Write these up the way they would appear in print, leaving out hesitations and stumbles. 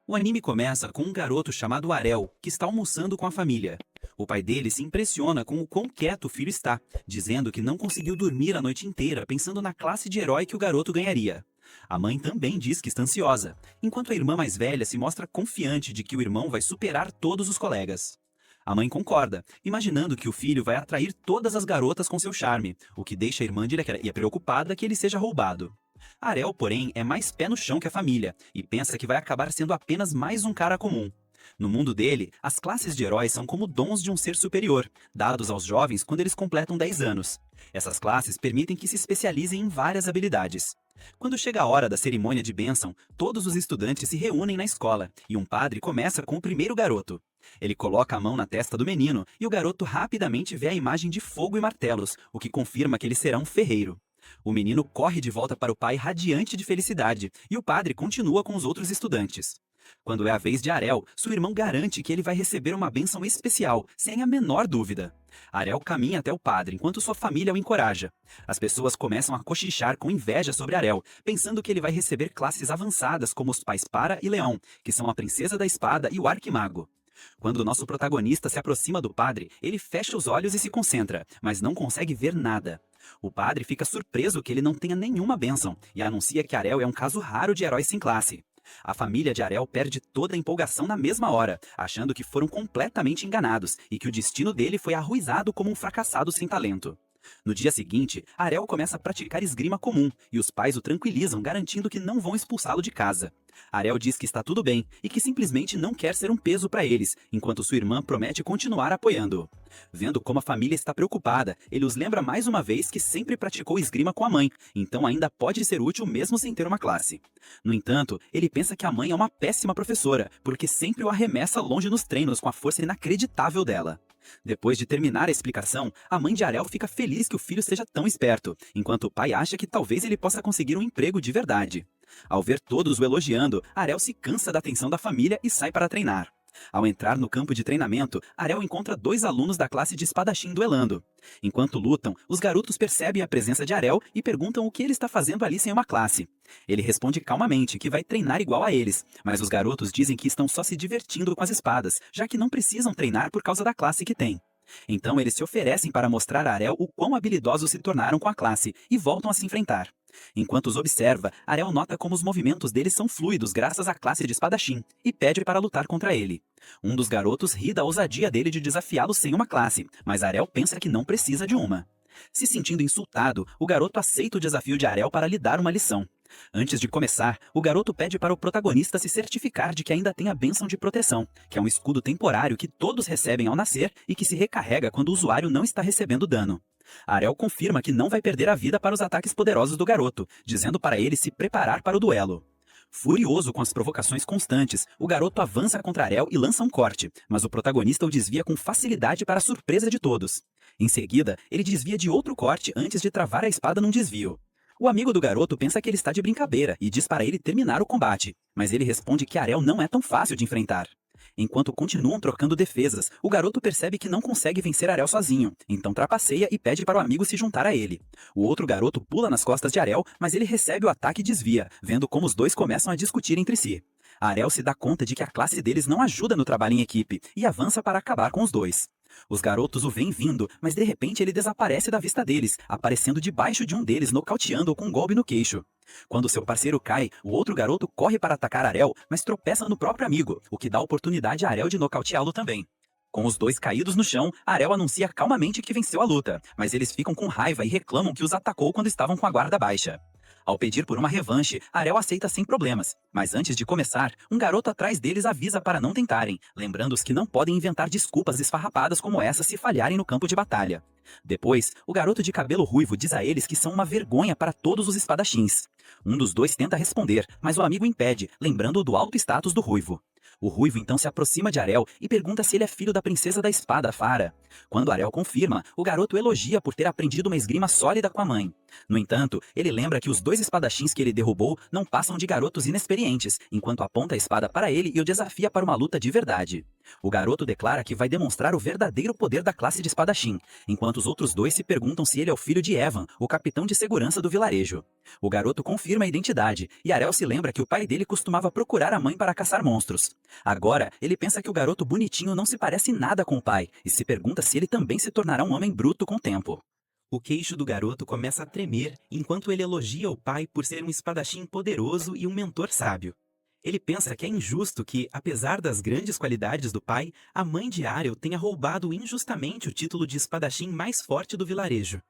O anime começa com um garoto chamado Arel, que está almoçando com a família. O pai dele se impressiona com o quão quieto o filho está, dizendo que não conseguiu dormir a noite inteira pensando na classe de herói que o garoto ganharia. A mãe também diz que está ansiosa, enquanto a irmã mais velha se mostra confiante de que o irmão vai superar todos os colegas. A mãe concorda, imaginando que o filho vai atrair todas as garotas com seu charme, o que deixa a irmã e preocupada que ele seja roubado. Arel, porém, é mais pé no chão que a família e pensa que vai acabar sendo apenas mais um cara comum. No mundo dele, as classes de heróis são como dons de um ser superior, dados aos jovens quando eles completam 10 anos. Essas classes permitem que se especializem em várias habilidades. Quando chega a hora da cerimônia de bênção, todos os estudantes se reúnem na escola e um padre começa com o primeiro garoto. Ele coloca a mão na testa do menino e o garoto rapidamente vê a imagem de fogo e martelos, o que confirma que ele será um ferreiro. O menino corre de volta para o pai radiante de felicidade e o padre continua com os outros estudantes. Quando é a vez de Arel, seu irmão garante que ele vai receber uma bênção especial, sem a menor dúvida. Arel caminha até o padre enquanto sua família o encoraja. As pessoas começam a cochichar com inveja sobre Arel, pensando que ele vai receber classes avançadas como os pais Para e Leão, que são a princesa da espada e o arquimago. Quando o nosso protagonista se aproxima do padre, ele fecha os olhos e se concentra, mas não consegue ver nada. O padre fica surpreso que ele não tenha nenhuma bênção e anuncia que Arel é um caso raro de herói sem classe. A família de Arel perde toda a empolgação na mesma hora, achando que foram completamente enganados e que o destino dele foi arruizado como um fracassado sem talento. No dia seguinte, Arel começa a praticar esgrima comum e os pais o tranquilizam, garantindo que não vão expulsá-lo de casa. Arel diz que está tudo bem e que simplesmente não quer ser um peso para eles, enquanto sua irmã promete continuar apoiando-o. Vendo como a família está preocupada, ele os lembra mais uma vez que sempre praticou esgrima com a mãe, então ainda pode ser útil mesmo sem ter uma classe. No entanto, ele pensa que a mãe é uma péssima professora, porque sempre o arremessa longe nos treinos com a força inacreditável dela. Depois de terminar a explicação, a mãe de Arel fica feliz que o filho seja tão esperto, enquanto o pai acha que talvez ele possa conseguir um emprego de verdade. Ao ver todos o elogiando, Arel se cansa da atenção da família e sai para treinar. Ao entrar no campo de treinamento, Arel encontra 2 alunos da classe de espadachim duelando. Enquanto lutam, os garotos percebem a presença de Arel e perguntam o que ele está fazendo ali sem uma classe. Ele responde calmamente que vai treinar igual a eles, mas os garotos dizem que estão só se divertindo com as espadas, já que não precisam treinar por causa da classe que têm. Então eles se oferecem para mostrar a Arel o quão habilidosos se tornaram com a classe e voltam a se enfrentar. Enquanto os observa, Arel nota como os movimentos deles são fluidos graças à classe de espadachim e pede para lutar contra ele. Um dos garotos ri da ousadia dele de desafiá-lo sem uma classe, mas Arel pensa que não precisa de uma. Se sentindo insultado, o garoto aceita o desafio de Arel para lhe dar uma lição. Antes de começar, o garoto pede para o protagonista se certificar de que ainda tem a bênção de proteção, que é um escudo temporário que todos recebem ao nascer e que se recarrega quando o usuário não está recebendo dano. Arel confirma que não vai perder a vida para os ataques poderosos do garoto, dizendo para ele se preparar para o duelo. Furioso com as provocações constantes, o garoto avança contra Arel e lança um corte, mas o protagonista o desvia com facilidade para a surpresa de todos. Em seguida, ele desvia de outro corte antes de travar a espada num desvio. O amigo do garoto pensa que ele está de brincadeira e diz para ele terminar o combate, mas ele responde que Arel não é tão fácil de enfrentar. Enquanto continuam trocando defesas, o garoto percebe que não consegue vencer Arel sozinho, então trapaceia e pede para o amigo se juntar a ele. O outro garoto pula nas costas de Arel, mas ele recebe o ataque e desvia, vendo como os dois começam a discutir entre si. Arel se dá conta de que a classe deles não ajuda no trabalho em equipe e avança para acabar com os dois. Os garotos o veem vindo, mas de repente ele desaparece da vista deles, aparecendo debaixo de um deles, nocauteando-o com um golpe no queixo. Quando seu parceiro cai, o outro garoto corre para atacar Arel, mas tropeça no próprio amigo, o que dá oportunidade a Arel de nocauteá-lo também. Com os dois caídos no chão, Arel anuncia calmamente que venceu a luta, mas eles ficam com raiva e reclamam que os atacou quando estavam com a guarda baixa. Ao pedir por uma revanche, Arel aceita sem problemas, mas antes de começar, um garoto atrás deles avisa para não tentarem, lembrando-os que não podem inventar desculpas esfarrapadas como essa se falharem no campo de batalha. Depois, o garoto de cabelo ruivo diz a eles que são uma vergonha para todos os espadachins. Um dos dois tenta responder, mas o amigo impede, lembrando-o do alto status do ruivo. O ruivo então se aproxima de Arel e pergunta se ele é filho da princesa da espada, Fara. Quando Arel confirma, o garoto elogia por ter aprendido uma esgrima sólida com a mãe. No entanto, ele lembra que os 2 espadachins que ele derrubou não passam de garotos inexperientes, enquanto aponta a espada para ele e o desafia para uma luta de verdade. O garoto declara que vai demonstrar o verdadeiro poder da classe de espadachim, enquanto os outros dois se perguntam se ele é o filho de Evan, o capitão de segurança do vilarejo. O garoto confirma a identidade, e Arel se lembra que o pai dele costumava procurar a mãe para caçar monstros. Agora, ele pensa que o garoto bonitinho não se parece nada com o pai, e se pergunta se ele também se tornará um homem bruto com o tempo. O queixo do garoto começa a tremer enquanto ele elogia o pai por ser um espadachim poderoso e um mentor sábio. Ele pensa que é injusto que, apesar das grandes qualidades do pai, a mãe de Ariel tenha roubado injustamente o título de espadachim mais forte do vilarejo.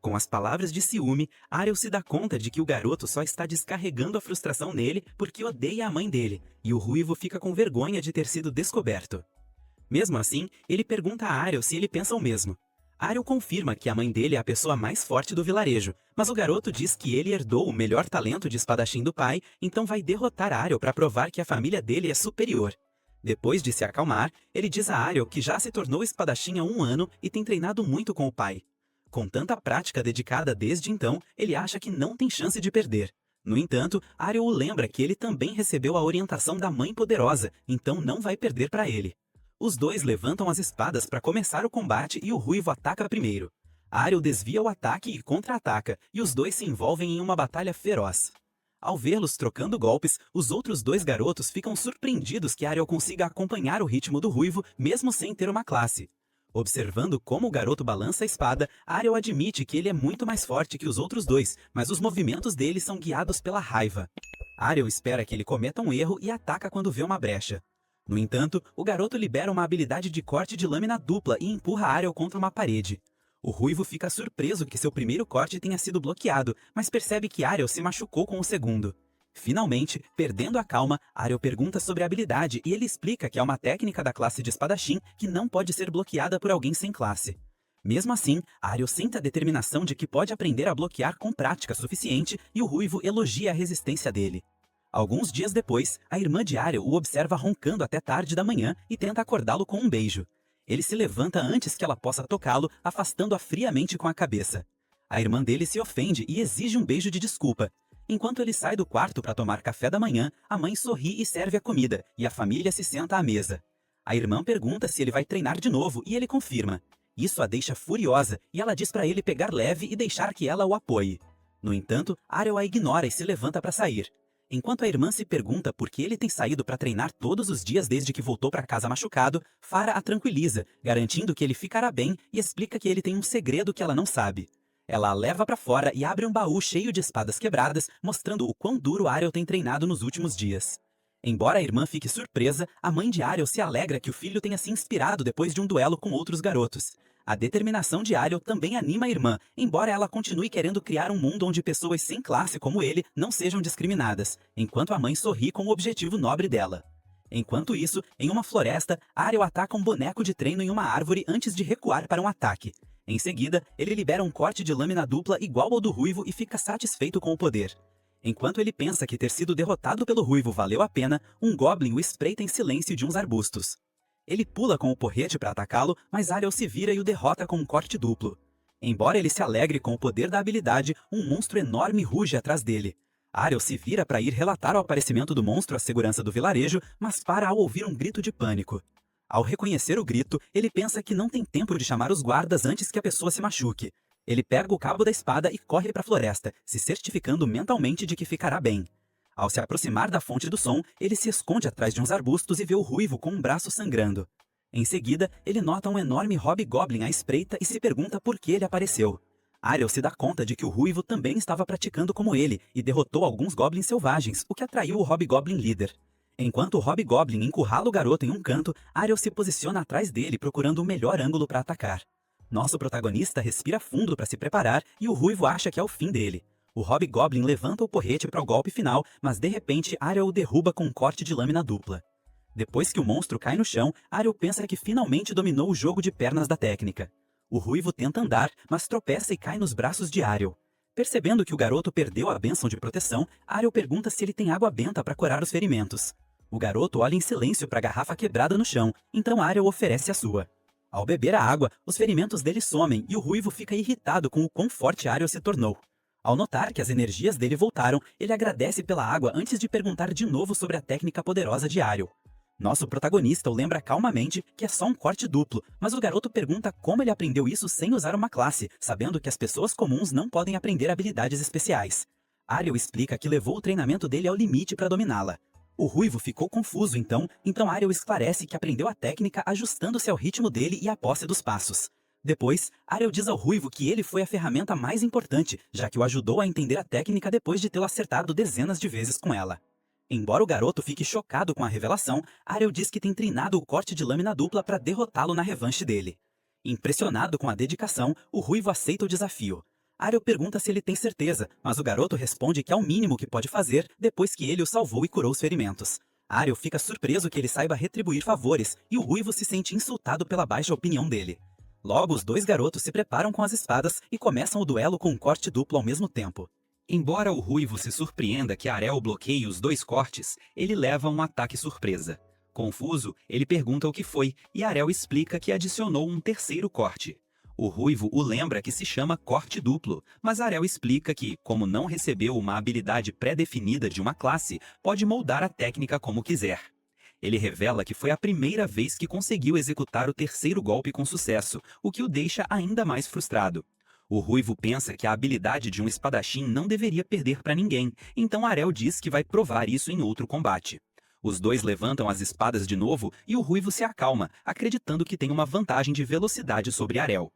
Com as palavras de ciúme, Ariel se dá conta de que o garoto só está descarregando a frustração nele porque odeia a mãe dele, e o ruivo fica com vergonha de ter sido descoberto. Mesmo assim, ele pergunta a Ariel se ele pensa o mesmo. Ariel confirma que a mãe dele é a pessoa mais forte do vilarejo, mas o garoto diz que ele herdou o melhor talento de espadachim do pai, então vai derrotar Ariel para provar que a família dele é superior. Depois de se acalmar, ele diz a Ariel que já se tornou espadachim há 1 ano e tem treinado muito com o pai. Com tanta prática dedicada desde então, ele acha que não tem chance de perder. No entanto, Ariel o lembra que ele também recebeu a orientação da mãe poderosa, então não vai perder para ele. Os dois levantam as espadas para começar o combate e o ruivo ataca primeiro. Ariel desvia o ataque e contra-ataca, e os dois se envolvem em uma batalha feroz. Ao vê-los trocando golpes, os outros dois garotos ficam surpreendidos que Ariel consiga acompanhar o ritmo do ruivo mesmo sem ter uma classe. Observando como o garoto balança a espada, Ariel admite que ele é muito mais forte que os outros dois, mas os movimentos dele são guiados pela raiva. Ariel espera que ele cometa um erro e ataca quando vê uma brecha. No entanto, o garoto libera uma habilidade de corte de lâmina dupla e empurra Ariel contra uma parede. O ruivo fica surpreso que seu primeiro corte tenha sido bloqueado, mas percebe que Ariel se machucou com o segundo. Finalmente, perdendo a calma, Ariel pergunta sobre a habilidade e ele explica que é uma técnica da classe de espadachim que não pode ser bloqueada por alguém sem classe. Mesmo assim, Ariel sente a determinação de que pode aprender a bloquear com prática suficiente e o ruivo elogia a resistência dele. Alguns dias depois, a irmã de Ariel o observa roncando até tarde da manhã e tenta acordá-lo com um beijo. Ele se levanta antes que ela possa tocá-lo, afastando-a friamente com a cabeça. A irmã dele se ofende e exige um beijo de desculpa. Enquanto ele sai do quarto para tomar café da manhã, a mãe sorri e serve a comida, e a família se senta à mesa. A irmã pergunta se ele vai treinar de novo e ele confirma. Isso a deixa furiosa e ela diz para ele pegar leve e deixar que ela o apoie. No entanto, Ariel a ignora e se levanta para sair. Enquanto a irmã se pergunta por que ele tem saído para treinar todos os dias desde que voltou para casa machucado, Farah a tranquiliza, garantindo que ele ficará bem e explica que ele tem um segredo que ela não sabe. Ela a leva para fora e abre um baú cheio de espadas quebradas, mostrando o quão duro Ariel tem treinado nos últimos dias. Embora a irmã fique surpresa, a mãe de Ariel se alegra que o filho tenha se inspirado depois de um duelo com outros garotos. A determinação de Ariel também anima a irmã, embora ela continue querendo criar um mundo onde pessoas sem classe como ele não sejam discriminadas, enquanto a mãe sorri com o objetivo nobre dela. Enquanto isso, em uma floresta, Ariel ataca um boneco de treino em uma árvore antes de recuar para um ataque. Em seguida, ele libera um corte de lâmina dupla igual ao do ruivo e fica satisfeito com o poder. Enquanto ele pensa que ter sido derrotado pelo ruivo valeu a pena, um goblin o espreita em silêncio de uns arbustos. Ele pula com o porrete para atacá-lo, mas Ariel se vira e o derrota com um corte duplo. Embora ele se alegre com o poder da habilidade, um monstro enorme ruge atrás dele. Ariel se vira para ir relatar o aparecimento do monstro à segurança do vilarejo, mas para ao ouvir um grito de pânico. Ao reconhecer o grito, ele pensa que não tem tempo de chamar os guardas antes que a pessoa se machuque. Ele pega o cabo da espada e corre para a floresta, se certificando mentalmente de que ficará bem. Ao se aproximar da fonte do som, ele se esconde atrás de uns arbustos e vê o ruivo com um braço sangrando. Em seguida, ele nota um enorme hobgoblin à espreita e se pergunta por que ele apareceu. Ariel se dá conta de que o ruivo também estava praticando como ele e derrotou alguns goblins selvagens, o que atraiu o hobgoblin líder. Enquanto o hobgoblin encurrala o garoto em um canto, Ariel se posiciona atrás dele procurando o melhor ângulo para atacar. Nosso protagonista respira fundo para se preparar e o ruivo acha que é o fim dele. O hobgoblin levanta o porrete para o golpe final, mas de repente Ariel o derruba com um corte de lâmina dupla. Depois que o monstro cai no chão, Ariel pensa que finalmente dominou o jogo de pernas da técnica. O ruivo tenta andar, mas tropeça e cai nos braços de Ariel. Percebendo que o garoto perdeu a bênção de proteção, Ariel pergunta se ele tem água benta para curar os ferimentos. O garoto olha em silêncio para a garrafa quebrada no chão, então Ariel oferece a sua. Ao beber a água, os ferimentos dele somem e o ruivo fica irritado com o quão forte Ariel se tornou. Ao notar que as energias dele voltaram, ele agradece pela água antes de perguntar de novo sobre a técnica poderosa de Ariel. Nosso protagonista o lembra calmamente que é só um corte duplo, mas o garoto pergunta como ele aprendeu isso sem usar uma classe, sabendo que as pessoas comuns não podem aprender habilidades especiais. Ariel explica que levou o treinamento dele ao limite para dominá-la. O ruivo ficou confuso então Ariel esclarece que aprendeu a técnica ajustando-se ao ritmo dele e à posse dos passos. Depois, Ariel diz ao ruivo que ele foi a ferramenta mais importante, já que o ajudou a entender a técnica depois de tê-lo acertado dezenas de vezes com ela. Embora o garoto fique chocado com a revelação, Ariel diz que tem treinado o corte de lâmina dupla para derrotá-lo na revanche dele. Impressionado com a dedicação, o ruivo aceita o desafio. Ariel pergunta se ele tem certeza, mas o garoto responde que é o mínimo que pode fazer depois que ele o salvou e curou os ferimentos. Ariel fica surpreso que ele saiba retribuir favores e o ruivo se sente insultado pela baixa opinião dele. Logo, os dois garotos se preparam com as espadas e começam o duelo com um corte duplo ao mesmo tempo. Embora o ruivo se surpreenda que Ariel bloqueie os dois cortes, ele leva um ataque surpresa. Confuso, ele pergunta o que foi e Ariel explica que adicionou um terceiro corte. O ruivo o lembra que se chama corte duplo, mas Ariel explica que, como não recebeu uma habilidade pré-definida de uma classe, pode moldar a técnica como quiser. Ele revela que foi a primeira vez que conseguiu executar o terceiro golpe com sucesso, o que o deixa ainda mais frustrado. O ruivo pensa que a habilidade de um espadachim não deveria perder para ninguém, então Ariel diz que vai provar isso em outro combate. Os dois levantam as espadas de novo e o ruivo se acalma, acreditando que tem uma vantagem de velocidade sobre Ariel.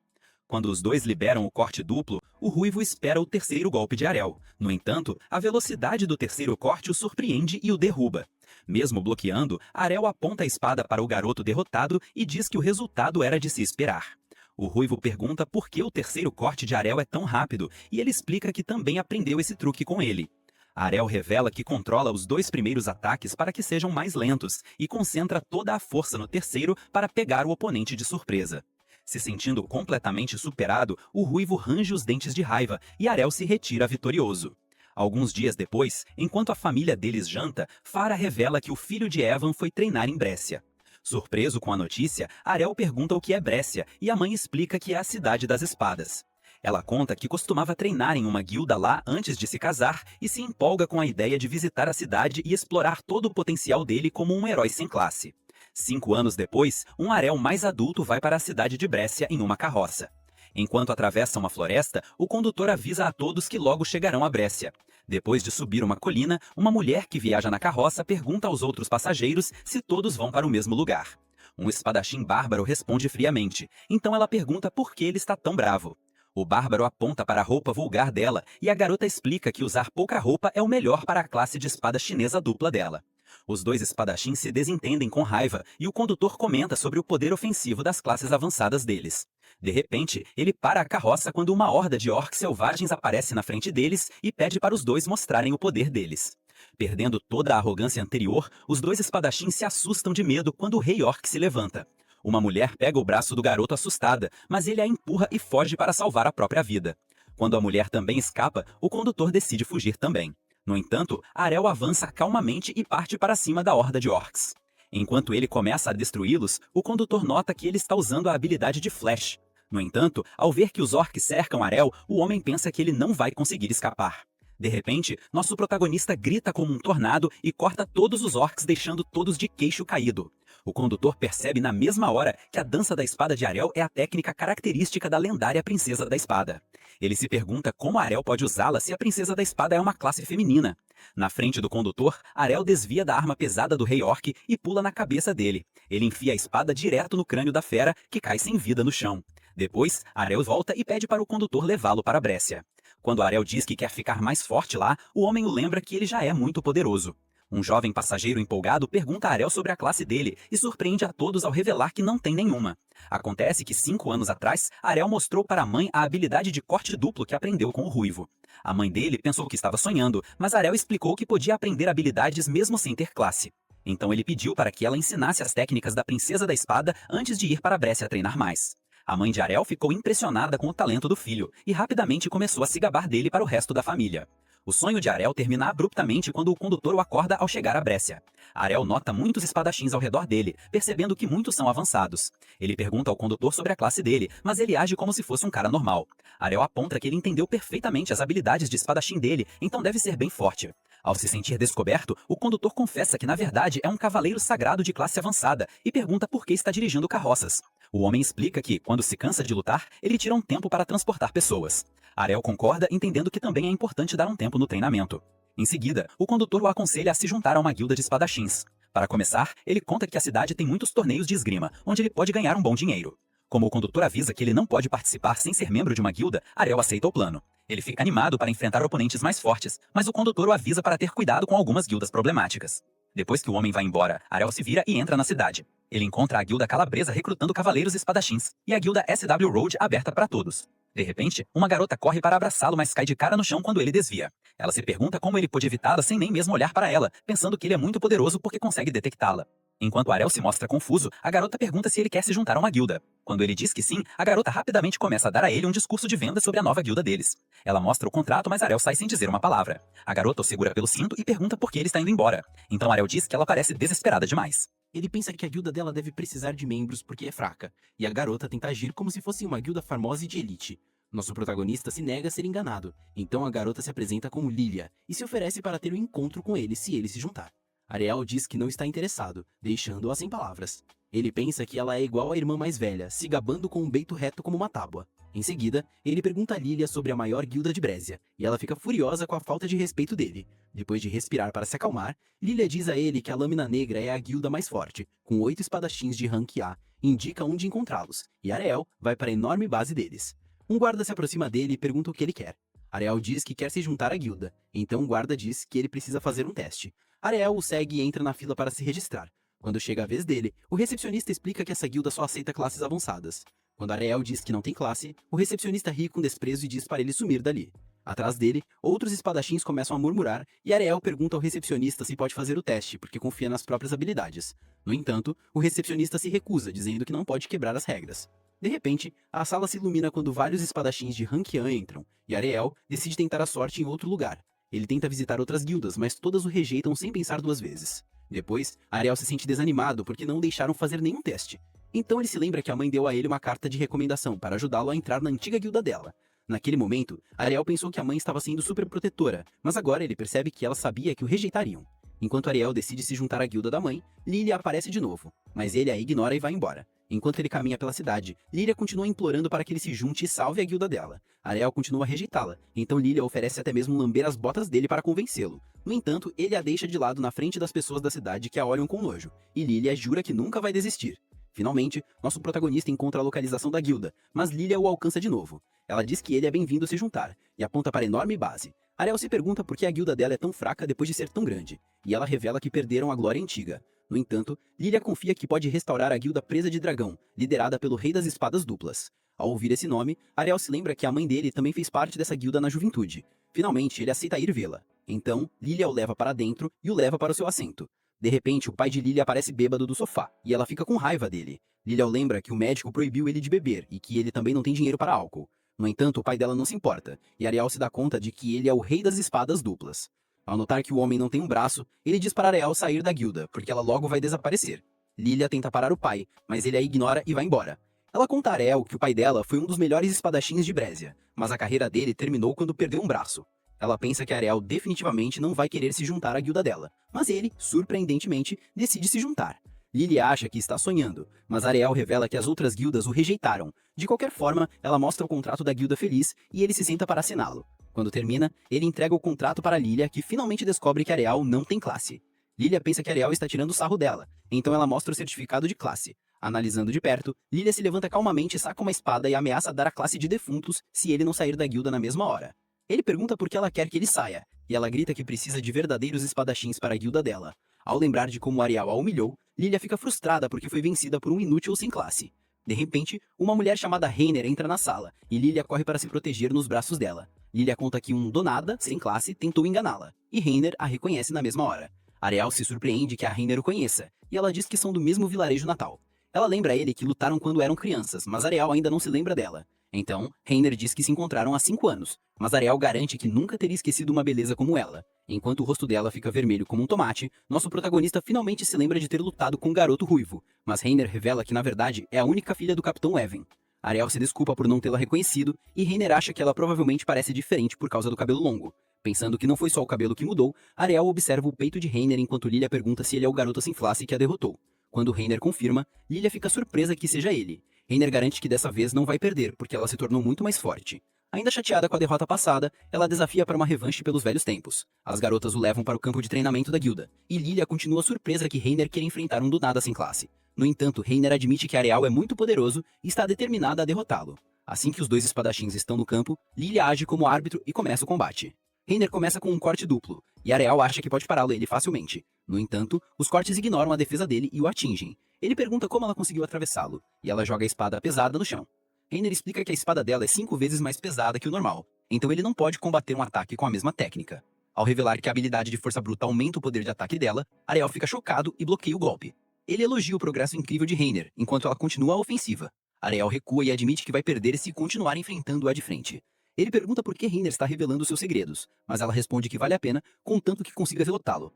Quando os dois liberam o corte duplo, o ruivo espera o terceiro golpe de Ariel. No entanto, a velocidade do terceiro corte o surpreende e o derruba. Mesmo bloqueando, Ariel aponta a espada para o garoto derrotado e diz que o resultado era de se esperar. O ruivo pergunta por que o terceiro corte de Ariel é tão rápido e ele explica que também aprendeu esse truque com ele. Ariel revela que controla os dois primeiros ataques para que sejam mais lentos e concentra toda a força no terceiro para pegar o oponente de surpresa. Se sentindo completamente superado, o ruivo range os dentes de raiva e Ariel se retira vitorioso. Alguns dias depois, enquanto a família deles janta, Farah revela que o filho de Evan foi treinar em Brécia. Surpreso com a notícia, Ariel pergunta o que é Brécia e a mãe explica que é a cidade das espadas. Ela conta que costumava treinar em uma guilda lá antes de se casar e se empolga com a ideia de visitar a cidade e explorar todo o potencial dele como um herói sem classe. 5 anos depois, um Ariel mais adulto vai para a cidade de Brécia em uma carroça. Enquanto atravessa uma floresta, o condutor avisa a todos que logo chegarão a Brécia. Depois de subir uma colina, uma mulher que viaja na carroça pergunta aos outros passageiros se todos vão para o mesmo lugar. Um espadachim bárbaro responde friamente, então ela pergunta por que ele está tão bravo. O bárbaro aponta para a roupa vulgar dela e a garota explica que usar pouca roupa é o melhor para a classe de espada chinesa dupla dela. Os dois espadachins se desentendem com raiva e o condutor comenta sobre o poder ofensivo das classes avançadas deles. De repente, ele para a carroça quando uma horda de orcs selvagens aparece na frente deles e pede para os dois mostrarem o poder deles. Perdendo toda a arrogância anterior, os dois espadachins se assustam de medo quando o rei orc se levanta. Uma mulher pega o braço do garoto assustada, mas ele a empurra e foge para salvar a própria vida. Quando a mulher também escapa, o condutor decide fugir também. No entanto, Ariel avança calmamente e parte para cima da horda de orcs. Enquanto ele começa a destruí-los, o condutor nota que ele está usando a habilidade de Flash. No entanto, ao ver que os orcs cercam Ariel, o homem pensa que ele não vai conseguir escapar. De repente, nosso protagonista grita como um tornado e corta todos os orcs, deixando todos de queixo caído. O condutor percebe na mesma hora que a dança da espada de Ariel é a técnica característica da lendária Princesa da Espada. Ele se pergunta como Ariel pode usá-la se a Princesa da Espada é uma classe feminina. Na frente do condutor, Ariel desvia da arma pesada do rei orc e pula na cabeça dele. Ele enfia a espada direto no crânio da fera, que cai sem vida no chão. Depois, Ariel volta e pede para o condutor levá-lo para Brécia. Quando Ariel diz que quer ficar mais forte lá, o homem o lembra que ele já é muito poderoso. Um jovem passageiro empolgado pergunta a Ariel sobre a classe dele e surpreende a todos ao revelar que não tem nenhuma. Acontece que 5 anos atrás, Ariel mostrou para a mãe a habilidade de corte duplo que aprendeu com o ruivo. A mãe dele pensou que estava sonhando, mas Ariel explicou que podia aprender habilidades mesmo sem ter classe. Então ele pediu para que ela ensinasse as técnicas da Princesa da Espada antes de ir para Brécia treinar mais. A mãe de Ariel ficou impressionada com o talento do filho e rapidamente começou a se gabar dele para o resto da família. O sonho de Ariel termina abruptamente quando o condutor o acorda ao chegar a Brécia. Ariel nota muitos espadachins ao redor dele, percebendo que muitos são avançados. Ele pergunta ao condutor sobre a classe dele, mas ele age como se fosse um cara normal. Ariel aponta que ele entendeu perfeitamente as habilidades de espadachim dele, então deve ser bem forte. Ao se sentir descoberto, o condutor confessa que na verdade é um cavaleiro sagrado de classe avançada e pergunta por que está dirigindo carroças. O homem explica que, quando se cansa de lutar, ele tira um tempo para transportar pessoas. Ariel concorda, entendendo que também é importante dar um tempo no treinamento. Em seguida, o condutor o aconselha a se juntar a uma guilda de espadachins. Para começar, ele conta que a cidade tem muitos torneios de esgrima, onde ele pode ganhar um bom dinheiro. Como o condutor avisa que ele não pode participar sem ser membro de uma guilda, Ariel aceita o plano. Ele fica animado para enfrentar oponentes mais fortes, mas o condutor o avisa para ter cuidado com algumas guildas problemáticas. Depois que o homem vai embora, Ariel se vira e entra na cidade. Ele encontra a guilda calabresa recrutando cavaleiros espadachins, e a guilda SW Road aberta para todos. De repente, uma garota corre para abraçá-lo, mas cai de cara no chão quando ele desvia. Ela se pergunta como ele pôde evitá-la sem nem mesmo olhar para ela, pensando que ele é muito poderoso porque consegue detectá-la. Enquanto Ariel se mostra confuso, a garota pergunta se ele quer se juntar a uma guilda. Quando ele diz que sim, a garota rapidamente começa a dar a ele um discurso de venda sobre a nova guilda deles. Ela mostra o contrato, mas Ariel sai sem dizer uma palavra. A garota o segura pelo cinto e pergunta por que ele está indo embora. Então Ariel diz que ela parece desesperada demais. Ele pensa que a guilda dela deve precisar de membros porque é fraca, e a garota tenta agir como se fosse uma guilda famosa e de elite. Nosso protagonista se nega a ser enganado, então a garota se apresenta como Lilia e se oferece para ter um encontro com ele se ele se juntar. Ariel diz que não está interessado, deixando-a sem palavras. Ele pensa que ela é igual à irmã mais velha, se gabando com um peito reto como uma tábua. Em seguida, ele pergunta a Lilia sobre a maior guilda de Brésia, e ela fica furiosa com a falta de respeito dele. Depois de respirar para se acalmar, Lilia diz a ele que a Lâmina Negra é a guilda mais forte, com 8 espadachins de rank A, e indica onde encontrá-los, e Ariel vai para a enorme base deles. Um guarda se aproxima dele e pergunta o que ele quer. Ariel diz que quer se juntar à guilda, então o guarda diz que ele precisa fazer um teste. Ariel o segue e entra na fila para se registrar. Quando chega a vez dele, o recepcionista explica que essa guilda só aceita classes avançadas. Quando Ariel diz que não tem classe, o recepcionista ri com desprezo e diz para ele sumir dali. Atrás dele, outros espadachins começam a murmurar e Ariel pergunta ao recepcionista se pode fazer o teste, porque confia nas próprias habilidades. No entanto, o recepcionista se recusa, dizendo que não pode quebrar as regras. De repente, a sala se ilumina quando vários espadachins de rank A entram, e Ariel decide tentar a sorte em outro lugar. Ele tenta visitar outras guildas, mas todas o rejeitam sem pensar duas vezes. Depois, Ariel se sente desanimado porque não o deixaram fazer nenhum teste. Então ele se lembra que a mãe deu a ele uma carta de recomendação para ajudá-lo a entrar na antiga guilda dela. Naquele momento, Ariel pensou que a mãe estava sendo super protetora, mas agora ele percebe que ela sabia que o rejeitariam. Enquanto Ariel decide se juntar à guilda da mãe, Lilia aparece de novo, mas ele a ignora e vai embora. Enquanto ele caminha pela cidade, Lilia continua implorando para que ele se junte e salve a guilda dela. Ariel continua a rejeitá-la, então Lilia oferece até mesmo lamber as botas dele para convencê-lo. No entanto, ele a deixa de lado na frente das pessoas da cidade que a olham com nojo, e Lilia jura que nunca vai desistir. Finalmente, nosso protagonista encontra a localização da guilda, mas Lilia o alcança de novo. Ela diz que ele é bem-vindo a se juntar, e aponta para a enorme base. Ariel se pergunta por que a guilda dela é tão fraca depois de ser tão grande, e ela revela que perderam a glória antiga. No entanto, Lilia confia que pode restaurar a guilda Presa de Dragão, liderada pelo Rei das Espadas Duplas. Ao ouvir esse nome, Ariel se lembra que a mãe dele também fez parte dessa guilda na juventude. Finalmente, ele aceita ir vê-la. Então, Lilia o leva para dentro e o leva para o seu assento. De repente, o pai de Lilia aparece bêbado do sofá, e ela fica com raiva dele. Lilia o lembra que o médico proibiu ele de beber, e que ele também não tem dinheiro para álcool. No entanto, o pai dela não se importa, e Ariel se dá conta de que ele é o Rei das Espadas Duplas. Ao notar que o homem não tem um braço, ele diz para Ariel sair da guilda, porque ela logo vai desaparecer. Lilia tenta parar o pai, mas ele a ignora e vai embora. Ela conta a Ariel que o pai dela foi um dos melhores espadachins de Brésia, mas a carreira dele terminou quando perdeu um braço. Ela pensa que Ariel definitivamente não vai querer se juntar à guilda dela, mas ele, surpreendentemente, decide se juntar. Lilia acha que está sonhando, mas Ariel revela que as outras guildas o rejeitaram. De qualquer forma, ela mostra o contrato da guilda feliz e ele se senta para assiná-lo. Quando termina, ele entrega o contrato para Lilia, que finalmente descobre que Ariel não tem classe. Lilia pensa que Ariel está tirando sarro dela, então ela mostra o certificado de classe. Analisando de perto, Lilia se levanta calmamente, saca uma espada e ameaça dar a classe de defuntos se ele não sair da guilda na mesma hora. Ele pergunta por que ela quer que ele saia, e ela grita que precisa de verdadeiros espadachins para a guilda dela. Ao lembrar de como Ariel a humilhou, Lilia fica frustrada porque foi vencida por um inútil sem classe. De repente, uma mulher chamada Reiner entra na sala, e Lilia corre para se proteger nos braços dela. Lilia conta que um donada, sem classe, tentou enganá-la, e Reiner a reconhece na mesma hora. Ariel se surpreende que a Reiner o conheça, e ela diz que são do mesmo vilarejo natal. Ela lembra a ele que lutaram quando eram crianças, mas Ariel ainda não se lembra dela. Então, Reiner diz que se encontraram há 5 anos, mas Ariel garante que nunca teria esquecido uma beleza como ela. Enquanto o rosto dela fica vermelho como um tomate, nosso protagonista finalmente se lembra de ter lutado com um garoto ruivo, mas Reiner revela que na verdade é a única filha do Capitão Even. Ariel se desculpa por não tê-la reconhecido, e Reiner acha que ela provavelmente parece diferente por causa do cabelo longo. Pensando que não foi só o cabelo que mudou, Ariel observa o peito de Reiner enquanto Lilia pergunta se ele é o garoto sem face que a derrotou. Quando Reiner confirma, Lilia fica surpresa que seja ele. Reiner garante que dessa vez não vai perder, porque ela se tornou muito mais forte. Ainda chateada com a derrota passada, ela desafia para uma revanche pelos velhos tempos. As garotas o levam para o campo de treinamento da guilda, e Lilia continua surpresa que Reiner quer enfrentar um do nada sem classe. No entanto, Reiner admite que Ariel é muito poderoso e está determinada a derrotá-lo. Assim que os dois espadachins estão no campo, Lilia age como árbitro e começa o combate. Reiner começa com um corte duplo, e Ariel acha que pode pará-lo ele facilmente. No entanto, os cortes ignoram a defesa dele e o atingem. Ele pergunta como ela conseguiu atravessá-lo, e ela joga a espada pesada no chão. Reiner explica que a espada dela é 5 vezes mais pesada que o normal, então ele não pode combater um ataque com a mesma técnica. Ao revelar que a habilidade de força bruta aumenta o poder de ataque dela, Ariel fica chocado e bloqueia o golpe. Ele elogia o progresso incrível de Reiner, enquanto ela continua a ofensiva. Ariel recua e admite que vai perder se continuar enfrentando-a de frente. Ele pergunta por que Reiner está revelando seus segredos, mas ela responde que vale a pena, contanto que consiga derrotá-lo.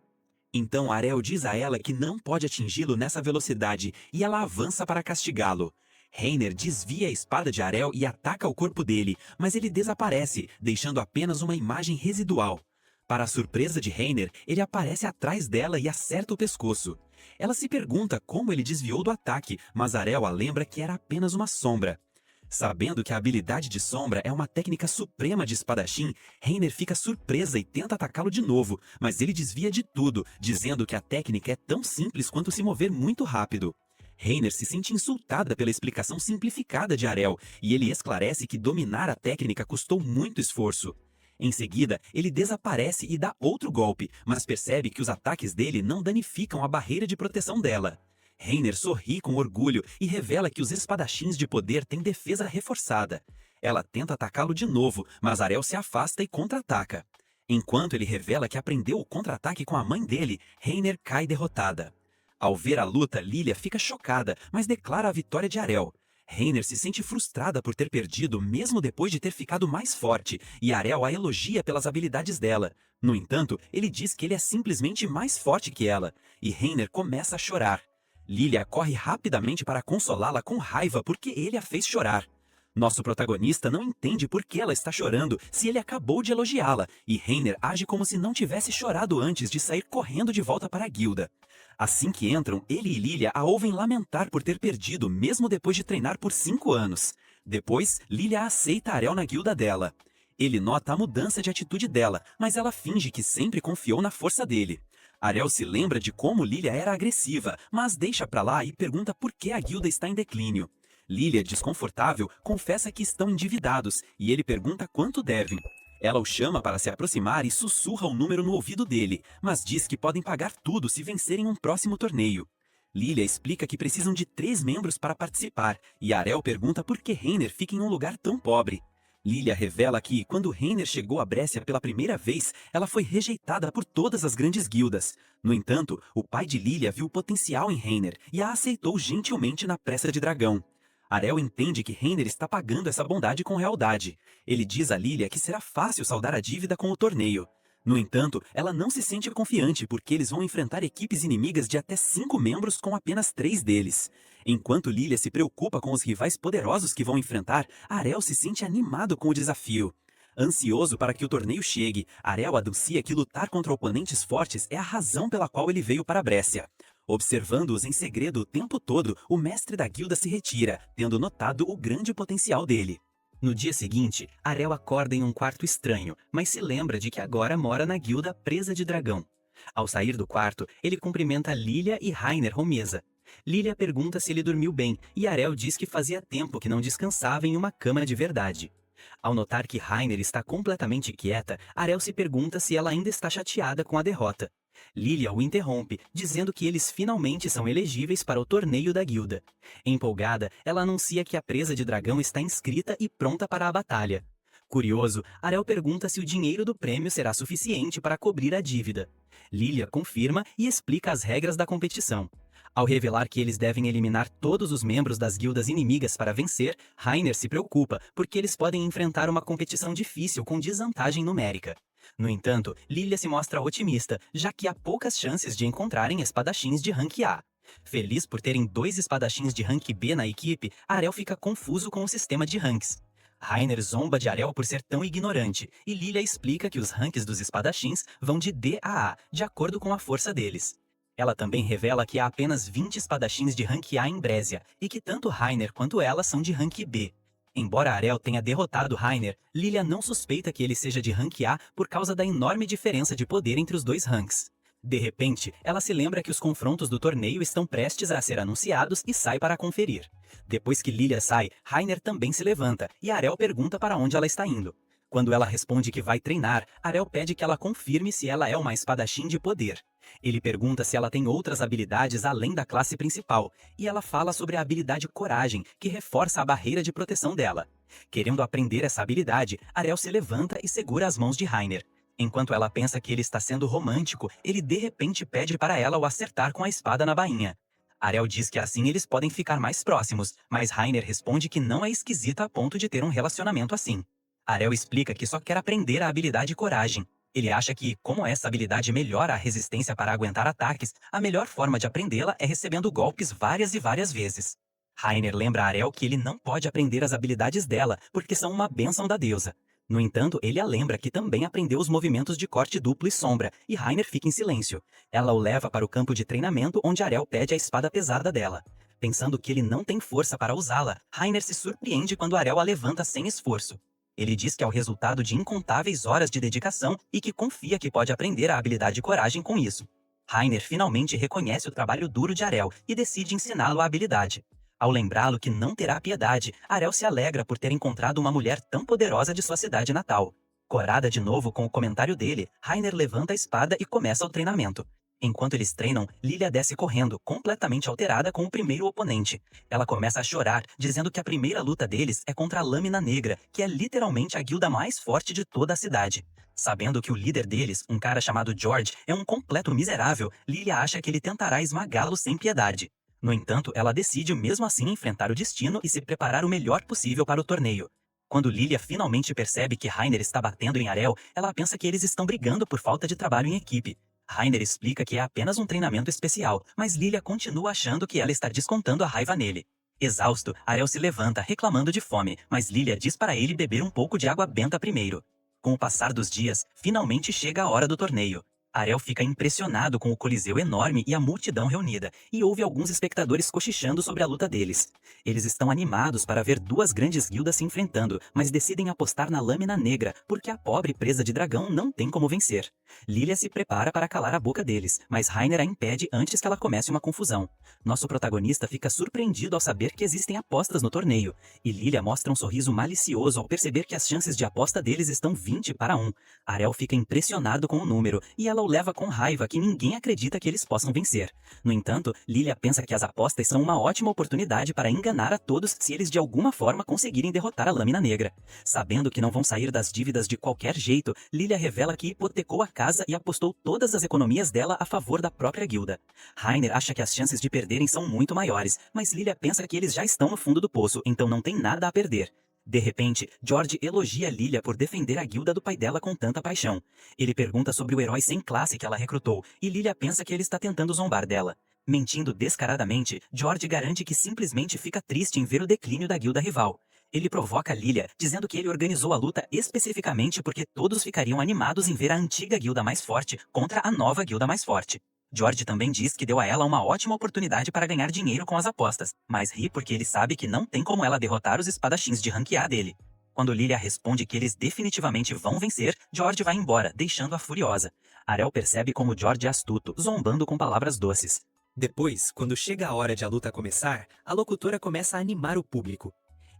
Então Ariel diz a ela que não pode atingi-lo nessa velocidade e ela avança para castigá-lo. Reiner desvia a espada de Ariel e ataca o corpo dele, mas ele desaparece, deixando apenas uma imagem residual. Para a surpresa de Reiner, ele aparece atrás dela e acerta o pescoço. Ela se pergunta como ele desviou do ataque, mas Ariel a lembra que era apenas uma sombra. Sabendo que a habilidade de sombra é uma técnica suprema de espadachim, Reiner fica surpresa e tenta atacá-lo de novo, mas ele desvia de tudo, dizendo que a técnica é tão simples quanto se mover muito rápido. Reiner se sente insultada pela explicação simplificada de Ariel, e ele esclarece que dominar a técnica custou muito esforço. Em seguida, ele desaparece e dá outro golpe, mas percebe que os ataques dele não danificam a barreira de proteção dela. Reiner sorri com orgulho e revela que os espadachins de poder têm defesa reforçada. Ela tenta atacá-lo de novo, mas Ariel se afasta e contra-ataca. Enquanto ele revela que aprendeu o contra-ataque com a mãe dele, Reiner cai derrotada. Ao ver a luta, Lilia fica chocada, mas declara a vitória de Ariel. Reiner se sente frustrada por ter perdido mesmo depois de ter ficado mais forte, e Ariel a elogia pelas habilidades dela. No entanto, ele diz que ele é simplesmente mais forte que ela, e Reiner começa a chorar. Lilia corre rapidamente para consolá-la com raiva porque ele a fez chorar. Nosso protagonista não entende por que ela está chorando se ele acabou de elogiá-la, e Reiner age como se não tivesse chorado antes de sair correndo de volta para a guilda. Assim que entram, ele e Lilia a ouvem lamentar por ter perdido mesmo depois de treinar por 5 anos. Depois, Lilia aceita Ariel na guilda dela. Ele nota a mudança de atitude dela, mas ela finge que sempre confiou na força dele. Ariel se lembra de como Lilia era agressiva, mas deixa pra lá e pergunta por que a guilda está em declínio. Lilia, desconfortável, confessa que estão endividados e ele pergunta quanto devem. Ela o chama para se aproximar e sussurra o número no ouvido dele, mas diz que podem pagar tudo se vencerem um próximo torneio. Lilia explica que precisam de 3 membros para participar, e Ariel pergunta por que Reiner fica em um lugar tão pobre. Lilia revela que, quando Reiner chegou a Brécia pela primeira vez, ela foi rejeitada por todas as grandes guildas. No entanto, o pai de Lilia viu potencial em Reiner e a aceitou gentilmente na Pressa de Dragão. Ariel entende que Reiner está pagando essa bondade com lealdade. Ele diz a Lilia que será fácil saldar a dívida com o torneio. No entanto, ela não se sente confiante porque eles vão enfrentar equipes inimigas de até 5 membros com apenas 3 deles. Enquanto Lilia se preocupa com os rivais poderosos que vão enfrentar, Ariel se sente animado com o desafio. Ansioso para que o torneio chegue, Ariel anuncia que lutar contra oponentes fortes é a razão pela qual ele veio para Brécia. Observando-os em segredo o tempo todo, o mestre da guilda se retira, tendo notado o grande potencial dele. No dia seguinte, Ariel acorda em um quarto estranho, mas se lembra de que agora mora na guilda Presa de Dragão. Ao sair do quarto, ele cumprimenta Lilia e Reiner Romeza. Lilia pergunta se ele dormiu bem, e Ariel diz que fazia tempo que não descansava em uma cama de verdade. Ao notar que Reiner está completamente quieta, Ariel se pergunta se ela ainda está chateada com a derrota. Lilia o interrompe, dizendo que eles finalmente são elegíveis para o torneio da guilda. Empolgada, ela anuncia que a Presa de Dragão está inscrita e pronta para a batalha. Curioso, Ariel pergunta se o dinheiro do prêmio será suficiente para cobrir a dívida. Lilia confirma e explica as regras da competição. Ao revelar que eles devem eliminar todos os membros das guildas inimigas para vencer, Reiner se preocupa porque eles podem enfrentar uma competição difícil com desvantagem numérica. No entanto, Lilia se mostra otimista, já que há poucas chances de encontrarem espadachins de rank A. Feliz por terem 2 espadachins de rank B na equipe, Ariel fica confuso com o sistema de ranks. Rainer zomba de Arel por ser tão ignorante, e Lilia explica que os ranks dos espadachins vão de D a A, de acordo com a força deles. Ela também revela que há apenas 20 espadachins de rank A em Brésia, e que tanto Rainer quanto ela são de rank B. Embora Arel tenha derrotado Rainer, Lilia não suspeita que ele seja de rank A por causa da enorme diferença de poder entre os dois ranks. De repente, ela se lembra que os confrontos do torneio estão prestes a ser anunciados e sai para conferir. Depois que Lilia sai, Rainer também se levanta e Arel pergunta para onde ela está indo. Quando ela responde que vai treinar, Arel pede que ela confirme se ela é uma espadachim de poder. Ele pergunta se ela tem outras habilidades além da classe principal, e ela fala sobre a habilidade Coragem, que reforça a barreira de proteção dela. Querendo aprender essa habilidade, Arel se levanta e segura as mãos de Rainer. Enquanto ela pensa que ele está sendo romântico, ele de repente pede para ela o acertar com a espada na bainha. Arel diz que assim eles podem ficar mais próximos, mas Rainer responde que não é esquisita a ponto de ter um relacionamento assim. Arel explica que só quer aprender a habilidade Coragem. Ele acha que, como essa habilidade melhora a resistência para aguentar ataques, a melhor forma de aprendê-la é recebendo golpes várias e várias vezes. Rainer lembra a Arel que ele não pode aprender as habilidades dela, porque são uma bênção da deusa. No entanto, ele a lembra que também aprendeu os movimentos de corte duplo e sombra, e Rainer fica em silêncio. Ela o leva para o campo de treinamento onde Arel pede a espada pesada dela. Pensando que ele não tem força para usá-la, Rainer se surpreende quando Arel a levanta sem esforço. Ele diz que é o resultado de incontáveis horas de dedicação e que confia que pode aprender a habilidade Coragem com isso. Rainer finalmente reconhece o trabalho duro de Arel e decide ensiná-lo a habilidade. Ao lembrá-lo que não terá piedade, Arel se alegra por ter encontrado uma mulher tão poderosa de sua cidade natal. Corada de novo com o comentário dele, Rainer levanta a espada e começa o treinamento. Enquanto eles treinam, Lilia desce correndo, completamente alterada com o primeiro oponente. Ela começa a chorar, dizendo que a primeira luta deles é contra a Lâmina Negra, que é literalmente a guilda mais forte de toda a cidade. Sabendo que o líder deles, um cara chamado George, é um completo miserável, Lilia acha que ele tentará esmagá-lo sem piedade. No entanto, ela decide mesmo assim enfrentar o destino e se preparar o melhor possível para o torneio. Quando Lilia finalmente percebe que Rainer está batendo em Arel, ela pensa que eles estão brigando por falta de trabalho em equipe. Rainer explica que é apenas um treinamento especial, mas Lilia continua achando que ela está descontando a raiva nele. Exausto, Arel se levanta reclamando de fome, mas Lilia diz para ele beber um pouco de água benta primeiro. Com o passar dos dias, finalmente chega a hora do torneio. Arel fica impressionado com o coliseu enorme e a multidão reunida, e ouve alguns espectadores cochichando sobre a luta deles. Eles estão animados para ver duas grandes guildas se enfrentando, mas decidem apostar na Lâmina Negra, porque a pobre presa de dragão não tem como vencer. Lilia se prepara para calar a boca deles, mas Rainer a impede antes que ela comece uma confusão. Nosso protagonista fica surpreendido ao saber que existem apostas no torneio, e Lilia mostra um sorriso malicioso ao perceber que as chances de aposta deles estão 20 para 1. Arel fica impressionado com o número, e ela o leva com raiva que ninguém acredita que eles possam vencer. No entanto, Lilia pensa que as apostas são uma ótima oportunidade para enganar a todos se eles de alguma forma conseguirem derrotar a Lâmina Negra. Sabendo que não vão sair das dívidas de qualquer jeito, Lilia revela que hipotecou a casa e apostou todas as economias dela a favor da própria guilda. Rainer acha que as chances de perderem são muito maiores, mas Lilia pensa que eles já estão no fundo do poço, então não tem nada a perder. De repente, George elogia Lilia por defender a guilda do pai dela com tanta paixão. Ele pergunta sobre o herói sem classe que ela recrutou, e Lilia pensa que ele está tentando zombar dela. Mentindo descaradamente, George garante que simplesmente fica triste em ver o declínio da guilda rival. Ele provoca Lilia, dizendo que ele organizou a luta especificamente porque todos ficariam animados em ver a antiga guilda mais forte contra a nova guilda mais forte. George também diz que deu a ela uma ótima oportunidade para ganhar dinheiro com as apostas, mas ri porque ele sabe que não tem como ela derrotar os espadachins de rank A dele. Quando Lilia responde que eles definitivamente vão vencer, George vai embora, deixando-a furiosa. Arel percebe como George é astuto, zombando com palavras doces. Depois, quando chega a hora de a luta começar, a locutora começa a animar o público.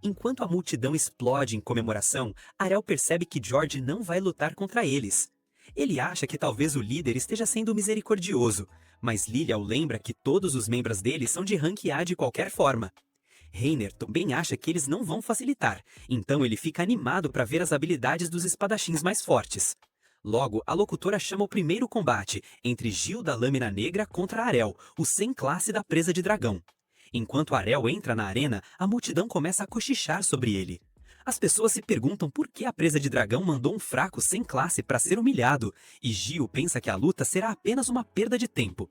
Enquanto a multidão explode em comemoração, Arel percebe que George não vai lutar contra eles. Ele acha que talvez o líder esteja sendo misericordioso, mas Lilia o lembra que todos os membros dele são de rank A de qualquer forma. Rainer também acha que eles não vão facilitar, então ele fica animado para ver as habilidades dos espadachins mais fortes. Logo, a locutora chama o primeiro combate entre Gil da Lâmina Negra contra Arel, o sem classe da presa de dragão. Enquanto Arel entra na arena, a multidão começa a cochichar sobre ele. As pessoas se perguntam por que a presa de dragão mandou um fraco sem classe para ser humilhado, e Gil pensa que a luta será apenas uma perda de tempo.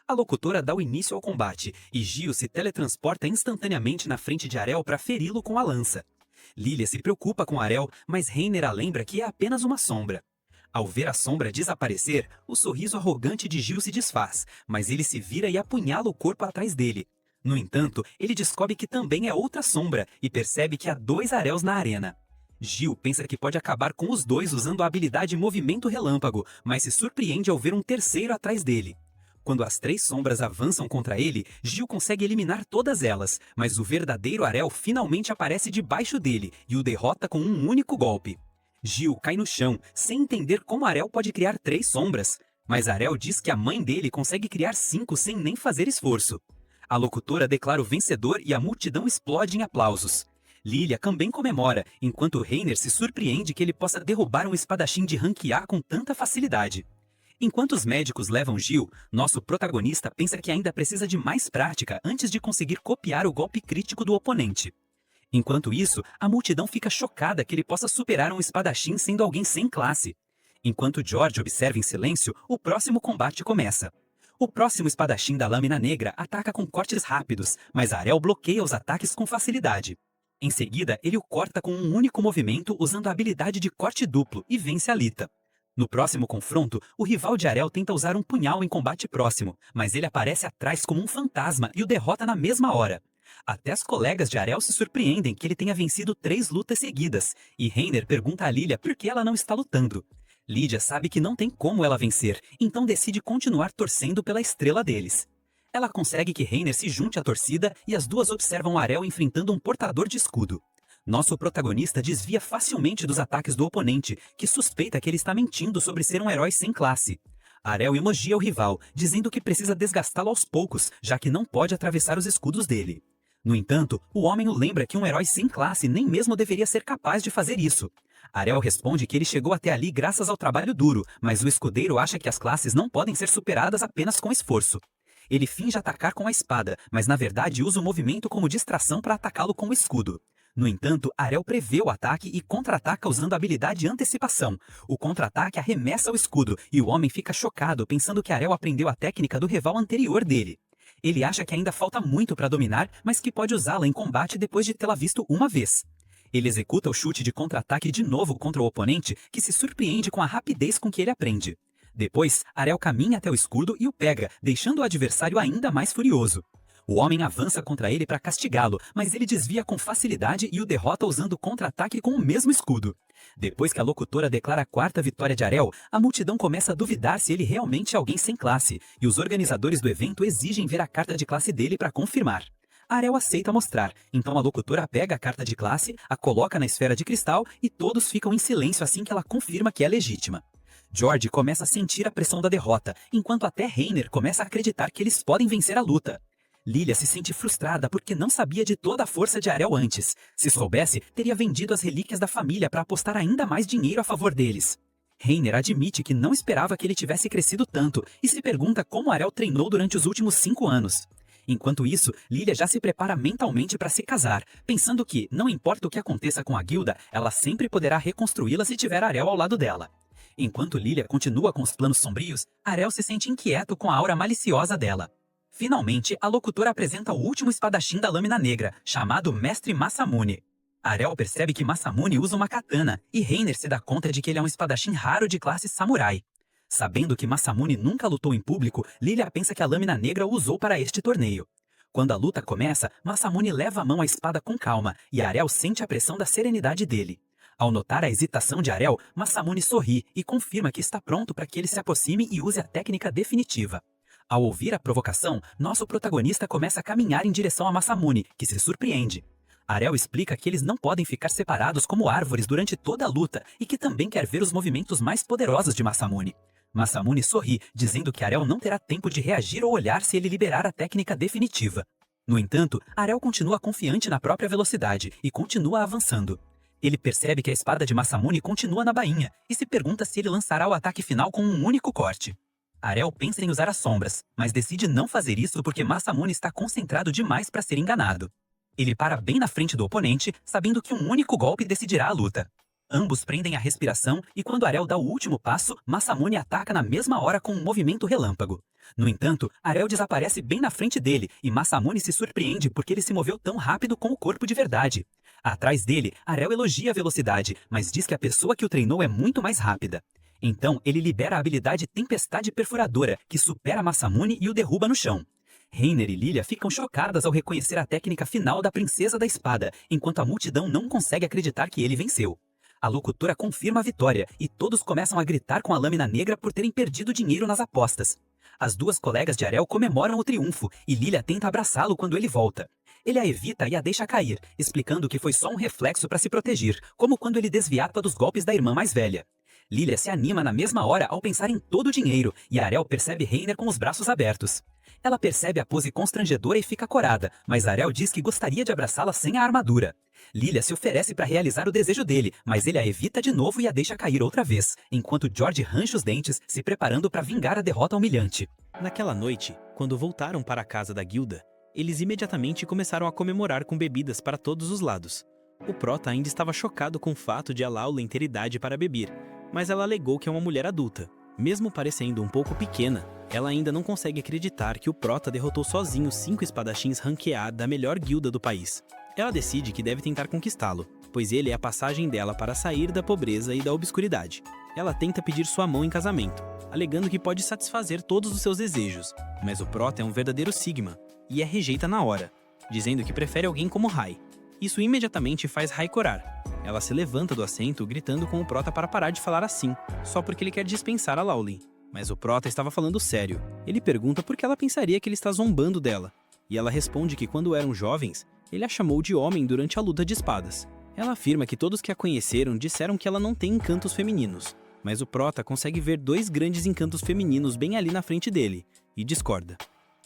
A locutora dá o início ao combate, e Gil se teletransporta instantaneamente na frente de Arel para feri-lo com a lança. Lilia se preocupa com Arel, mas Reiner a lembra que é apenas uma sombra. Ao ver a sombra desaparecer, o sorriso arrogante de Gil se desfaz, mas ele se vira e apunhala o corpo atrás dele. No entanto, ele descobre que também é outra sombra e percebe que há 2 Arels na arena. Gil pensa que pode acabar com os 2 usando a habilidade Movimento Relâmpago, mas se surpreende ao ver um terceiro atrás dele. Quando as 3 sombras avançam contra ele, Gil consegue eliminar todas elas, mas o verdadeiro Arel finalmente aparece debaixo dele e o derrota com um único golpe. Gil cai no chão, sem entender como Arel pode criar 3 sombras, mas Arel diz que a mãe dele consegue criar 5 sem nem fazer esforço. A locutora declara o vencedor e a multidão explode em aplausos. Lilia também comemora, enquanto Reiner se surpreende que ele possa derrubar um espadachim de rank A com tanta facilidade. Enquanto os médicos levam Gil, nosso protagonista pensa que ainda precisa de mais prática antes de conseguir copiar o golpe crítico do oponente. Enquanto isso, a multidão fica chocada que ele possa superar um espadachim sendo alguém sem classe. Enquanto George observa em silêncio, o próximo combate começa. O próximo espadachim da Lâmina Negra ataca com cortes rápidos, mas Arel bloqueia os ataques com facilidade. Em seguida, ele o corta com um único movimento usando a habilidade de corte duplo e vence a Alita. No próximo confronto, o rival de Arel tenta usar um punhal em combate próximo, mas ele aparece atrás como um fantasma e o derrota na mesma hora. Até as colegas de Arel se surpreendem que ele tenha vencido 3 lutas seguidas, e Reiner pergunta a Lilia por que ela não está lutando. Lidia sabe que não tem como ela vencer, então decide continuar torcendo pela estrela deles. Ela consegue que Reiner se junte à torcida e as duas observam Arel enfrentando um portador de escudo. Nosso protagonista desvia facilmente dos ataques do oponente, que suspeita que ele está mentindo sobre ser um herói sem classe. Arel elogia o rival, dizendo que precisa desgastá-lo aos poucos, já que não pode atravessar os escudos dele. No entanto, o homem o lembra que um herói sem classe nem mesmo deveria ser capaz de fazer isso. Arel responde que ele chegou até ali graças ao trabalho duro, mas o escudeiro acha que as classes não podem ser superadas apenas com esforço. Ele finge atacar com a espada, mas na verdade usa o movimento como distração para atacá-lo com o escudo. No entanto, Arel prevê o ataque e contra-ataca usando a habilidade Antecipação. O contra-ataque arremessa o escudo e o homem fica chocado pensando que Arel aprendeu a técnica do rival anterior dele. Ele acha que ainda falta muito para dominar, mas que pode usá-la em combate depois de tê-la visto uma vez. Ele executa o chute de contra-ataque de novo contra o oponente, que se surpreende com a rapidez com que ele aprende. Depois, Arel caminha até o escudo e o pega, deixando o adversário ainda mais furioso. O homem avança contra ele para castigá-lo, mas ele desvia com facilidade e o derrota usando contra-ataque com o mesmo escudo. Depois que a locutora declara a 4ª vitória de Arel, a multidão começa a duvidar se ele realmente é alguém sem classe, e os organizadores do evento exigem ver a carta de classe dele para confirmar. Arel aceita mostrar, então a locutora pega a carta de classe, a coloca na esfera de cristal e todos ficam em silêncio assim que ela confirma que é legítima. George começa a sentir a pressão da derrota, enquanto até Reiner começa a acreditar que eles podem vencer a luta. Lilia se sente frustrada porque não sabia de toda a força de Arel antes. Se soubesse, teria vendido as relíquias da família para apostar ainda mais dinheiro a favor deles. Reiner admite que não esperava que ele tivesse crescido tanto e se pergunta como Arel treinou durante os últimos 5 anos. Enquanto isso, Lilia já se prepara mentalmente para se casar, pensando que, não importa o que aconteça com a guilda, ela sempre poderá reconstruí-la se tiver Arel ao lado dela. Enquanto Lilia continua com os planos sombrios, Arel se sente inquieto com a aura maliciosa dela. Finalmente, a locutora apresenta o último espadachim da Lâmina Negra, chamado Mestre Masamune. Arel percebe que Masamune usa uma katana, e Reiner se dá conta de que ele é um espadachim raro de classe samurai. Sabendo que Masamune nunca lutou em público, Lilia pensa que a Lâmina Negra o usou para este torneio. Quando a luta começa, Masamune leva a mão à espada com calma, e Arel sente a pressão da serenidade dele. Ao notar a hesitação de Arel, Masamune sorri e confirma que está pronto para que ele se aproxime e use a técnica definitiva. Ao ouvir a provocação, nosso protagonista começa a caminhar em direção a Masamune, que se surpreende. Arel explica que eles não podem ficar separados como árvores durante toda a luta e que também quer ver os movimentos mais poderosos de Masamune. Masamune sorri, dizendo que Arel não terá tempo de reagir ou olhar se ele liberar a técnica definitiva. No entanto, Arel continua confiante na própria velocidade e continua avançando. Ele percebe que a espada de Masamune continua na bainha e se pergunta se ele lançará o ataque final com um único corte. Arel pensa em usar as sombras, mas decide não fazer isso porque Masamune está concentrado demais para ser enganado. Ele para bem na frente do oponente, sabendo que um único golpe decidirá a luta. Ambos prendem a respiração e quando Arel dá o último passo, Masamune ataca na mesma hora com um movimento relâmpago. No entanto, Arel desaparece bem na frente dele e Masamune se surpreende porque ele se moveu tão rápido com o corpo de verdade. Atrás dele, Arel elogia a velocidade, mas diz que a pessoa que o treinou é muito mais rápida. Então, ele libera a habilidade Tempestade Perfuradora, que supera Masamune e o derruba no chão. Reiner e Lilia ficam chocadas ao reconhecer a técnica final da Princesa da Espada, enquanto a multidão não consegue acreditar que ele venceu. A locutora confirma a vitória e todos começam a gritar com a Lâmina Negra por terem perdido dinheiro nas apostas. As duas colegas de Arel comemoram o triunfo e Lilia tenta abraçá-lo quando ele volta. Ele a evita e a deixa cair, explicando que foi só um reflexo para se proteger, como quando ele desviava dos golpes da irmã mais velha. Lilia se anima na mesma hora ao pensar em todo o dinheiro e Arel percebe Reiner com os braços abertos. Ela percebe a pose constrangedora e fica corada, mas Arel diz que gostaria de abraçá-la sem a armadura. Lilia se oferece para realizar o desejo dele, mas ele a evita de novo e a deixa cair outra vez, enquanto George range os dentes, se preparando para vingar a derrota humilhante. Naquela noite, quando voltaram para a casa da guilda, eles imediatamente começaram a comemorar com bebidas para todos os lados. O Prota ainda estava chocado com o fato de Alaula ter idade para beber, mas ela alegou que é uma mulher adulta. Mesmo parecendo um pouco pequena, ela ainda não consegue acreditar que o Prota derrotou sozinho 5 espadachins ranqueados da melhor guilda do país. Ela decide que deve tentar conquistá-lo, pois ele é a passagem dela para sair da pobreza e da obscuridade. Ela tenta pedir sua mão em casamento, alegando que pode satisfazer todos os seus desejos, mas o Prota é um verdadeiro Sigma e a rejeita na hora, dizendo que prefere alguém como Rai. Isso imediatamente faz Rai corar. Ela se levanta do assento, gritando com o Prota para parar de falar assim, só porque ele quer dispensar a Laulin. Mas o Prota estava falando sério. Ele pergunta por que ela pensaria que ele está zombando dela, e ela responde que quando eram jovens, ele a chamou de homem durante a luta de espadas. Ela afirma que todos que a conheceram disseram que ela não tem encantos femininos, mas o Prota consegue ver 2 grandes encantos femininos bem ali na frente dele, e discorda.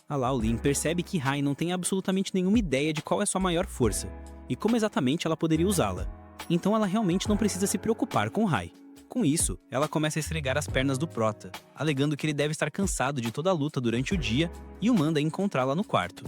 A Laulin percebe que Rai não tem absolutamente nenhuma ideia de qual é sua maior força, e como exatamente ela poderia usá-la. Então ela realmente não precisa se preocupar com Rai. Com isso, ela começa a esfregar as pernas do Prota, alegando que ele deve estar cansado de toda a luta durante o dia e o manda encontrá-la no quarto.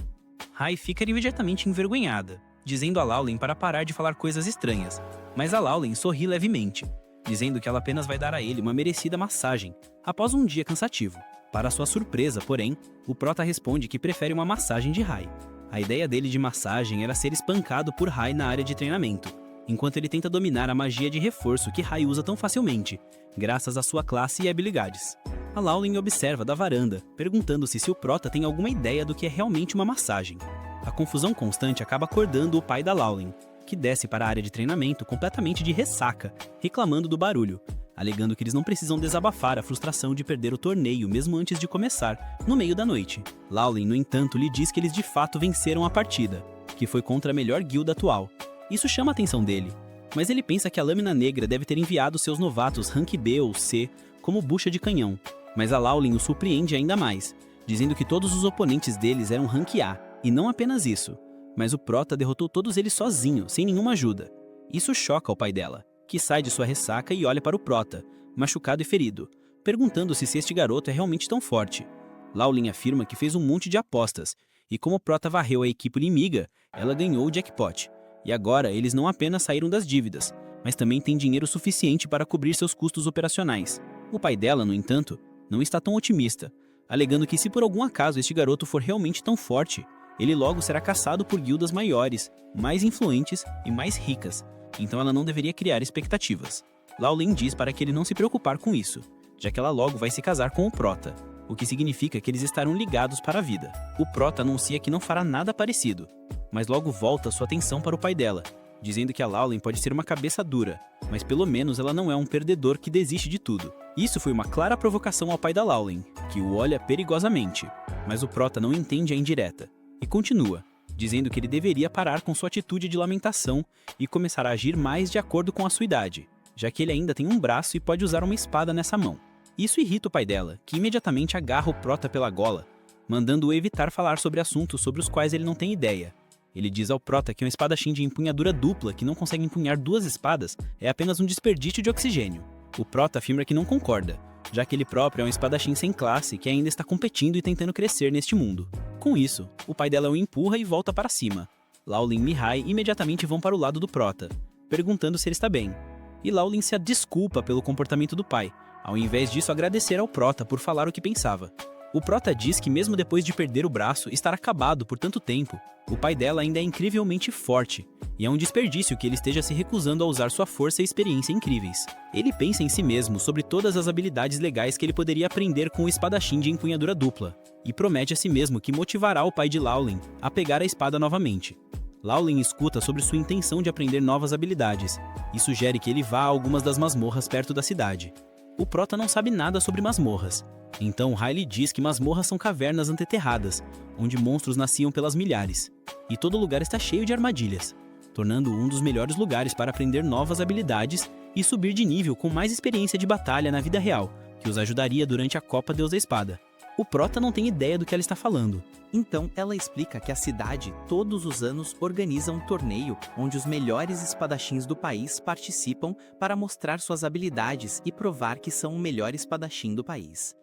Rai fica imediatamente envergonhada, dizendo a Laulin para parar de falar coisas estranhas, mas a Laulin sorri levemente, dizendo que ela apenas vai dar a ele uma merecida massagem, após um dia cansativo. Para sua surpresa, porém, o Prota responde que prefere uma massagem de Rai. A ideia dele de massagem era ser espancado por Rai na área de treinamento, enquanto ele tenta dominar a magia de reforço que Rai usa tão facilmente, graças à sua classe e habilidades. A Laulin observa da varanda, perguntando-se se o Prota tem alguma ideia do que é realmente uma massagem. A confusão constante acaba acordando o pai da Laulin, que desce para a área de treinamento completamente de ressaca, reclamando do barulho, alegando que eles não precisam desabafar a frustração de perder o torneio mesmo antes de começar, no meio da noite. Laulin, no entanto, lhe diz que eles de fato venceram a partida, que foi contra a melhor guilda atual. Isso chama a atenção dele, mas ele pensa que a Lâmina Negra deve ter enviado seus novatos Rank B ou C como bucha de canhão, mas a Laulin o surpreende ainda mais, dizendo que todos os oponentes deles eram Rank A, e não apenas isso, mas o Prota derrotou todos eles sozinho, sem nenhuma ajuda. Isso choca o pai dela, que sai de sua ressaca e olha para o Prota, machucado e ferido, perguntando-se se este garoto é realmente tão forte. Laulin afirma que fez um monte de apostas, e como o Prota varreu a equipe inimiga, ela ganhou o jackpot. E agora eles não apenas saíram das dívidas, mas também têm dinheiro suficiente para cobrir seus custos operacionais. O pai dela, no entanto, não está tão otimista, alegando que se por algum acaso este garoto for realmente tão forte, ele logo será caçado por guildas maiores, mais influentes e mais ricas, então ela não deveria criar expectativas. Laulin diz para que ele não se preocupar com isso, já que ela logo vai se casar com o Prota, o que significa que eles estarão ligados para a vida. O Prota anuncia que não fará nada parecido, mas logo volta sua atenção para o pai dela, dizendo que a Laulin pode ser uma cabeça dura, mas pelo menos ela não é um perdedor que desiste de tudo. Isso foi uma clara provocação ao pai da Laulin, que o olha perigosamente, mas o Prota não entende a indireta, e continua, dizendo que ele deveria parar com sua atitude de lamentação e começar a agir mais de acordo com a sua idade, já que ele ainda tem um braço e pode usar uma espada nessa mão. Isso irrita o pai dela, que imediatamente agarra o Prota pela gola, mandando-o evitar falar sobre assuntos sobre os quais ele não tem ideia. Ele diz ao Prota que um espadachim de empunhadura dupla que não consegue empunhar 2 espadas é apenas um desperdício de oxigênio. O Prota afirma que não concorda, já que ele próprio é um espadachim sem classe que ainda está competindo e tentando crescer neste mundo. Com isso, o pai dela o empurra e volta para cima. Laulin e Mihai imediatamente vão para o lado do Prota, perguntando se ele está bem. E Laulin se desculpa pelo comportamento do pai, ao invés disso agradecer ao Prota por falar o que pensava. O Prota diz que mesmo depois de perder o braço, estar acabado por tanto tempo, o pai dela ainda é incrivelmente forte, e é um desperdício que ele esteja se recusando a usar sua força e experiência incríveis. Ele pensa em si mesmo sobre todas as habilidades legais que ele poderia aprender com o espadachim de empunhadura dupla, e promete a si mesmo que motivará o pai de Laulin a pegar a espada novamente. Laulin escuta sobre sua intenção de aprender novas habilidades, e sugere que ele vá a algumas das masmorras perto da cidade. O Prota não sabe nada sobre masmorras, então Riley diz que masmorras são cavernas anteterradas, onde monstros nasciam pelas milhares, e todo lugar está cheio de armadilhas, tornando um dos melhores lugares para aprender novas habilidades e subir de nível com mais experiência de batalha na vida real, que os ajudaria durante a Copa Deus da Espada. O Prota não tem ideia do que ela está falando. Então, ela explica que a cidade, todos os anos, organiza um torneio onde os melhores espadachins do país participam para mostrar suas habilidades e provar que são o melhor espadachim do país.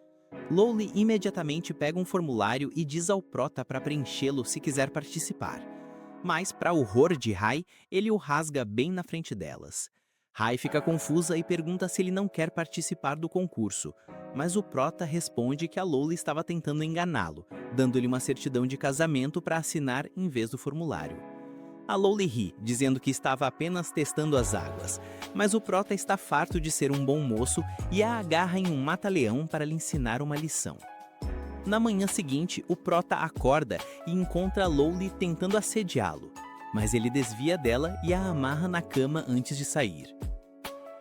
Lowly imediatamente pega um formulário e diz ao Prota para preenchê-lo se quiser participar. Mas, para o horror de Rai, ele o rasga bem na frente delas. Rai fica confusa e pergunta se ele não quer participar do concurso, mas o Prota responde que a Lowly estava tentando enganá-lo, dando-lhe uma certidão de casamento para assinar em vez do formulário. A Lowly ri, dizendo que estava apenas testando as águas, mas o Prota está farto de ser um bom moço e a agarra em um mata-leão para lhe ensinar uma lição. Na manhã seguinte, o Prota acorda e encontra a Lowly tentando assediá-lo, mas ele desvia dela e a amarra na cama antes de sair.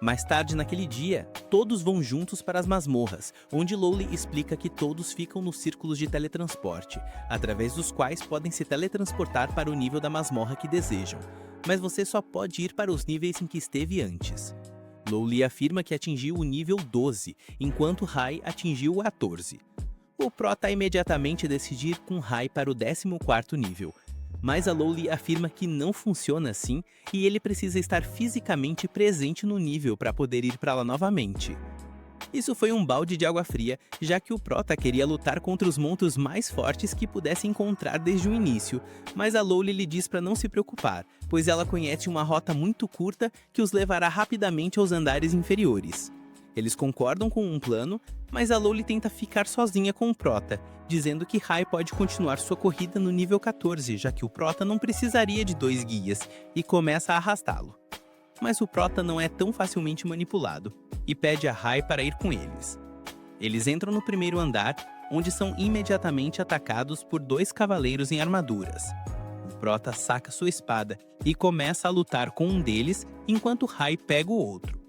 Mais tarde naquele dia, todos vão juntos para as masmorras, onde Lowly explica que todos ficam nos círculos de teletransporte, através dos quais podem se teletransportar para o nível da masmorra que desejam, mas você só pode ir para os níveis em que esteve antes. Lowly afirma que atingiu o nível 12, enquanto Rai atingiu o 14. O Prota imediatamente decide ir com Rai para o 14º nível, mas a Lowly afirma que não funciona assim e ele precisa estar fisicamente presente no nível para poder ir para lá novamente. Isso foi um balde de água fria, já que o Prota queria lutar contra os monstros mais fortes que pudesse encontrar desde o início, mas a Lowly lhe diz para não se preocupar, pois ela conhece uma rota muito curta que os levará rapidamente aos andares inferiores. Eles concordam com um plano, mas a Lowly tenta ficar sozinha com o Prota, dizendo que Rai pode continuar sua corrida no nível 14, já que o Prota não precisaria de 2 guias, e começa a arrastá-lo. Mas o Prota não é tão facilmente manipulado, e pede a Rai para ir com eles. Eles entram no primeiro andar, onde são imediatamente atacados por 2 cavaleiros em armaduras. O Prota saca sua espada e começa a lutar com um deles, enquanto Rai pega o outro.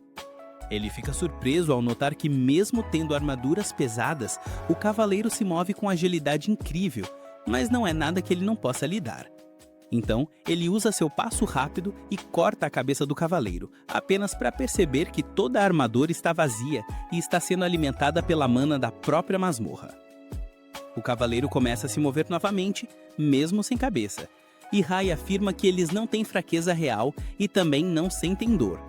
Ele fica surpreso ao notar que, mesmo tendo armaduras pesadas, o cavaleiro se move com agilidade incrível, mas não é nada que ele não possa lidar. Então, ele usa seu passo rápido e corta a cabeça do cavaleiro, apenas para perceber que toda a armadura está vazia e está sendo alimentada pela mana da própria masmorra. O cavaleiro começa a se mover novamente, mesmo sem cabeça, e Rai afirma que eles não têm fraqueza real e também não sentem dor.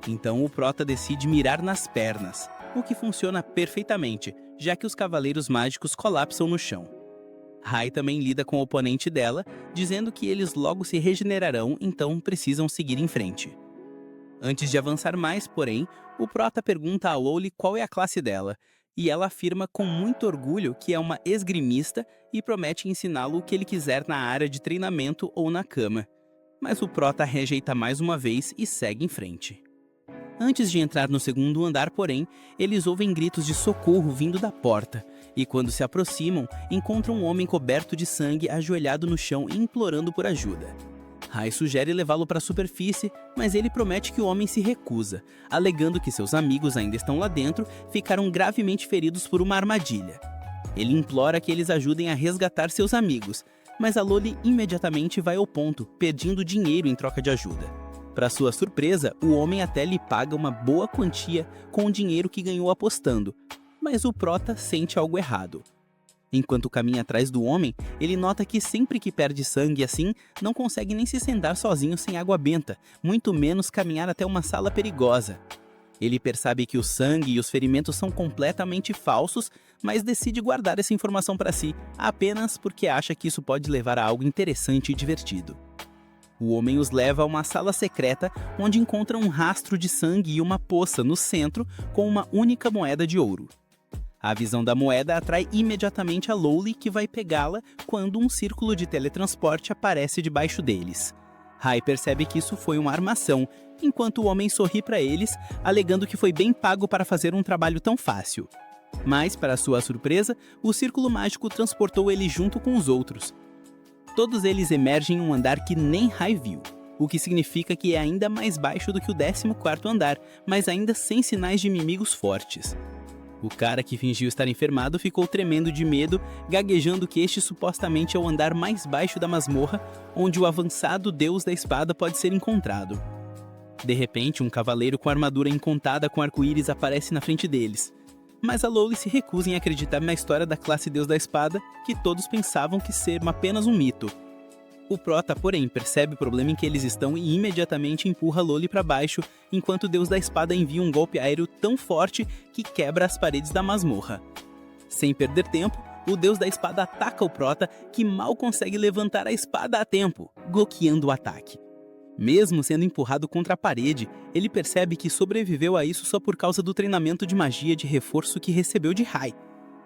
Então o Prota decide mirar nas pernas, o que funciona perfeitamente, já que os cavaleiros mágicos colapsam no chão. Rai também lida com o oponente dela, dizendo que eles logo se regenerarão, então precisam seguir em frente. Antes de avançar mais, porém, o Prota pergunta a Lowly qual é a classe dela, e ela afirma com muito orgulho que é uma esgrimista e promete ensiná-lo o que ele quiser na área de treinamento ou na cama. Mas o Prota rejeita mais uma vez e segue em frente. Antes de entrar no segundo andar, porém, eles ouvem gritos de socorro vindo da porta, e quando se aproximam, encontram um homem coberto de sangue ajoelhado no chão e implorando por ajuda. Rai sugere levá-lo para a superfície, mas ele promete que o homem se recusa, alegando que seus amigos ainda estão lá dentro, ficaram gravemente feridos por uma armadilha. Ele implora que eles ajudem a resgatar seus amigos, mas a Lowly imediatamente vai ao ponto, pedindo dinheiro em troca de ajuda. Para sua surpresa, o homem até lhe paga uma boa quantia com o dinheiro que ganhou apostando, mas o Prota sente algo errado. Enquanto caminha atrás do homem, ele nota que sempre que perde sangue assim, não consegue nem se sentar sozinho sem água benta, muito menos caminhar até uma sala perigosa. Ele percebe que o sangue e os ferimentos são completamente falsos, mas decide guardar essa informação para si, apenas porque acha que isso pode levar a algo interessante e divertido. O homem os leva a uma sala secreta, onde encontram um rastro de sangue e uma poça no centro com uma única moeda de ouro. A visão da moeda atrai imediatamente a Lowly, que vai pegá-la quando um círculo de teletransporte aparece debaixo deles. Rai percebe que isso foi uma armação, enquanto o homem sorri para eles, alegando que foi bem pago para fazer um trabalho tão fácil. Mas, para sua surpresa, o círculo mágico transportou ele junto com os outros. Todos eles emergem em um andar que nem Rai viu, o que significa que é ainda mais baixo do que o 14º andar, mas ainda sem sinais de inimigos fortes. O cara que fingiu estar enfermado ficou tremendo de medo, gaguejando que este supostamente é o andar mais baixo da masmorra, onde o avançado deus da espada pode ser encontrado. De repente, um cavaleiro com armadura encontada com arco-íris aparece na frente deles. Mas a Lowly se recusa em acreditar na história da classe deus da espada, que todos pensavam que ser apenas um mito. O Prota, porém, percebe o problema em que eles estão e imediatamente empurra Lowly para baixo, enquanto o deus da espada envia um golpe aéreo tão forte que quebra as paredes da masmorra. Sem perder tempo, o deus da espada ataca o Prota, que mal consegue levantar a espada a tempo, bloqueando o ataque. Mesmo sendo empurrado contra a parede, ele percebe que sobreviveu a isso só por causa do treinamento de magia de reforço que recebeu de Rai.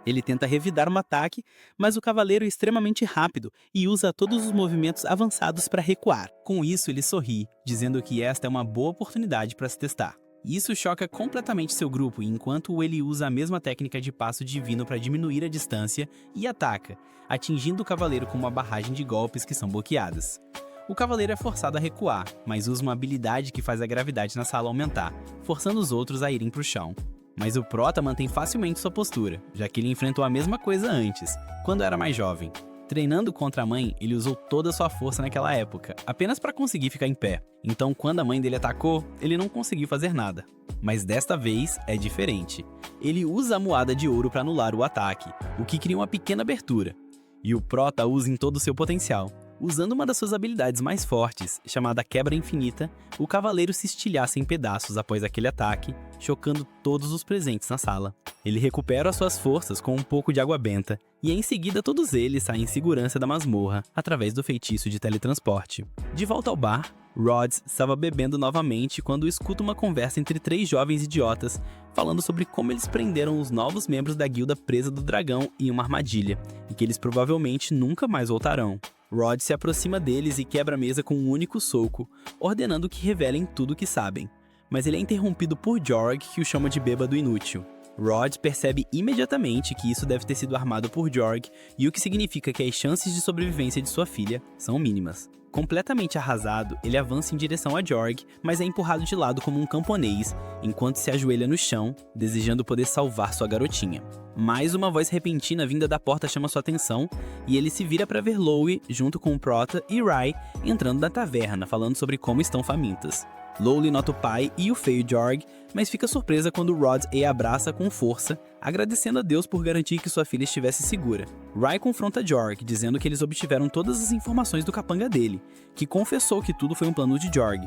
Ele tenta revidar um ataque, mas o cavaleiro é extremamente rápido e usa todos os movimentos avançados para recuar. Com isso, ele sorri, dizendo que esta é uma boa oportunidade para se testar. Isso choca completamente seu grupo, enquanto ele usa a mesma técnica de passo divino para diminuir a distância e ataca, atingindo o cavaleiro com uma barragem de golpes que são bloqueadas. O cavaleiro é forçado a recuar, mas usa uma habilidade que faz a gravidade na sala aumentar, forçando os outros a irem para o chão. Mas o Prota mantém facilmente sua postura, já que ele enfrentou a mesma coisa antes, quando era mais jovem. Treinando contra a mãe, ele usou toda a sua força naquela época, apenas para conseguir ficar em pé. Então, quando a mãe dele atacou, ele não conseguiu fazer nada. Mas desta vez é diferente. Ele usa a moada de ouro para anular o ataque, o que cria uma pequena abertura. E o Prota usa em todo o seu potencial. Usando uma das suas habilidades mais fortes, chamada Quebra Infinita, o cavaleiro se estilhaça em pedaços após aquele ataque, chocando todos os presentes na sala. Ele recupera as suas forças com um pouco de água benta, e em seguida todos eles saem em segurança da masmorra, através do feitiço de teletransporte. De volta ao bar, Rods estava bebendo novamente quando escuta uma conversa entre 3 jovens idiotas, falando sobre como eles prenderam os novos membros da guilda presa do dragão em uma armadilha, e que eles provavelmente nunca mais voltarão. Rod se aproxima deles e quebra a mesa com um único soco, ordenando que revelem tudo o que sabem. Mas ele é interrompido por Jorg, que o chama de bêbado inútil. Rod percebe imediatamente que isso deve ter sido armado por Jorg, e o que significa que as chances de sobrevivência de sua filha são mínimas. Completamente arrasado, ele avança em direção a Jorg, mas é empurrado de lado como um camponês, enquanto se ajoelha no chão, desejando poder salvar sua garotinha. Mais uma voz repentina vinda da porta chama sua atenção, e ele se vira para ver Lowly, junto com Prota e Rai, entrando na taverna, falando sobre como estão famintas. Lowly nota o pai e o feio Jorg, mas fica surpresa quando Rod a abraça com força, agradecendo a Deus por garantir que sua filha estivesse segura. Rai confronta Jorg, dizendo que eles obtiveram todas as informações do capanga dele, que confessou que tudo foi um plano de Jorg.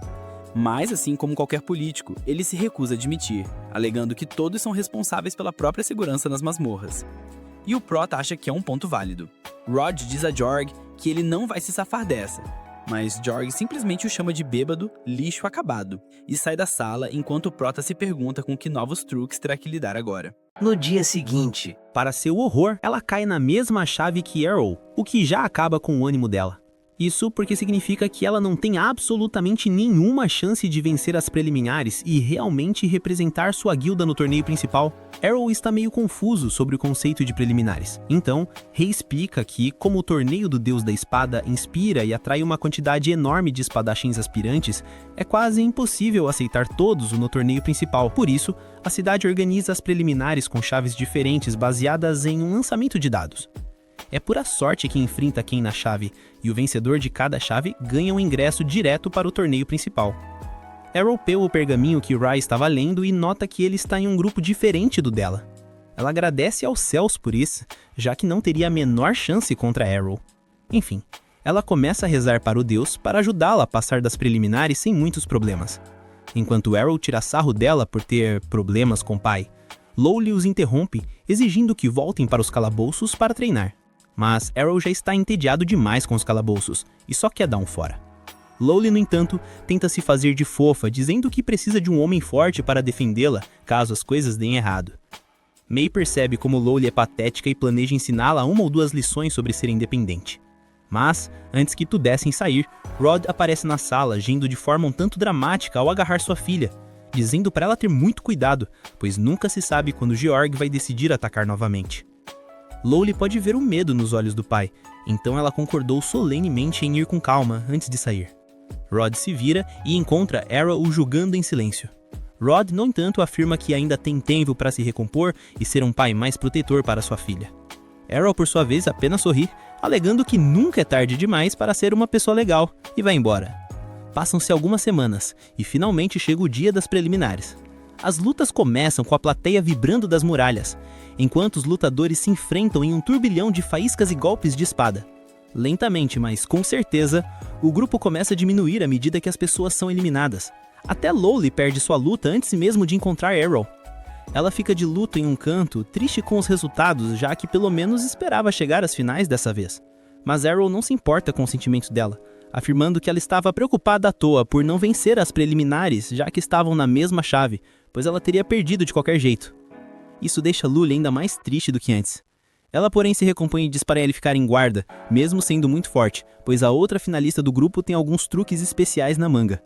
Mas, assim como qualquer político, ele se recusa a admitir, alegando que todos são responsáveis pela própria segurança nas masmorras. E o Prota acha que é um ponto válido. Rod diz a Jorg que ele não vai se safar dessa, mas Jorg simplesmente o chama de bêbado, lixo acabado, e sai da sala enquanto o Prota se pergunta com que novos truques terá que lidar agora. No dia seguinte, para seu horror, ela cai na mesma chave que Arrow, o que já acaba com o ânimo dela. Isso porque significa que ela não tem absolutamente nenhuma chance de vencer as preliminares e realmente representar sua guilda no torneio principal. Arrow está meio confuso sobre o conceito de preliminares. Então, reexplica que, como o torneio do Deus da Espada inspira e atrai uma quantidade enorme de espadachins aspirantes, é quase impossível aceitar todos no torneio principal. Por isso, a cidade organiza as preliminares com chaves diferentes baseadas em um lançamento de dados. É pura sorte que enfrenta quem na chave, e o vencedor de cada chave ganha um ingresso direto para o torneio principal. Arrow pega o pergaminho que Rai estava lendo e nota que ele está em um grupo diferente do dela. Ela agradece aos céus por isso, já que não teria a menor chance contra Arrow. Enfim, ela começa a rezar para o deus para ajudá-la a passar das preliminares sem muitos problemas. Enquanto Arrow tira sarro dela por ter problemas com o pai, Lowly os interrompe, exigindo que voltem para os calabouços para treinar. Mas Arrow já está entediado demais com os calabouços e só quer dar um fora. Lowly, no entanto, tenta se fazer de fofa, dizendo que precisa de um homem forte para defendê-la caso as coisas deem errado. May percebe como Lowly é patética e planeja ensiná-la 1 ou 2 lições sobre ser independente. Mas, antes que pudessem sair, Rod aparece na sala, agindo de forma um tanto dramática ao agarrar sua filha, dizendo para ela ter muito cuidado, pois nunca se sabe quando Georg vai decidir atacar novamente. Lowly pode ver o medo nos olhos do pai, então ela concordou solenemente em ir com calma antes de sair. Rod se vira e encontra Arrow o julgando em silêncio. Rod, no entanto, afirma que ainda tem tempo para se recompor e ser um pai mais protetor para sua filha. Arrow, por sua vez, apenas sorri, alegando que nunca é tarde demais para ser uma pessoa legal, e vai embora. Passam-se algumas semanas, e finalmente chega o dia das preliminares. As lutas começam com a plateia vibrando das muralhas, enquanto os lutadores se enfrentam em um turbilhão de faíscas e golpes de espada. Lentamente, mas com certeza, o grupo começa a diminuir à medida que as pessoas são eliminadas. Até Lowly perde sua luta antes mesmo de encontrar Arrow. Ela fica de luto em um canto, triste com os resultados, já que pelo menos esperava chegar às finais dessa vez. Mas Arrow não se importa com os sentimentos dela, afirmando que ela estava preocupada à toa por não vencer as preliminares, já que estavam na mesma chave, pois ela teria perdido de qualquer jeito. Isso deixa Lully ainda mais triste do que antes. Ela, porém, se recompõe e diz para ele ficar em guarda, mesmo sendo muito forte, pois a outra finalista do grupo tem alguns truques especiais na manga.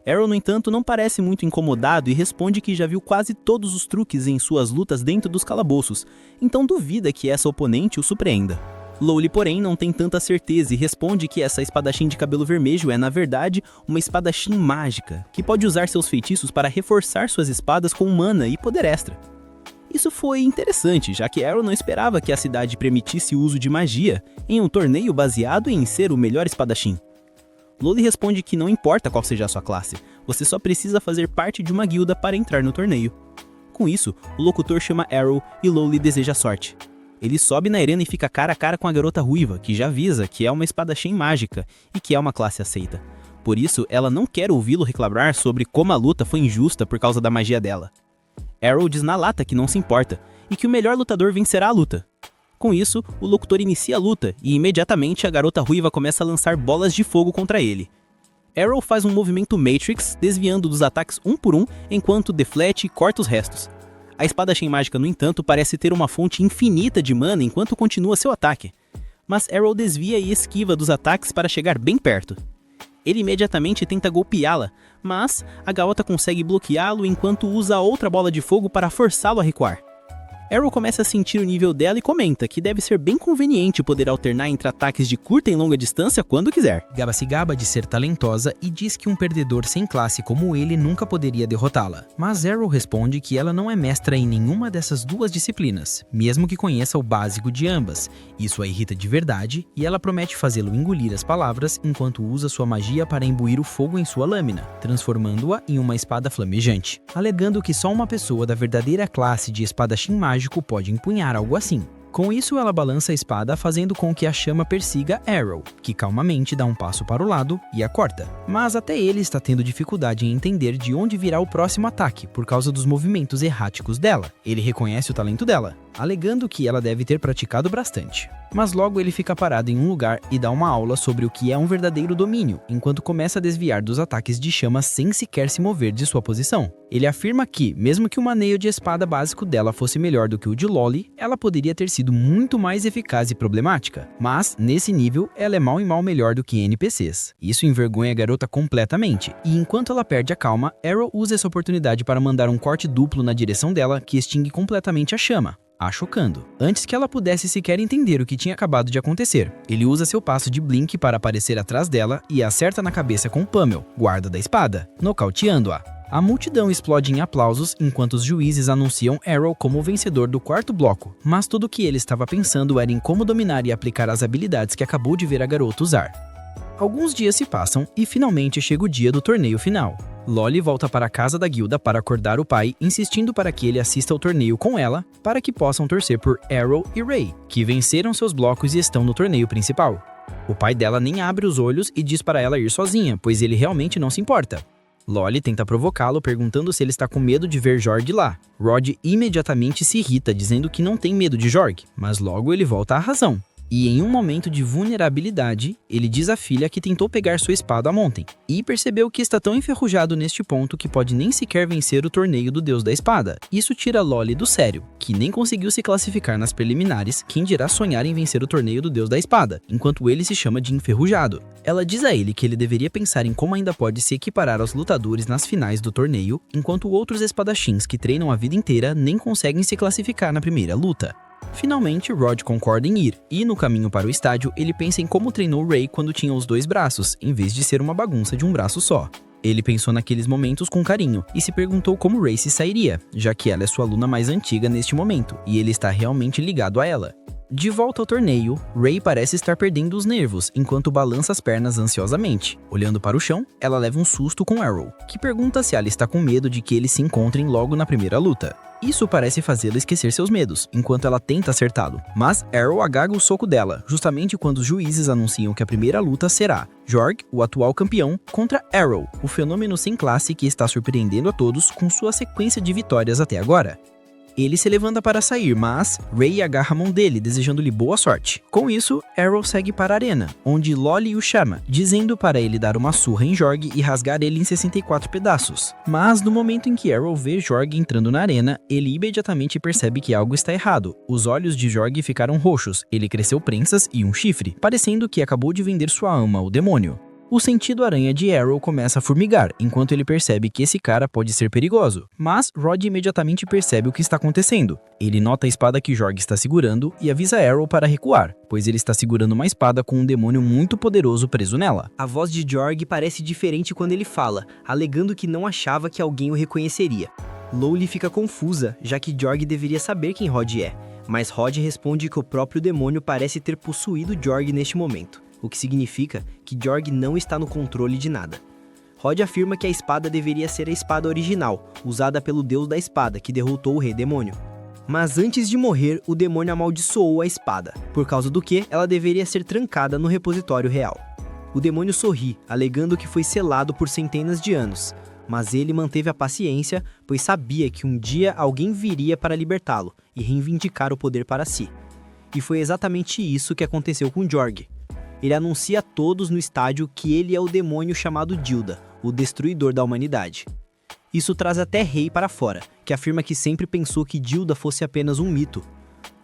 Arrow, no entanto, não parece muito incomodado e responde que já viu quase todos os truques em suas lutas dentro dos calabouços, então duvida que essa oponente o surpreenda. Lowly, porém, não tem tanta certeza e responde que essa espadachim de cabelo vermelho é, na verdade, uma espadachim mágica, que pode usar seus feitiços para reforçar suas espadas com mana e poder extra. Isso foi interessante, já que Arrow não esperava que a cidade permitisse o uso de magia em um torneio baseado em ser o melhor espadachim. Lowly responde que não importa qual seja a sua classe, você só precisa fazer parte de uma guilda para entrar no torneio. Com isso, o locutor chama Arrow e Lowly deseja sorte. Ele sobe na arena e fica cara a cara com a garota ruiva, que já avisa que é uma espadachim mágica e que é uma classe aceita. Por isso, ela não quer ouvi-lo reclamar sobre como a luta foi injusta por causa da magia dela. Arrow diz na lata que não se importa e que o melhor lutador vencerá a luta. Com isso, o locutor inicia a luta e imediatamente a garota ruiva começa a lançar bolas de fogo contra ele. Arrow faz um movimento Matrix, desviando dos ataques um por um, enquanto deflete e corta os restos. A espadachim mágica, no entanto, parece ter uma fonte infinita de mana enquanto continua seu ataque. Mas Arrow desvia e esquiva dos ataques para chegar bem perto. Ele imediatamente tenta golpeá-la, mas a garota consegue bloqueá-lo enquanto usa outra bola de fogo para forçá-lo a recuar. Arrow começa a sentir o nível dela e comenta que deve ser bem conveniente poder alternar entre ataques de curta e longa distância quando quiser. Gaba se gaba de ser talentosa e diz que um perdedor sem classe como ele nunca poderia derrotá-la. Mas Arrow responde que ela não é mestra em nenhuma dessas duas disciplinas, mesmo que conheça o básico de ambas. Isso a irrita de verdade e ela promete fazê-lo engolir as palavras enquanto usa sua magia para imbuir o fogo em sua lâmina, transformando-a em uma espada flamejante, alegando que só uma pessoa da verdadeira classe de espadachim mágico pode empunhar algo assim. Com isso, ela balança a espada, fazendo com que a chama persiga Arrow, que calmamente dá um passo para o lado e a corta. Mas até ele está tendo dificuldade em entender de onde virá o próximo ataque por causa dos movimentos erráticos dela. Ele reconhece o talento dela, alegando que ela deve ter praticado bastante. Mas logo ele fica parado em um lugar e dá uma aula sobre o que é um verdadeiro domínio, enquanto começa a desviar dos ataques de chama sem sequer se mover de sua posição. Ele afirma que, mesmo que o maneio de espada básico dela fosse melhor do que o de Lowly, ela poderia ter sido muito mais eficaz e problemática. Mas, nesse nível, ela é mal e mal melhor do que NPCs. Isso envergonha a garota completamente. E enquanto ela perde a calma, Arrow usa essa oportunidade para mandar um corte duplo na direção dela que extingue completamente a chama, a chocando. Antes que ela pudesse sequer entender o que tinha acabado de acontecer, ele usa seu passo de Blink para aparecer atrás dela e a acerta na cabeça com Pummel, guarda da espada, nocauteando-a. A multidão explode em aplausos enquanto os juízes anunciam Arrow como o vencedor do quarto bloco, mas tudo o que ele estava pensando era em como dominar e aplicar as habilidades que acabou de ver a garota usar. Alguns dias se passam e finalmente chega o dia do torneio final. Lolly volta para a casa da guilda para acordar o pai, insistindo para que ele assista ao torneio com ela, para que possam torcer por Arrow e Ray, que venceram seus blocos e estão no torneio principal. O pai dela nem abre os olhos e diz para ela ir sozinha, pois ele realmente não se importa. Lolly tenta provocá-lo, perguntando se ele está com medo de ver Jorg lá. Rod imediatamente se irrita, dizendo que não tem medo de Jorg, mas logo ele volta à razão. E em um momento de vulnerabilidade, ele diz à filha que tentou pegar sua espada ontem, e percebeu que está tão enferrujado neste ponto que pode nem sequer vencer o torneio do Deus da Espada. Isso tira Lolly do sério, que nem conseguiu se classificar nas preliminares, quem dirá sonhar em vencer o torneio do Deus da Espada, enquanto ele se chama de enferrujado. Ela diz a ele que ele deveria pensar em como ainda pode se equiparar aos lutadores nas finais do torneio, enquanto outros espadachins que treinam a vida inteira nem conseguem se classificar na primeira luta. Finalmente, Rod concorda em ir, e no caminho para o estádio, ele pensa em como treinou Ray quando tinha os 2 braços, em vez de ser uma bagunça de um braço só. Ele pensou naqueles momentos com carinho, e se perguntou como Ray se sairia, já que ela é sua aluna mais antiga neste momento, e ele está realmente ligado a ela. De volta ao torneio, Ray parece estar perdendo os nervos, enquanto balança as pernas ansiosamente. Olhando para o chão, ela leva um susto com Arrow, que pergunta se ela está com medo de que eles se encontrem logo na primeira luta. Isso parece fazê-la esquecer seus medos, enquanto ela tenta acertá-lo, mas Arrow agaga o soco dela, justamente quando os juízes anunciam que a primeira luta será Jorg, o atual campeão, contra Arrow, o fenômeno sem classe que está surpreendendo a todos com sua sequência de vitórias até agora. Ele se levanta para sair, mas Ray agarra a mão dele, desejando-lhe boa sorte. Com isso, Arrow segue para a arena, onde Lolly o chama, dizendo para ele dar uma surra em Jorg e rasgar ele em 64 pedaços. Mas no momento em que Arrow vê Jorg entrando na arena, ele imediatamente percebe que algo está errado. Os olhos de Jorg ficaram roxos, ele cresceu prensas e um chifre, parecendo que acabou de vender sua alma ao demônio. O sentido aranha de Arrow começa a formigar, enquanto ele percebe que esse cara pode ser perigoso. Mas Rod imediatamente percebe o que está acontecendo. Ele nota a espada que Jorg está segurando e avisa Arrow para recuar, pois ele está segurando uma espada com um demônio muito poderoso preso nela. A voz de Jorg parece diferente quando ele fala, alegando que não achava que alguém o reconheceria. Lolly fica confusa, já que Jorg deveria saber quem Rod é, mas Rod responde que o próprio demônio parece ter possuído Jorg neste momento, o que significa que Jorg não está no controle de nada. Rod afirma que a espada deveria ser a espada original, usada pelo Deus da Espada, que derrotou o Rei Demônio. Mas antes de morrer, o demônio amaldiçoou a espada, por causa do que ela deveria ser trancada no repositório real. O demônio sorri, alegando que foi selado por centenas de anos, mas ele manteve a paciência, pois sabia que um dia alguém viria para libertá-lo e reivindicar o poder para si. E foi exatamente isso que aconteceu com Jorg. Ele anuncia a todos no estádio que ele é o demônio chamado Dilda, o destruidor da humanidade. Isso traz até Rei para fora, que afirma que sempre pensou que Dilda fosse apenas um mito,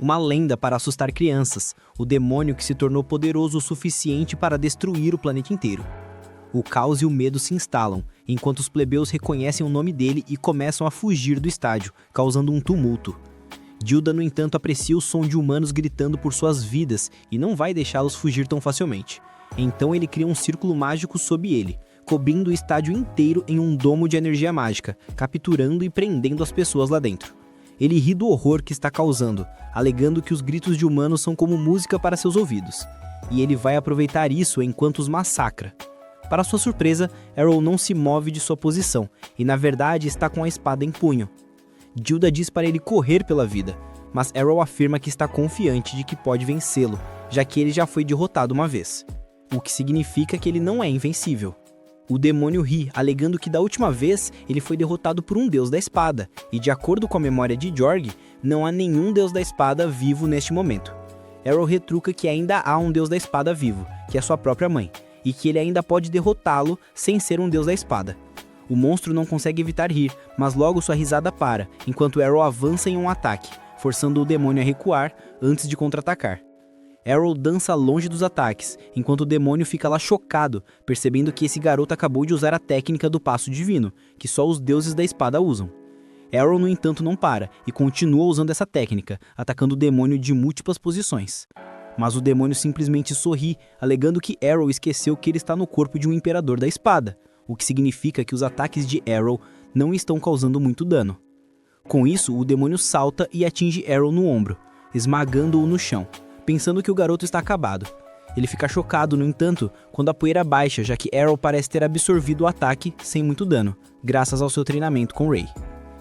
uma lenda para assustar crianças, o demônio que se tornou poderoso o suficiente para destruir o planeta inteiro. O caos e o medo se instalam, enquanto os plebeus reconhecem o nome dele e começam a fugir do estádio, causando um tumulto. Dilda, no entanto, aprecia o som de humanos gritando por suas vidas e não vai deixá-los fugir tão facilmente. Então ele cria um círculo mágico sob ele, cobrindo o estádio inteiro em um domo de energia mágica, capturando e prendendo as pessoas lá dentro. Ele ri do horror que está causando, alegando que os gritos de humanos são como música para seus ouvidos. E ele vai aproveitar isso enquanto os massacra. Para sua surpresa, Arrow não se move de sua posição e, na verdade, está com a espada em punho. Dilda diz para ele correr pela vida, mas Arrow afirma que está confiante de que pode vencê-lo, já que ele já foi derrotado uma vez, o que significa que ele não é invencível. O demônio ri, alegando que da última vez ele foi derrotado por um deus da espada, e de acordo com a memória de Jorg, não há nenhum deus da espada vivo neste momento. Arrow retruca que ainda há um deus da espada vivo, que é sua própria mãe, e que ele ainda pode derrotá-lo sem ser um deus da espada. O monstro não consegue evitar rir, mas logo sua risada para, enquanto Arrow avança em um ataque, forçando o demônio a recuar antes de contra-atacar. Arrow dança longe dos ataques, enquanto o demônio fica lá chocado, percebendo que esse garoto acabou de usar a técnica do passo divino, que só os deuses da espada usam. Arrow, no entanto, não para, e continua usando essa técnica, atacando o demônio de múltiplas posições. Mas o demônio simplesmente sorri, alegando que Arrow esqueceu que ele está no corpo de um imperador da espada, o que significa que os ataques de Arrow não estão causando muito dano. Com isso, o demônio salta e atinge Arrow no ombro, esmagando-o no chão, pensando que o garoto está acabado. Ele fica chocado, no entanto, quando a poeira baixa, já que Arrow parece ter absorvido o ataque sem muito dano, graças ao seu treinamento com Ray.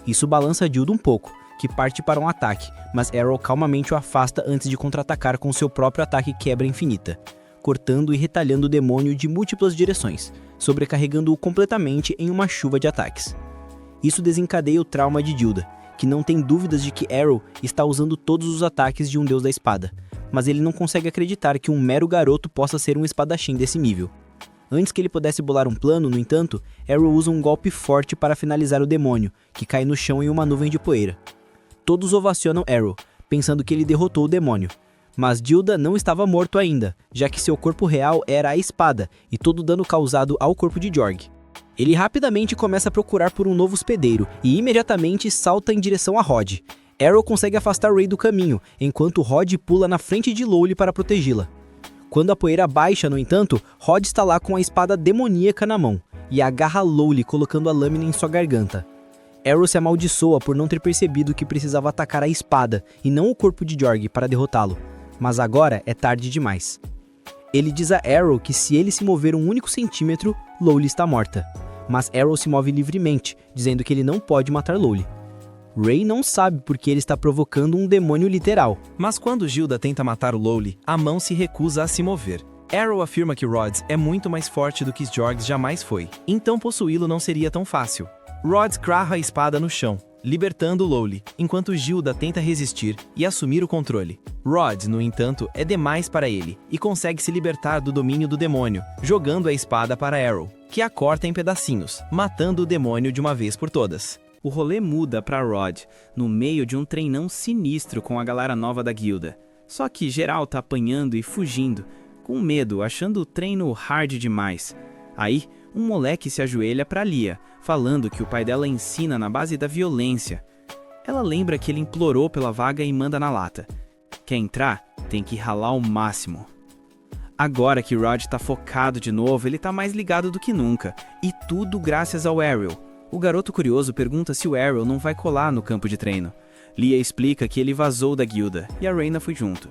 Isso balança Dilda um pouco, que parte para um ataque, mas Arrow calmamente o afasta antes de contra-atacar com seu próprio ataque quebra infinita, cortando e retalhando o demônio de múltiplas direções, sobrecarregando-o completamente em uma chuva de ataques. Isso desencadeia o trauma de Dilda, que não tem dúvidas de que Arrow está usando todos os ataques de um deus da espada, mas ele não consegue acreditar que um mero garoto possa ser um espadachim desse nível. Antes que ele pudesse bolar um plano, no entanto, Arrow usa um golpe forte para finalizar o demônio, que cai no chão em uma nuvem de poeira. Todos ovacionam Arrow, pensando que ele derrotou o demônio. Mas Gilda não estava morto ainda, já que seu corpo real era a espada e todo o dano causado ao corpo de Jorg. Ele rapidamente começa a procurar por um novo hospedeiro e imediatamente salta em direção a Rod. Arrow consegue afastar Ray do caminho, enquanto Rod pula na frente de Lowly para protegê-la. Quando a poeira baixa, no entanto, Rod está lá com a espada demoníaca na mão e agarra Lowly, colocando a lâmina em sua garganta. Arrow se amaldiçoa por não ter percebido que precisava atacar a espada e não o corpo de Jorg para derrotá-lo. Mas agora é tarde demais. Ele diz a Arrow que se ele se mover um único centímetro, Lowly está morta. Mas Arrow se move livremente, dizendo que ele não pode matar Lowly. Ray não sabe porque ele está provocando um demônio literal. Mas quando Gilda tenta matar o Lowly, a mão se recusa a se mover. Arrow afirma que Rhodes é muito mais forte do que Jorg jamais foi, então possuí-lo não seria tão fácil. Rhodes crava a espada no chão, libertando Lowly, enquanto Gilda tenta resistir e assumir o controle. Rhodes, no entanto, é demais para ele e consegue se libertar do domínio do demônio, jogando a espada para Arrow, que a corta em pedacinhos, matando o demônio de uma vez por todas. O rolê muda para Rod, no meio de um treinão sinistro com a galera nova da guilda. Só que geral tá apanhando e fugindo, com medo, achando o treino hard demais. Aí, um moleque se ajoelha pra Lia, falando que o pai dela ensina na base da violência. Ela lembra que ele implorou pela vaga e manda na lata. Quer entrar? Tem que ralar ao máximo. Agora que Rod tá focado de novo, ele tá mais ligado do que nunca. E tudo graças ao Arrow. O garoto curioso pergunta se o Arrow não vai colar no campo de treino. Lia explica que ele vazou da guilda e a Reyna foi junto.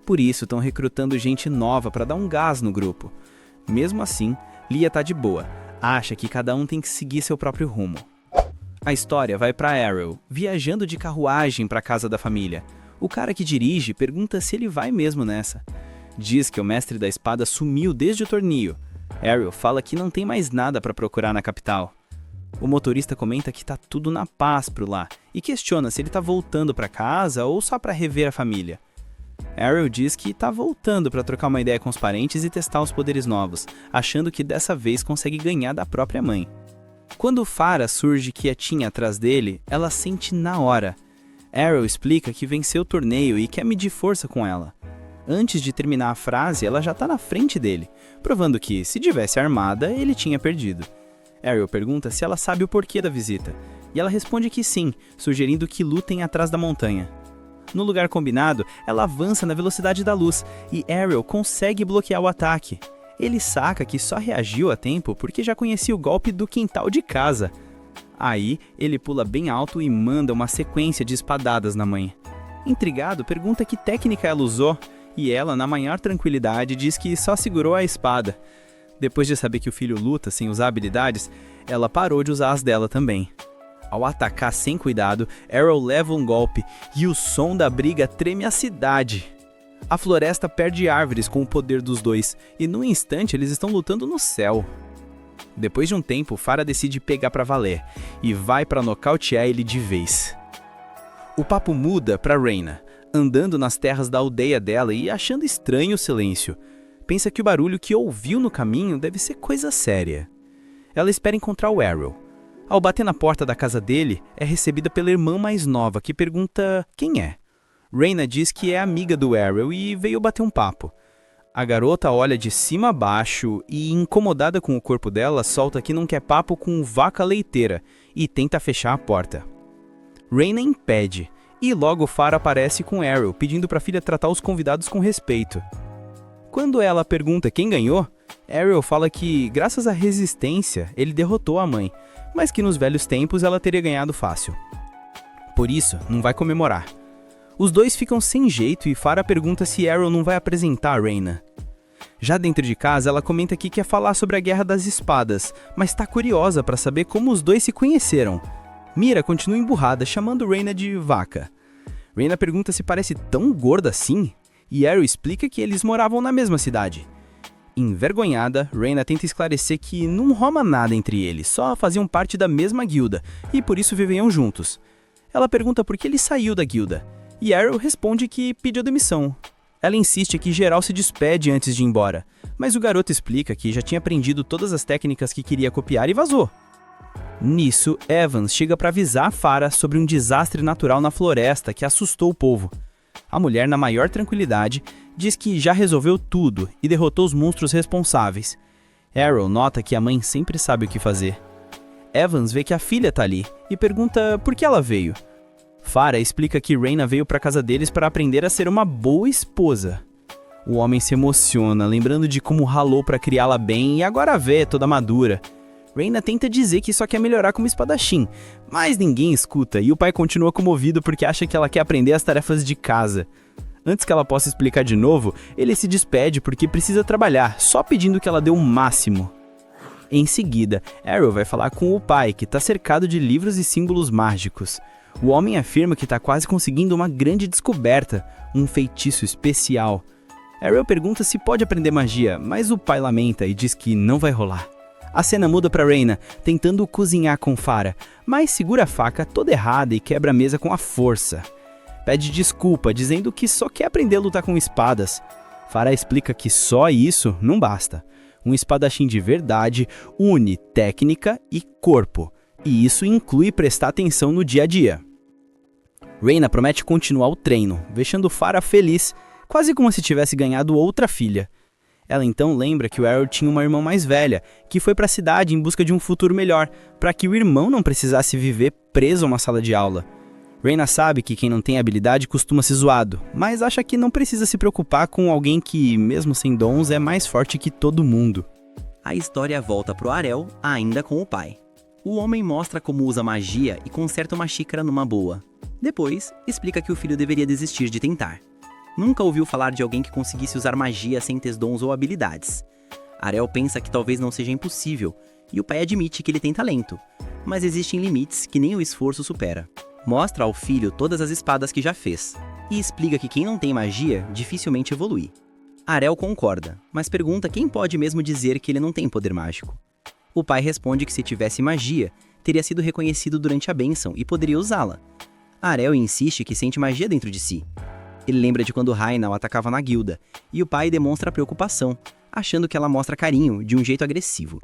Por isso estão recrutando gente nova para dar um gás no grupo. Mesmo assim, Lia tá de boa. Acha que cada um tem que seguir seu próprio rumo. A história vai para Arrow, viajando de carruagem para casa da família. O cara que dirige pergunta se ele vai mesmo nessa. Diz que o mestre da espada sumiu desde o torneio. Arrow fala que não tem mais nada para procurar na capital. O motorista comenta que tá tudo na paz por lá e questiona se ele tá voltando para casa ou só para rever a família. Arrow diz que tá voltando para trocar uma ideia com os parentes e testar os poderes novos, achando que dessa vez consegue ganhar da própria mãe. Quando Farah surge quietinha atrás dele, ela sente na hora. Arrow explica que venceu o torneio e quer medir força com ela. Antes de terminar a frase, ela já tá na frente dele, provando que, se tivesse armada, ele tinha perdido. Arrow pergunta se ela sabe o porquê da visita, e ela responde que sim, sugerindo que lutem atrás da montanha. No lugar combinado, ela avança na velocidade da luz, e Arrow consegue bloquear o ataque. Ele saca que só reagiu a tempo porque já conhecia o golpe do quintal de casa. Aí, ele pula bem alto e manda uma sequência de espadadas na mãe. Intrigado, pergunta que técnica ela usou, e ela, na maior tranquilidade, diz que só segurou a espada. Depois de saber que o filho luta sem usar habilidades, ela parou de usar as dela também. Ao atacar sem cuidado, Arrow leva um golpe e o som da briga treme a cidade. A floresta perde árvores com o poder dos dois e num instante eles estão lutando no céu. Depois de um tempo, Farah decide pegar pra valer e vai pra nocautear ele de vez. O papo muda pra Reyna, andando nas terras da aldeia dela e achando estranho o silêncio. Pensa que o barulho que ouviu no caminho deve ser coisa séria. Ela espera encontrar o Arrow. Ao bater na porta da casa dele, é recebida pela irmã mais nova, que pergunta quem é. Reyna diz que é amiga do Arrow e veio bater um papo. A garota olha de cima a baixo e, incomodada com o corpo dela, solta que não quer papo com vaca leiteira e tenta fechar a porta. Reyna impede, e logo Farah aparece com Arrow, pedindo para a filha tratar os convidados com respeito. Quando ela pergunta quem ganhou, Arrow fala que, graças à resistência, ele derrotou a mãe, mas que nos velhos tempos ela teria ganhado fácil. Por isso, não vai comemorar. Os dois ficam sem jeito e Farah pergunta se Arrow não vai apresentar a Reyna. Já dentro de casa, ela comenta que quer falar sobre a Guerra das Espadas, mas está curiosa para saber como os dois se conheceram. Mira continua emburrada, chamando Reyna de vaca. Reyna pergunta se parece tão gorda assim, e Arrow explica que eles moravam na mesma cidade. Envergonhada, Reyna tenta esclarecer que não rola nada entre eles, só faziam parte da mesma guilda, e por isso viviam juntos. Ela pergunta por que ele saiu da guilda, e Arrow responde que pediu demissão. Ela insiste que geral se despede antes de ir embora, mas o garoto explica que já tinha aprendido todas as técnicas que queria copiar e vazou. Nisso, Evans chega para avisar Farah sobre um desastre natural na floresta que assustou o povo. A mulher, na maior tranquilidade, diz que já resolveu tudo e derrotou os monstros responsáveis. Arrow nota que a mãe sempre sabe o que fazer. Evans vê que a filha tá ali e pergunta por que ela veio. Farah explica que Reyna veio para casa deles para aprender a ser uma boa esposa. O homem se emociona, lembrando de como ralou para criá-la bem e agora vê toda madura. Reyna tenta dizer que só quer melhorar como espadachim, mas ninguém escuta e o pai continua comovido porque acha que ela quer aprender as tarefas de casa. Antes que ela possa explicar de novo, ele se despede porque precisa trabalhar, só pedindo que ela dê o máximo. Em seguida, Arrow vai falar com o pai, que está cercado de livros e símbolos mágicos. O homem afirma que está quase conseguindo uma grande descoberta, um feitiço especial. Arrow pergunta se pode aprender magia, mas o pai lamenta e diz que não vai rolar. A cena muda para Reyna, tentando cozinhar com Farah, mas segura a faca toda errada e quebra a mesa com a força. Pede desculpa, dizendo que só quer aprender a lutar com espadas. Farah explica que só isso não basta. Um espadachim de verdade une técnica e corpo, e isso inclui prestar atenção no dia a dia. Reyna promete continuar o treino, deixando Farah feliz, quase como se tivesse ganhado outra filha. Ela então lembra que o Arrow tinha uma irmã mais velha, que foi para a cidade em busca de um futuro melhor, para que o irmão não precisasse viver preso a uma sala de aula. Reyna sabe que quem não tem habilidade costuma ser zoado, mas acha que não precisa se preocupar com alguém que, mesmo sem dons, é mais forte que todo mundo. A história volta pro Arel, ainda com o pai. O homem mostra como usa magia e conserta uma xícara numa boa. Depois, explica que o filho deveria desistir de tentar. Nunca ouviu falar de alguém que conseguisse usar magia sem ter dons ou habilidades. Arel pensa que talvez não seja impossível, e o pai admite que ele tem talento, mas existem limites que nem o esforço supera. Mostra ao filho todas as espadas que já fez, e explica que quem não tem magia dificilmente evolui. Arel concorda, mas pergunta quem pode mesmo dizer que ele não tem poder mágico. O pai responde que se tivesse magia, teria sido reconhecido durante a bênção e poderia usá-la. Arel insiste que sente magia dentro de si. Ele lembra de quando Rhaena o atacava na guilda, e o pai demonstra preocupação, achando que ela mostra carinho de um jeito agressivo.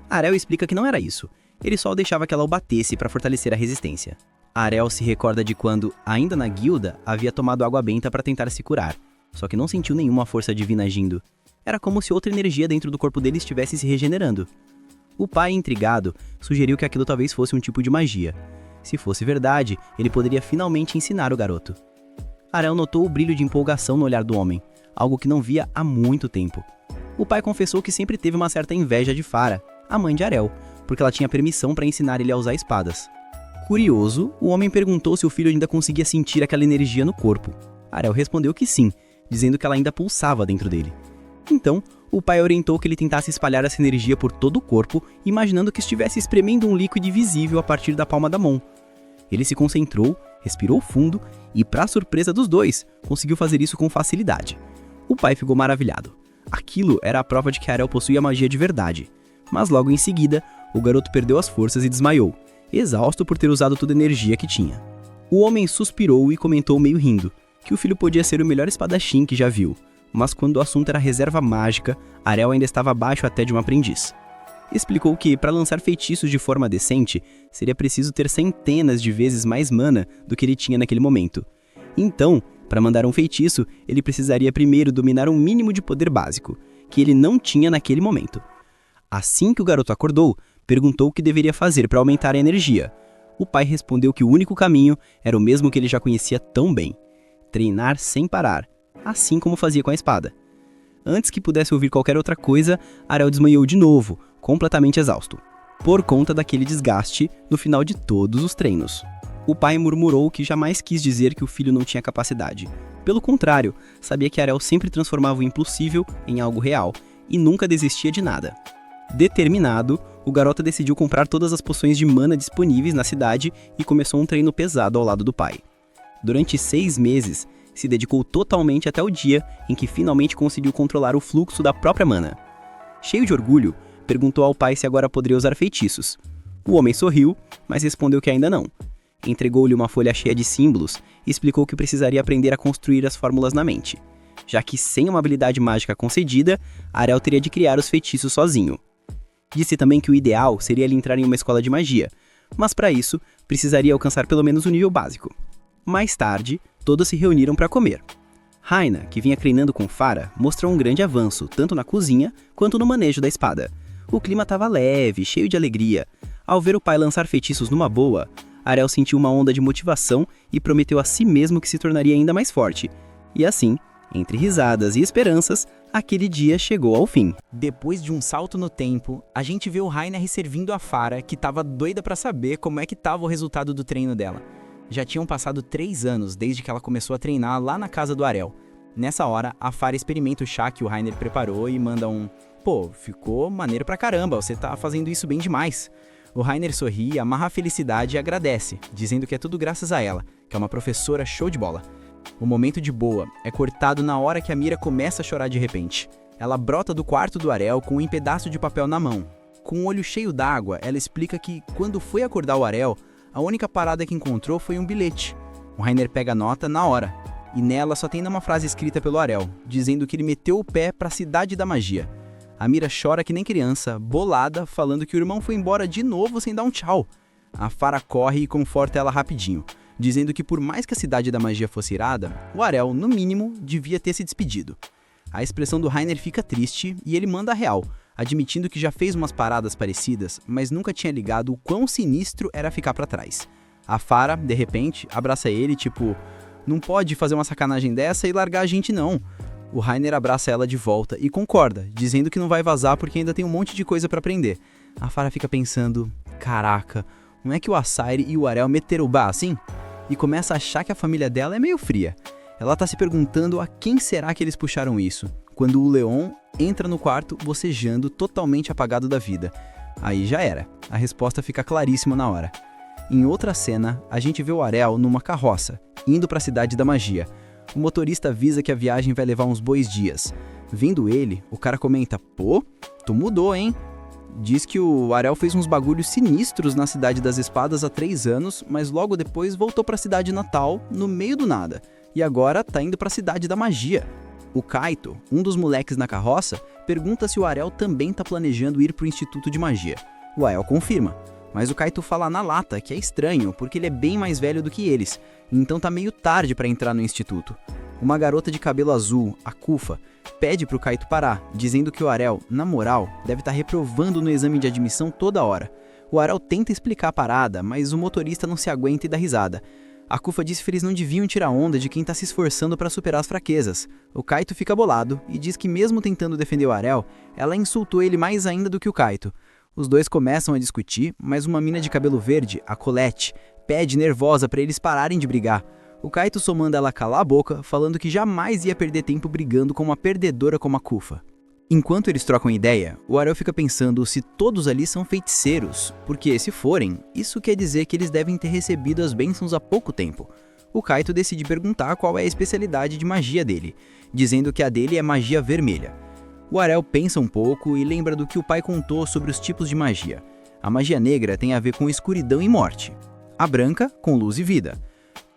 Arel explica que não era isso, ele só deixava que ela o batesse para fortalecer a resistência. Arel se recorda de quando, ainda na guilda, havia tomado água benta para tentar se curar, só que não sentiu nenhuma força divina agindo. Era como se outra energia dentro do corpo dele estivesse se regenerando. O pai, intrigado, sugeriu que aquilo talvez fosse um tipo de magia. Se fosse verdade, ele poderia finalmente ensinar o garoto. Arel notou o brilho de empolgação no olhar do homem, algo que não via há muito tempo. O pai confessou que sempre teve uma certa inveja de Farah, a mãe de Arel, porque ela tinha permissão para ensinar ele a usar espadas. Curioso, o homem perguntou se o filho ainda conseguia sentir aquela energia no corpo. Arel respondeu que sim, dizendo que ela ainda pulsava dentro dele. Então, o pai orientou que ele tentasse espalhar essa energia por todo o corpo, imaginando que estivesse espremendo um líquido invisível a partir da palma da mão. Ele se concentrou, respirou fundo e, para surpresa dos dois, conseguiu fazer isso com facilidade. O pai ficou maravilhado. Aquilo era a prova de que Arel possuía magia de verdade. Mas logo em seguida, o garoto perdeu as forças e desmaiou, exausto por ter usado toda a energia que tinha. O homem suspirou e comentou meio rindo, que o filho podia ser o melhor espadachim que já viu, mas quando o assunto era reserva mágica, Arel ainda estava abaixo até de um aprendiz. Explicou que, para lançar feitiços de forma decente, seria preciso ter centenas de vezes mais mana do que ele tinha naquele momento. Então, para mandar um feitiço, ele precisaria primeiro dominar um mínimo de poder básico, que ele não tinha naquele momento. Assim que o garoto acordou, perguntou o que deveria fazer para aumentar a energia. O pai respondeu que o único caminho era o mesmo que ele já conhecia tão bem: treinar sem parar, assim como fazia com a espada. Antes que pudesse ouvir qualquer outra coisa, Arel desmaiou de novo, completamente exausto, por conta daquele desgaste no final de todos os treinos. O pai murmurou que jamais quis dizer que o filho não tinha capacidade. Pelo contrário, sabia que Arel sempre transformava o impossível em algo real e nunca desistia de nada. Determinado, o garoto decidiu comprar todas as poções de mana disponíveis na cidade e começou um treino pesado ao lado do pai. Durante 6 meses, se dedicou totalmente até o dia em que finalmente conseguiu controlar o fluxo da própria mana. Cheio de orgulho, perguntou ao pai se agora poderia usar feitiços. O homem sorriu, mas respondeu que ainda não. Entregou-lhe uma folha cheia de símbolos e explicou que precisaria aprender a construir as fórmulas na mente. já que sem uma habilidade mágica concedida, Ariel teria de criar os feitiços sozinho. Disse também que o ideal seria ele entrar em uma escola de magia, mas para isso, precisaria alcançar pelo menos o nível básico. Mais tarde, todos se reuniram para comer. Raina, que vinha treinando com Farah, mostrou um grande avanço, tanto na cozinha quanto no manejo da espada. O clima estava leve, cheio de alegria. Ao ver o pai lançar feitiços numa boa, Ariel sentiu uma onda de motivação e prometeu a si mesmo que se tornaria ainda mais forte. E assim, entre risadas e esperanças, aquele dia chegou ao fim. Depois de um salto no tempo, a gente vê o Rainer servindo a Farah, que estava doida para saber como é que estava o resultado do treino dela. Já tinham passado 3 anos desde que ela começou a treinar lá na casa do Ariel. Nessa hora, a Farah experimenta o chá que o Rainer preparou e manda um: "Pô, ficou maneiro pra caramba, você tá fazendo isso bem demais." O Rainer sorri, amarra a felicidade e agradece, dizendo que é tudo graças a ela, que é uma professora show de bola. O momento de boa é cortado na hora que a Mira começa a chorar de repente. Ela brota do quarto do Ariel com um pedaço de papel na mão. Com o olho cheio d'água, ela explica que, quando foi acordar o Ariel, a única parada que encontrou foi um bilhete. O Rainer pega a nota na hora, e nela só tem uma frase escrita pelo Ariel, dizendo que ele meteu o pé para a cidade da magia. A Mira chora que nem criança, bolada, falando que o irmão foi embora de novo sem dar um tchau. A Farah corre e conforta ela rapidinho, dizendo que por mais que a cidade da magia fosse irada, o Ariel, no mínimo, devia ter se despedido. A expressão do Rainer fica triste e ele manda a real, admitindo que já fez umas paradas parecidas, mas nunca tinha ligado o quão sinistro era ficar pra trás. A Farah, de repente, abraça ele, tipo: "Não pode fazer uma sacanagem dessa e largar a gente não." O Rainer abraça ela de volta e concorda, dizendo que não vai vazar porque ainda tem um monte de coisa pra aprender. A Farah fica pensando: caraca, não é que o Asairi e o Ariel meteram o bar assim? E começa a achar que a família dela é meio fria. Ela tá se perguntando a quem será que eles puxaram isso, quando o Leon entra no quarto bocejando, totalmente apagado da vida. Aí já era, a resposta fica claríssima na hora. Em outra cena, a gente vê o Ariel numa carroça, indo para a cidade da magia. O motorista avisa que a viagem vai levar uns bons dias. Vendo ele, o cara comenta: "Pô, tu mudou, hein?" Diz que o Ariel fez uns bagulhos sinistros na Cidade das Espadas há 3 anos, mas logo depois voltou para a cidade natal, no meio do nada. E agora tá indo para a Cidade da Magia. O Kaito, um dos moleques na carroça, pergunta se o Ariel também tá planejando ir pro Instituto de Magia. O Ariel confirma, mas o Kaito fala na lata que é estranho porque ele é bem mais velho do que eles, então tá meio tarde para entrar no instituto. Uma garota de cabelo azul, a Kufa, pede pro Kaito parar, dizendo que o Ariel, na moral, deve estar reprovando no exame de admissão toda hora. O Ariel tenta explicar a parada, mas o motorista não se aguenta e dá risada. A Kufa diz que eles não deviam tirar onda de quem tá se esforçando para superar as fraquezas. O Kaito fica bolado e diz que mesmo tentando defender o Ariel, ela insultou ele mais ainda do que o Kaito. Os dois começam a discutir, mas uma mina de cabelo verde, a Colette, pede nervosa para eles pararem de brigar. O Kaito só manda ela calar a boca, falando que jamais ia perder tempo brigando com uma perdedora como a Kufa. Enquanto eles trocam ideia, o Ariel fica pensando se todos ali são feiticeiros, porque se forem, isso quer dizer que eles devem ter recebido as bênçãos há pouco tempo. O Kaito decide perguntar qual é a especialidade de magia dele, dizendo que a dele é magia vermelha. O Ariel pensa um pouco e lembra do que o pai contou sobre os tipos de magia. A magia negra tem a ver com escuridão e morte. A branca, com luz e vida.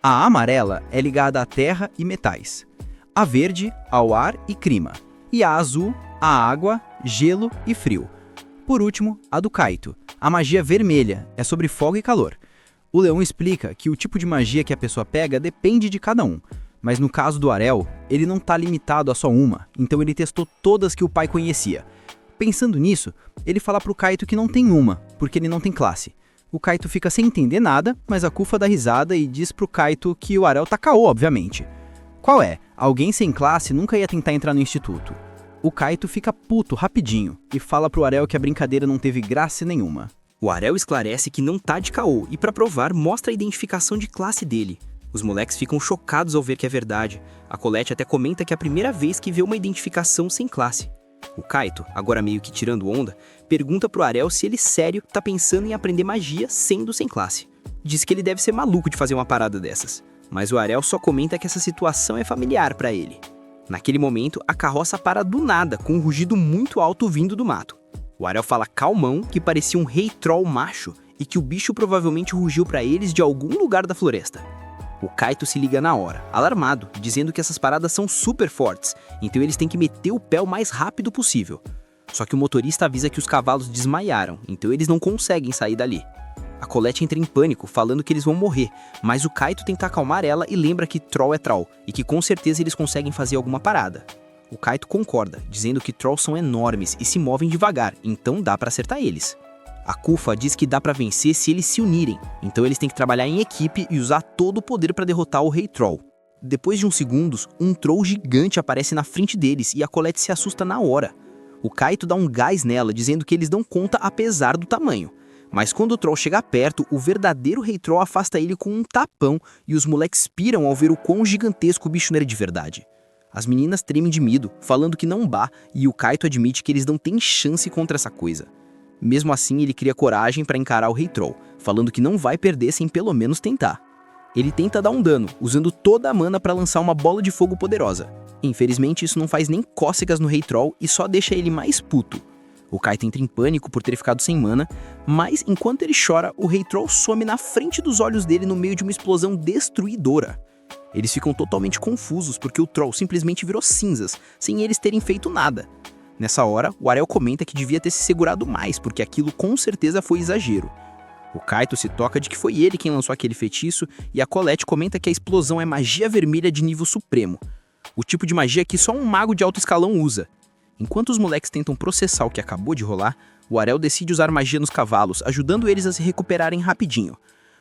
A amarela é ligada à terra e metais. A verde, ao ar e clima. E a azul, à água, gelo e frio. Por último, a do Kaito. A magia vermelha é sobre fogo e calor. O Leão explica que o tipo de magia que a pessoa pega depende de cada um. Mas no caso do Ariel, ele não está limitado a só uma, então ele testou todas que o pai conhecia. Pensando nisso, ele fala pro Kaito que não tem uma, porque ele não tem classe. O Kaito fica sem entender nada, mas a Kufa dá risada e diz pro Kaito que o Ariel tá caô, obviamente. Qual é? Alguém sem classe nunca ia tentar entrar no instituto. O Kaito fica puto rapidinho e fala pro Ariel que a brincadeira não teve graça nenhuma. O Ariel esclarece que não tá de caô e pra provar mostra a identificação de classe dele. Os moleques ficam chocados ao ver que é verdade. A Colette até comenta que é a primeira vez que vê uma identificação sem classe. O Kaito, agora meio que tirando onda, pergunta pro Ariel se ele sério tá pensando em aprender magia sendo sem classe. Diz que ele deve ser maluco de fazer uma parada dessas. Mas o Ariel só comenta que essa situação é familiar pra ele. Naquele momento, a carroça para do nada, com um rugido muito alto vindo do mato. O Ariel fala calmão que parecia um rei troll macho e que o bicho provavelmente rugiu pra eles de algum lugar da floresta. O Kaito se liga na hora, alarmado, dizendo que essas paradas são super fortes, então eles têm que meter o pé o mais rápido possível. Só que o motorista avisa que os cavalos desmaiaram, então eles não conseguem sair dali. A Colette entra em pânico, falando que eles vão morrer, mas o Kaito tenta acalmar ela e lembra que Troll é Troll, e que com certeza eles conseguem fazer alguma parada. O Kaito concorda, dizendo que Trolls são enormes e se movem devagar, então dá pra acertar eles. A Kufa diz que dá pra vencer se eles se unirem, então eles têm que trabalhar em equipe e usar todo o poder pra derrotar o Rei Troll. Depois de uns segundos, um Troll gigante aparece na frente deles e a Colette se assusta na hora. O Kaito dá um gás nela, dizendo que eles dão conta apesar do tamanho. Mas quando o Troll chega perto, o verdadeiro Rei Troll afasta ele com um tapão e os moleques piram ao ver o quão gigantesco o bicho era de verdade. As meninas tremem de medo, falando que não dá, e o Kaito admite que eles não têm chance contra essa coisa. Mesmo assim, ele cria coragem para encarar o Rei Troll, falando que não vai perder sem pelo menos tentar. Ele tenta dar um dano, usando toda a mana para lançar uma bola de fogo poderosa. Infelizmente, isso não faz nem cócegas no Rei Troll e só deixa ele mais puto. O Kaito entra em pânico por ter ficado sem mana, mas enquanto ele chora, o Rei Troll some na frente dos olhos dele no meio de uma explosão destruidora. Eles ficam totalmente confusos porque o Troll simplesmente virou cinzas, sem eles terem feito nada. Nessa hora, o Arel comenta que devia ter se segurado mais, porque aquilo com certeza foi exagero. O Kaito se toca de que foi ele quem lançou aquele feitiço, e a Colette comenta que a explosão é magia vermelha de nível supremo. O tipo de magia que só um mago de alto escalão usa. Enquanto os moleques tentam processar o que acabou de rolar, o Arel decide usar magia nos cavalos, ajudando eles a se recuperarem rapidinho.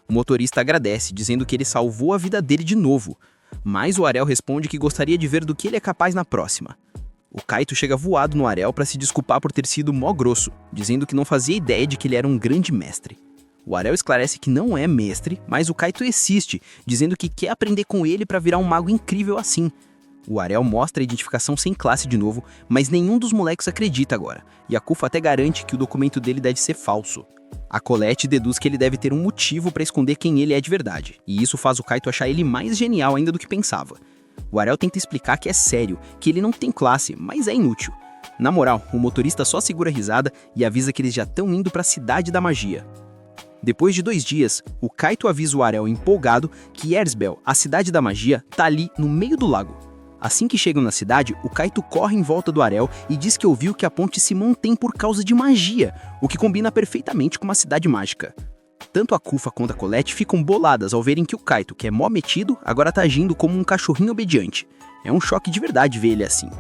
O motorista agradece, dizendo que ele salvou a vida dele de novo, mas o Arel responde que gostaria de ver do que ele é capaz na próxima. O Kaito chega voado no Arel para se desculpar por ter sido mó grosso, dizendo que não fazia ideia de que ele era um grande mestre. O Arel esclarece que não é mestre, mas o Kaito insiste, dizendo que quer aprender com ele para virar um mago incrível assim. O Arel mostra a identificação sem classe de novo, mas nenhum dos moleques acredita agora, e a Kufa até garante que o documento dele deve ser falso. A Colette deduz que ele deve ter um motivo para esconder quem ele é de verdade, e isso faz o Kaito achar ele mais genial ainda do que pensava. O Arel tenta explicar que é sério, que ele não tem classe, mas é inútil. Na moral, o motorista só segura a risada e avisa que eles já estão indo para a Cidade da Magia. Depois de 2 dias, o Kaito avisa o Arel empolgado que Erzbel, a Cidade da Magia, tá ali no meio do lago. Assim que chegam na cidade, o Kaito corre em volta do Arel e diz que ouviu que a ponte se mantém por causa de magia, o que combina perfeitamente com uma cidade mágica. Tanto a Kufa quanto a Colette ficam boladas ao verem que o Kaito, que é mó metido, agora tá agindo como um cachorrinho obediente. É um choque de verdade ver ele assim.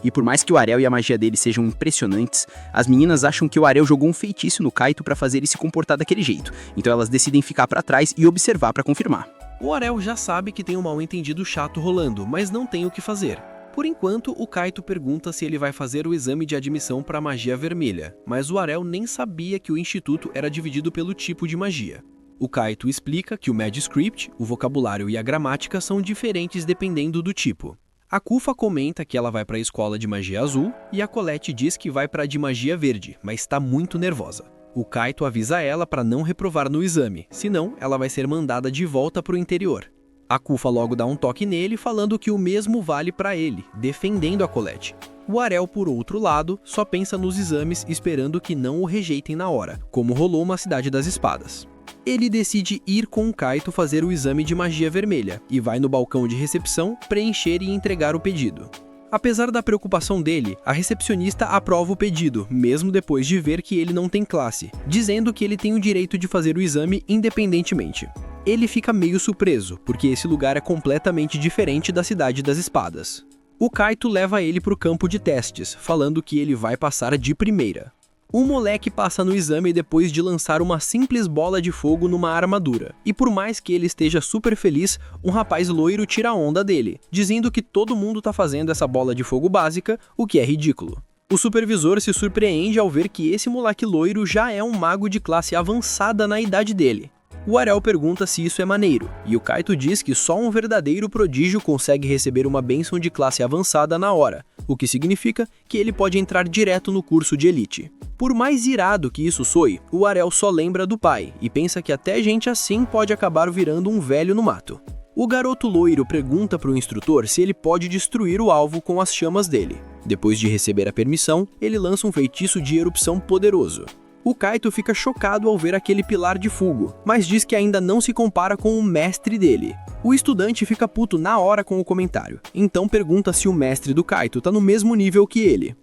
E por mais que o Arel e a magia dele sejam impressionantes, as meninas acham que o Arel jogou um feitiço no Kaito pra fazer ele se comportar daquele jeito, então elas decidem ficar pra trás e observar pra confirmar. O Arel já sabe que tem um mal-entendido chato rolando, mas não tem o que fazer. Por enquanto, o Kaito pergunta se ele vai fazer o exame de admissão para magia vermelha, mas o Arel nem sabia que o instituto era dividido pelo tipo de magia. O Kaito explica que o Magiscript, o vocabulário e a gramática são diferentes dependendo do tipo. A Kufa comenta que ela vai para a escola de magia azul e a Colette diz que vai para a de magia verde, mas está muito nervosa. O Kaito avisa ela para não reprovar no exame, senão ela vai ser mandada de volta para o interior. A Kufa logo dá um toque nele, falando que o mesmo vale para ele, defendendo a Colette. O Arel, por outro lado, só pensa nos exames esperando que não o rejeitem na hora, como rolou na Cidade das Espadas. Ele decide ir com o Kaito fazer o exame de magia vermelha e vai no balcão de recepção preencher e entregar o pedido. Apesar da preocupação dele, a recepcionista aprova o pedido, mesmo depois de ver que ele não tem classe, dizendo que ele tem o direito de fazer o exame independentemente. Ele fica meio surpreso, porque esse lugar é completamente diferente da Cidade das Espadas. O Kaito leva ele para o campo de testes, falando que ele vai passar de primeira. O moleque passa no exame depois de lançar uma simples bola de fogo numa armadura. E por mais que ele esteja super feliz, um rapaz loiro tira a onda dele, dizendo que todo mundo tá fazendo essa bola de fogo básica, o que é ridículo. O supervisor se surpreende ao ver que esse moleque loiro já é um mago de classe avançada na idade dele. O Arel pergunta se isso é maneiro, e o Kaito diz que só um verdadeiro prodígio consegue receber uma bênção de classe avançada na hora, o que significa que ele pode entrar direto no curso de elite. Por mais irado que isso soe, o Arel só lembra do pai, e pensa que até gente assim pode acabar virando um velho no mato. O garoto loiro pergunta para o instrutor se ele pode destruir o alvo com as chamas dele. Depois de receber a permissão, ele lança um feitiço de erupção poderoso. O Kaito fica chocado ao ver aquele pilar de fogo, mas diz que ainda não se compara com o mestre dele. O estudante fica puto na hora com o comentário, então pergunta se o mestre do Kaito tá no mesmo nível que ele.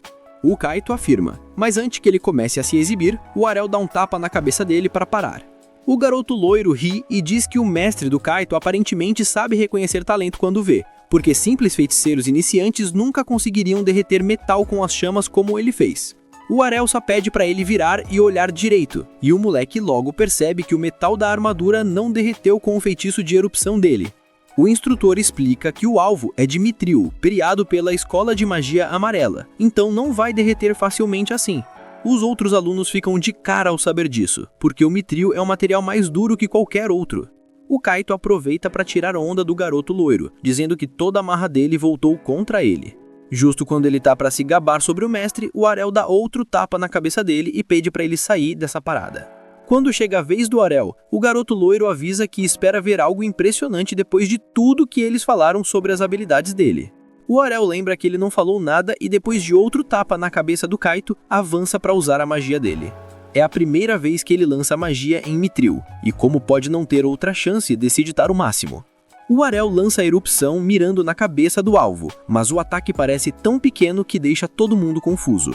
O Kaito afirma, mas antes que ele comece a se exibir, o Arel dá um tapa na cabeça dele para parar. O garoto loiro ri e diz que o mestre do Kaito aparentemente sabe reconhecer talento quando vê, porque simples feiticeiros iniciantes nunca conseguiriam derreter metal com as chamas como ele fez. O Arel só pede para ele virar e olhar direito, e o moleque logo percebe que o metal da armadura não derreteu com o feitiço de erupção dele. O instrutor explica que o alvo é de mitril, criado pela Escola de Magia Amarela, então não vai derreter facilmente assim. Os outros alunos ficam de cara ao saber disso, porque o mitril é um material mais duro que qualquer outro. O Kaito aproveita para tirar onda do garoto loiro, dizendo que toda a marra dele voltou contra ele. Justo quando ele tá para se gabar sobre o mestre, o Arel dá outro tapa na cabeça dele e pede para ele sair dessa parada. Quando chega a vez do Arel, o garoto loiro avisa que espera ver algo impressionante depois de tudo que eles falaram sobre as habilidades dele. O Arel lembra que ele não falou nada e depois de outro tapa na cabeça do Kaito, avança para usar a magia dele. É a primeira vez que ele lança a magia em mitril, e como pode não ter outra chance, decide dar o máximo. O Arel lança a erupção mirando na cabeça do alvo, mas o ataque parece tão pequeno que deixa todo mundo confuso.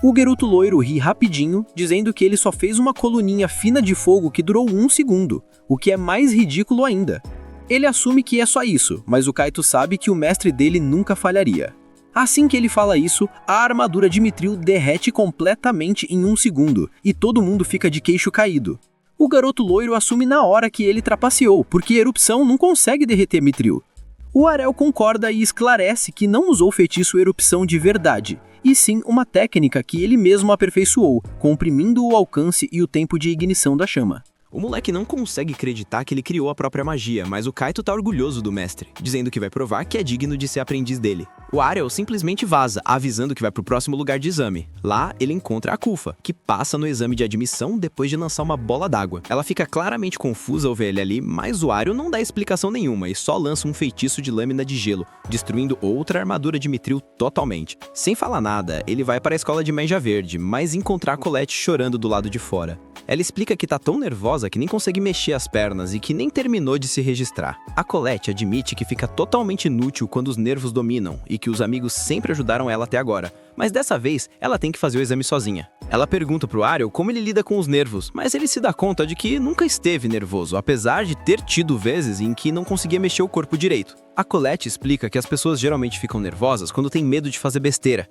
O garoto loiro ri rapidinho, dizendo que ele só fez uma coluninha fina de fogo que durou 1 segundo, o que é mais ridículo ainda. Ele assume que é só isso, mas o Kaito sabe que o mestre dele nunca falharia. Assim que ele fala isso, a armadura de mitril derrete completamente em 1 segundo, e todo mundo fica de queixo caído. O garoto loiro assume na hora que ele trapaceou, porque erupção não consegue derreter mitril. O Arel concorda e esclarece que não usou feitiço erupção de verdade, e sim uma técnica que ele mesmo aperfeiçoou, comprimindo o alcance e o tempo de ignição da chama. O moleque não consegue acreditar que ele criou a própria magia, mas o Kaito tá orgulhoso do mestre, dizendo que vai provar que é digno de ser aprendiz dele. O Arel simplesmente vaza, avisando que vai pro próximo lugar de exame. Lá, ele encontra a Kufa, que passa no exame de admissão depois de lançar uma bola d'água. Ela fica claramente confusa ao ver ele ali, mas o Arel não dá explicação nenhuma e só lança um feitiço de lâmina de gelo, destruindo outra armadura de mitril totalmente. Sem falar nada, ele vai para a escola de Magia Verde, mas encontrar a Colette chorando do lado de fora. Ela explica que tá tão nervosa que nem consegue mexer as pernas e que nem terminou de se registrar. A Colette admite que fica totalmente inútil quando os nervos dominam e que os amigos sempre ajudaram ela até agora, mas dessa vez ela tem que fazer o exame sozinha. Ela pergunta pro Arel como ele lida com os nervos, mas ele se dá conta de que nunca esteve nervoso, apesar de ter tido vezes em que não conseguia mexer o corpo direito. A Colette explica que as pessoas geralmente ficam nervosas quando têm medo de fazer besteira.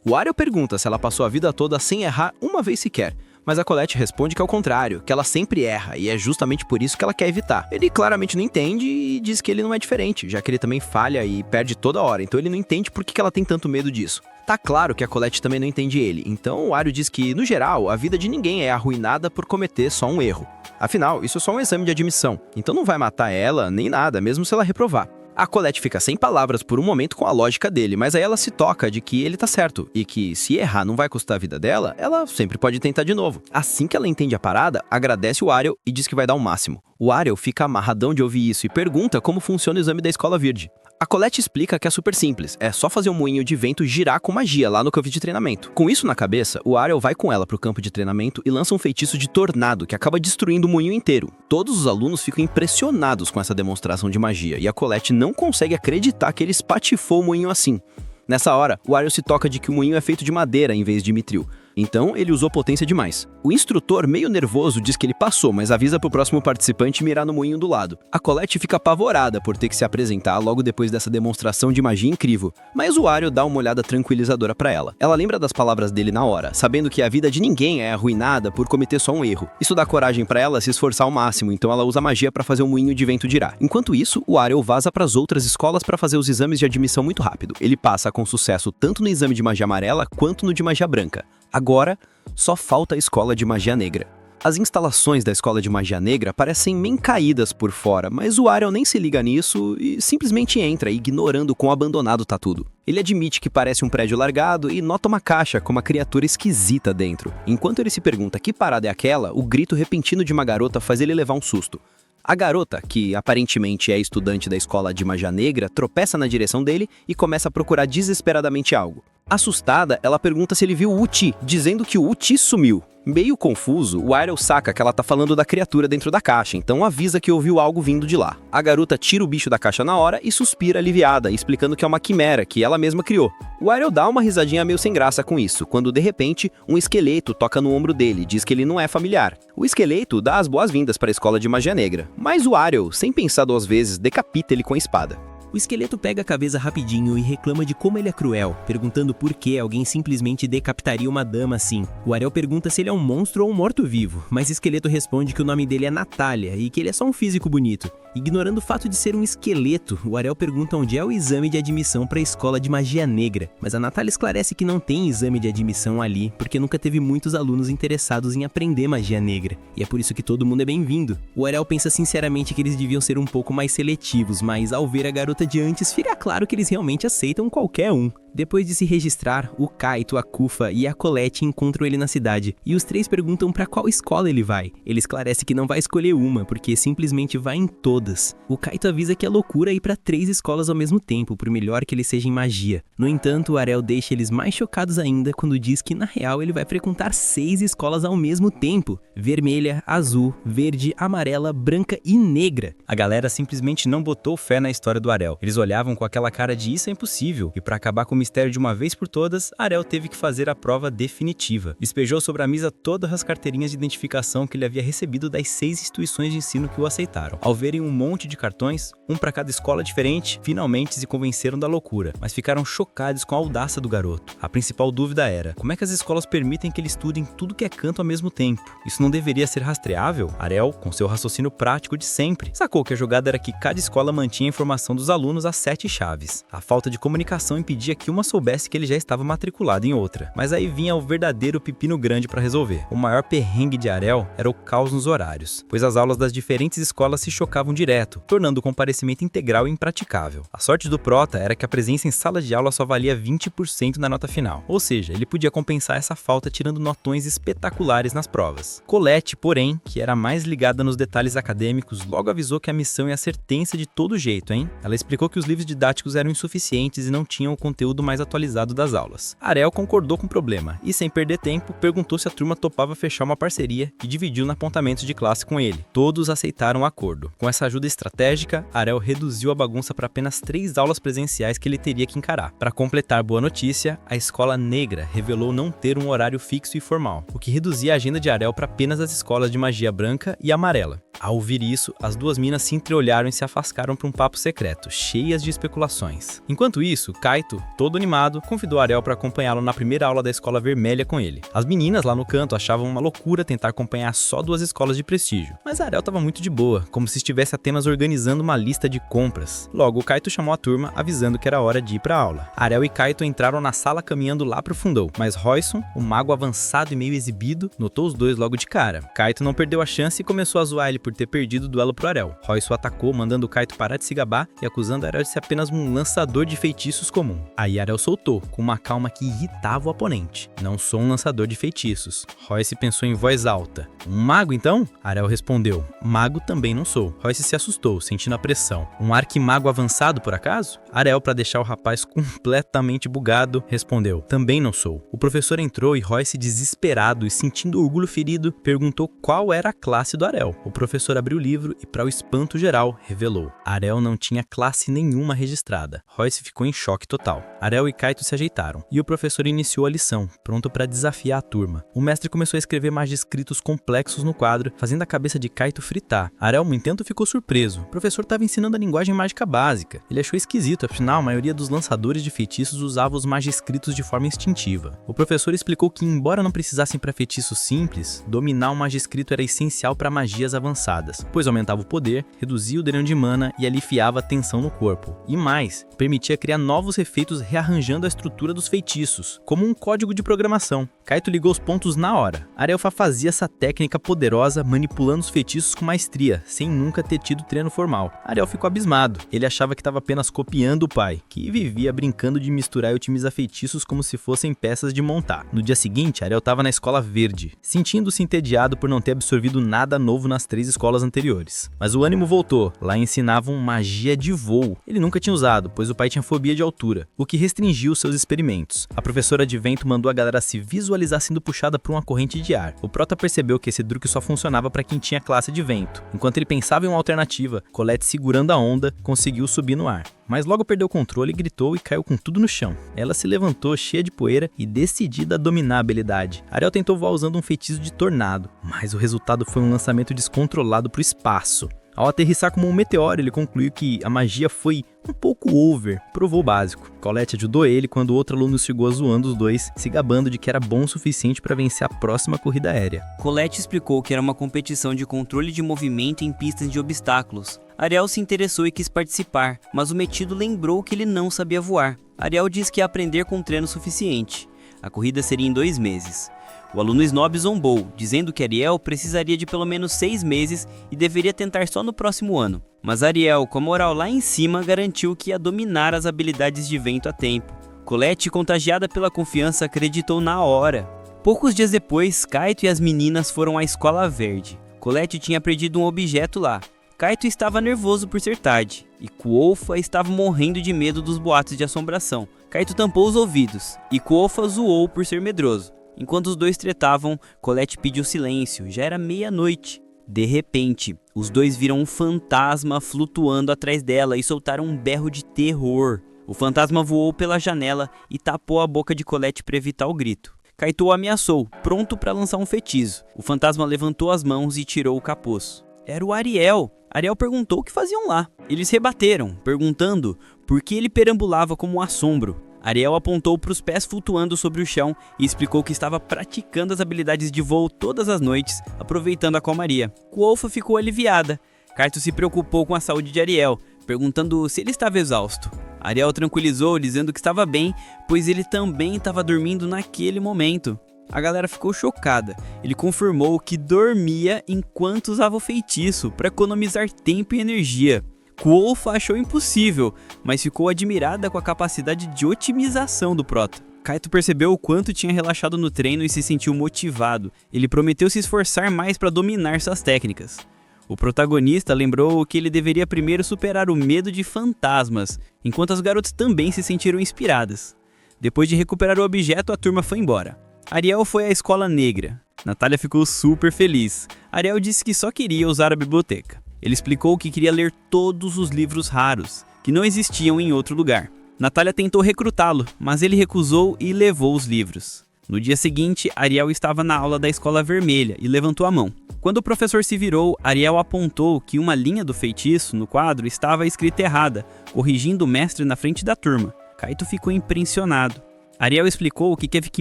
O Arel pergunta se ela passou a vida toda sem errar uma vez sequer, mas a Colette responde que é o contrário, que ela sempre erra, e é justamente por isso que ela quer evitar. Ele claramente não entende e diz que ele não é diferente, já que ele também falha e perde toda hora, então ele não entende por que ela tem tanto medo disso. Tá claro que a Colette também não entende ele, então o Arel diz que, no geral, a vida de ninguém é arruinada por cometer só um erro. Afinal, isso é só um exame de admissão, então não vai matar ela nem nada, mesmo se ela reprovar. A Colette fica sem palavras por um momento com a lógica dele, mas aí ela se toca de que ele tá certo, e que se errar não vai custar a vida dela, ela sempre pode tentar de novo. Assim que ela entende a parada, agradece o Arel e diz que vai dar o máximo. O Arel fica amarradão de ouvir isso e pergunta como funciona o exame da Escola Verde. A Colette explica que é super simples, é só fazer um moinho de vento girar com magia lá no campo de treinamento. Com isso na cabeça, o Arel vai com ela pro campo de treinamento e lança um feitiço de tornado que acaba destruindo o moinho inteiro. Todos os alunos ficam impressionados com essa demonstração de magia e a Colette não consegue acreditar que ele espatifou o moinho assim. Nessa hora, o Arel se toca de que o moinho é feito de madeira em vez de mitril. Então, ele usou potência demais. O instrutor, meio nervoso, diz que ele passou, mas avisa pro próximo participante mirar no moinho do lado. A Colette fica apavorada por ter que se apresentar logo depois dessa demonstração de magia incrível, mas o Arel dá uma olhada tranquilizadora pra ela. Ela lembra das palavras dele na hora, sabendo que a vida de ninguém é arruinada por cometer só um erro. Isso dá coragem pra ela se esforçar ao máximo, então ela usa magia pra fazer um moinho de vento girar. Enquanto isso, o Arel vaza pras outras escolas pra fazer os exames de admissão muito rápido. Ele passa com sucesso tanto no exame de magia amarela quanto no de magia branca. Agora, só falta a escola de magia negra. As instalações da escola de magia negra parecem meio caídas por fora, mas o Arel nem se liga nisso e simplesmente entra, ignorando quão abandonado tá tudo. Ele admite que parece um prédio largado e nota uma caixa com uma criatura esquisita dentro. Enquanto ele se pergunta que parada é aquela, o grito repentino de uma garota faz ele levar um susto. A garota, que aparentemente é estudante da escola de magia negra, tropeça na direção dele e começa a procurar desesperadamente algo. Assustada, ela pergunta se ele viu o Uchi, dizendo que o Uchi sumiu. Meio confuso, o Ariel saca que ela tá falando da criatura dentro da caixa, então avisa que ouviu algo vindo de lá. A garota tira o bicho da caixa na hora e suspira aliviada, explicando que é uma quimera que ela mesma criou. O Ariel dá uma risadinha meio sem graça com isso, quando de repente um esqueleto toca no ombro dele e diz que ele não é familiar. O esqueleto dá as boas-vindas para a escola de magia negra, mas o Ariel, sem pensar 2 vezes, decapita ele com a espada. O esqueleto pega a cabeça rapidinho e reclama de como ele é cruel, perguntando por que alguém simplesmente decapitaria uma dama assim. O Ariel pergunta se ele é um monstro ou um morto-vivo, mas o esqueleto responde que o nome dele é Natália e que ele é só um físico bonito. Ignorando o fato de ser um esqueleto, o Ariel pergunta onde é o exame de admissão para a escola de magia negra, mas a Natália esclarece que não tem exame de admissão ali, porque nunca teve muitos alunos interessados em aprender magia negra, e é por isso que todo mundo é bem-vindo. O Ariel pensa sinceramente que eles deviam ser um pouco mais seletivos, mas ao ver a garota de antes, fica claro que eles realmente aceitam qualquer um. Depois de se registrar, o Kaito, a Kufa e a Colette encontram ele na cidade, e os 3 perguntam para qual escola ele vai. Ele esclarece que não vai escolher uma, porque simplesmente vai em todas. O Kaito avisa que é loucura ir para 3 escolas ao mesmo tempo, por melhor que ele seja em magia. No entanto, o Ariel deixa eles mais chocados ainda quando diz que na real ele vai frequentar 6 escolas ao mesmo tempo: vermelha, azul, verde, amarela, branca e negra. A galera simplesmente não botou fé na história do Ariel. Eles olhavam com aquela cara de isso é impossível, e para acabar com o mistério de uma vez por todas, Ariel teve que fazer a prova definitiva. Despejou sobre a mesa todas as carteirinhas de identificação que ele havia recebido das 6 instituições de ensino que o aceitaram. Ao verem um monte de cartões, um para cada escola diferente, finalmente se convenceram da loucura, mas ficaram chocados com a audácia do garoto. A principal dúvida era, como é que as escolas permitem que ele estude em tudo que é canto ao mesmo tempo? Isso não deveria ser rastreável? Ariel, com seu raciocínio prático de sempre, sacou que a jogada era que cada escola mantinha a informação dos alunos às 7 chaves. A falta de comunicação impedia que uma soubesse que ele já estava matriculado em outra. Mas aí vinha o verdadeiro pepino grande para resolver. O maior perrengue de Ariel era o caos nos horários, pois as aulas das diferentes escolas se chocavam direto, tornando o comparecimento integral impraticável. A sorte do Prota era que a presença em sala de aula só valia 20% na nota final, ou seja, ele podia compensar essa falta tirando notões espetaculares nas provas. Colette, porém, que era mais ligada nos detalhes acadêmicos, logo avisou que a missão ia ser tensa de todo jeito, hein? Ela explicou que os livros didáticos eram insuficientes e não tinham o conteúdo mais atualizado das aulas. Ariel concordou com o problema e, sem perder tempo, perguntou se a turma topava fechar uma parceria e dividiu no apontamento de classe com ele. Todos aceitaram o acordo. Com essa ajuda estratégica, Ariel reduziu a bagunça para apenas 3 aulas presenciais que ele teria que encarar. Para completar boa notícia, a escola negra revelou não ter um horário fixo e formal, o que reduzia a agenda de Ariel para apenas as escolas de magia branca e amarela. Ao ouvir isso, as 2 minas se entreolharam e se afascaram para um papo secreto, cheias de especulações. Enquanto isso, Kaito, todo animado, convidou Ariel para acompanhá-lo na primeira aula da escola vermelha com ele. As meninas lá no canto achavam uma loucura tentar acompanhar só 2 escolas de prestígio, mas Ariel estava muito de boa, como se estivesse apenas organizando uma lista de compras. Logo, Kaito chamou a turma, avisando que era hora de ir para a aula. Ariel e Kaito entraram na sala caminhando lá pro fundão, mas Royson, o mago avançado e meio exibido, notou os 2 logo de cara. Kaito não perdeu a chance e começou a zoar ele por ter perdido o duelo pro Ariel. Royce o atacou, mandando o Kaito parar de se gabar e acusando Ariel de ser apenas um lançador de feitiços comum. Aí Ariel soltou, com uma calma que irritava o oponente. Não sou um lançador de feitiços. Royce pensou em voz alta. Um mago então? Ariel respondeu. Mago também não sou. Royce se assustou, sentindo a pressão. Um arquimago avançado por acaso? Ariel, para deixar o rapaz completamente bugado, respondeu. Também não sou. O professor entrou e Royce, desesperado e sentindo o orgulho ferido, perguntou qual era a classe do Ariel. O professor abriu o livro e, para o espanto geral, revelou. Ariel não tinha classe nenhuma registrada. Royce ficou em choque total. Ariel e Kaito se ajeitaram, e o professor iniciou a lição, pronto para desafiar a turma. O mestre começou a escrever manuscritos complexos no quadro, fazendo a cabeça de Kaito fritar. Ariel, no entanto, ficou surpreso. O professor estava ensinando a linguagem mágica básica. Ele achou esquisito, afinal, a maioria dos lançadores de feitiços usava os manuscritos de forma instintiva. O professor explicou que, embora não precisassem para feitiços simples, dominar um manuscrito era essencial para magias avançadas, pois aumentava o poder, reduzia o dreno de mana e aliviava a tensão no corpo. E mais, permitia criar novos efeitos rearranjando a estrutura dos feitiços, como um código de programação. Kaito ligou os pontos na hora. Ariel fazia essa técnica poderosa manipulando os feitiços com maestria, sem nunca ter tido treino formal. Ariel ficou abismado. Ele achava que estava apenas copiando o pai, que vivia brincando de misturar e otimizar feitiços como se fossem peças de montar. No dia seguinte, Ariel estava na escola verde, sentindo-se entediado por não ter absorvido nada novo nas 3 escolas anteriores. Mas o ânimo voltou, lá ensinavam magia de voo. Ele nunca tinha usado, pois o pai tinha fobia de altura, o que restringiu seus experimentos. A professora de vento mandou a galera se visualizar sendo puxada por uma corrente de ar. O Prota percebeu que esse truque só funcionava para quem tinha classe de vento. Enquanto ele pensava em uma alternativa, Colette, segurando a onda, conseguiu subir no ar. Mas logo perdeu o controle, gritou e caiu com tudo no chão. Ela se levantou cheia de poeira e decidida a dominar a habilidade. Ariel tentou voar usando um feitiço de tornado, mas o resultado foi um lançamento descontrolado para o espaço. Ao aterrissar como um meteoro, ele concluiu que a magia foi um pouco over, provou o básico. Colette ajudou ele quando outro aluno chegou zoando os dois, se gabando de que era bom o suficiente para vencer a próxima corrida aérea. Colette explicou que era uma competição de controle de movimento em pistas de obstáculos. Ariel se interessou e quis participar, mas o metido lembrou que ele não sabia voar. Ariel disse que ia aprender com um treino suficiente. A corrida seria em 2 meses. O aluno Snob zombou, dizendo que Ariel precisaria de pelo menos 6 meses e deveria tentar só no próximo ano. Mas Ariel, com a moral lá em cima, garantiu que ia dominar as habilidades de vento a tempo. Colette, contagiada pela confiança, acreditou na hora. Poucos dias depois, Kaito e as meninas foram à Escola Verde. Colette tinha perdido um objeto lá. Kaito estava nervoso por ser tarde, e Kuofa estava morrendo de medo dos boatos de assombração. Kaito tampou os ouvidos, e Kuofa zoou por ser medroso. Enquanto os dois tretavam, Colette pediu silêncio, já era meia-noite. De repente, os dois viram um fantasma flutuando atrás dela e soltaram um berro de terror. O fantasma voou pela janela e tapou a boca de Colette para evitar o grito. Kaito o ameaçou, pronto para lançar um feitiço. O fantasma levantou as mãos e tirou o capuz. Era o Ariel. Ariel perguntou o que faziam lá. Eles rebateram, perguntando por que ele perambulava como um assombro. Ariel apontou para os pés flutuando sobre o chão e explicou que estava praticando as habilidades de voo todas as noites, aproveitando a calmaria. Kuofa ficou aliviada. Kaito se preocupou com a saúde de Ariel, perguntando se ele estava exausto. Ariel tranquilizou, dizendo que estava bem, pois ele também estava dormindo naquele momento. A galera ficou chocada. Ele confirmou que dormia enquanto usava o feitiço para economizar tempo e energia. Kuofa achou impossível, mas ficou admirada com a capacidade de otimização do Prota. Kaito percebeu o quanto tinha relaxado no treino e se sentiu motivado. Ele prometeu se esforçar mais para dominar suas técnicas. O protagonista lembrou que ele deveria primeiro superar o medo de fantasmas, enquanto as garotas também se sentiram inspiradas. Depois de recuperar o objeto, a turma foi embora. Ariel foi à escola negra. Natália ficou super feliz. Ariel disse que só queria usar a biblioteca. Ele explicou que queria ler todos os livros raros, que não existiam em outro lugar. Natália tentou recrutá-lo, mas ele recusou e levou os livros. No dia seguinte, Ariel estava na aula da Escola Vermelha e levantou a mão. Quando o professor se virou, Ariel apontou que uma linha do feitiço no quadro estava escrita errada, corrigindo o mestre na frente da turma. Kaito ficou impressionado. Ariel explicou que teve que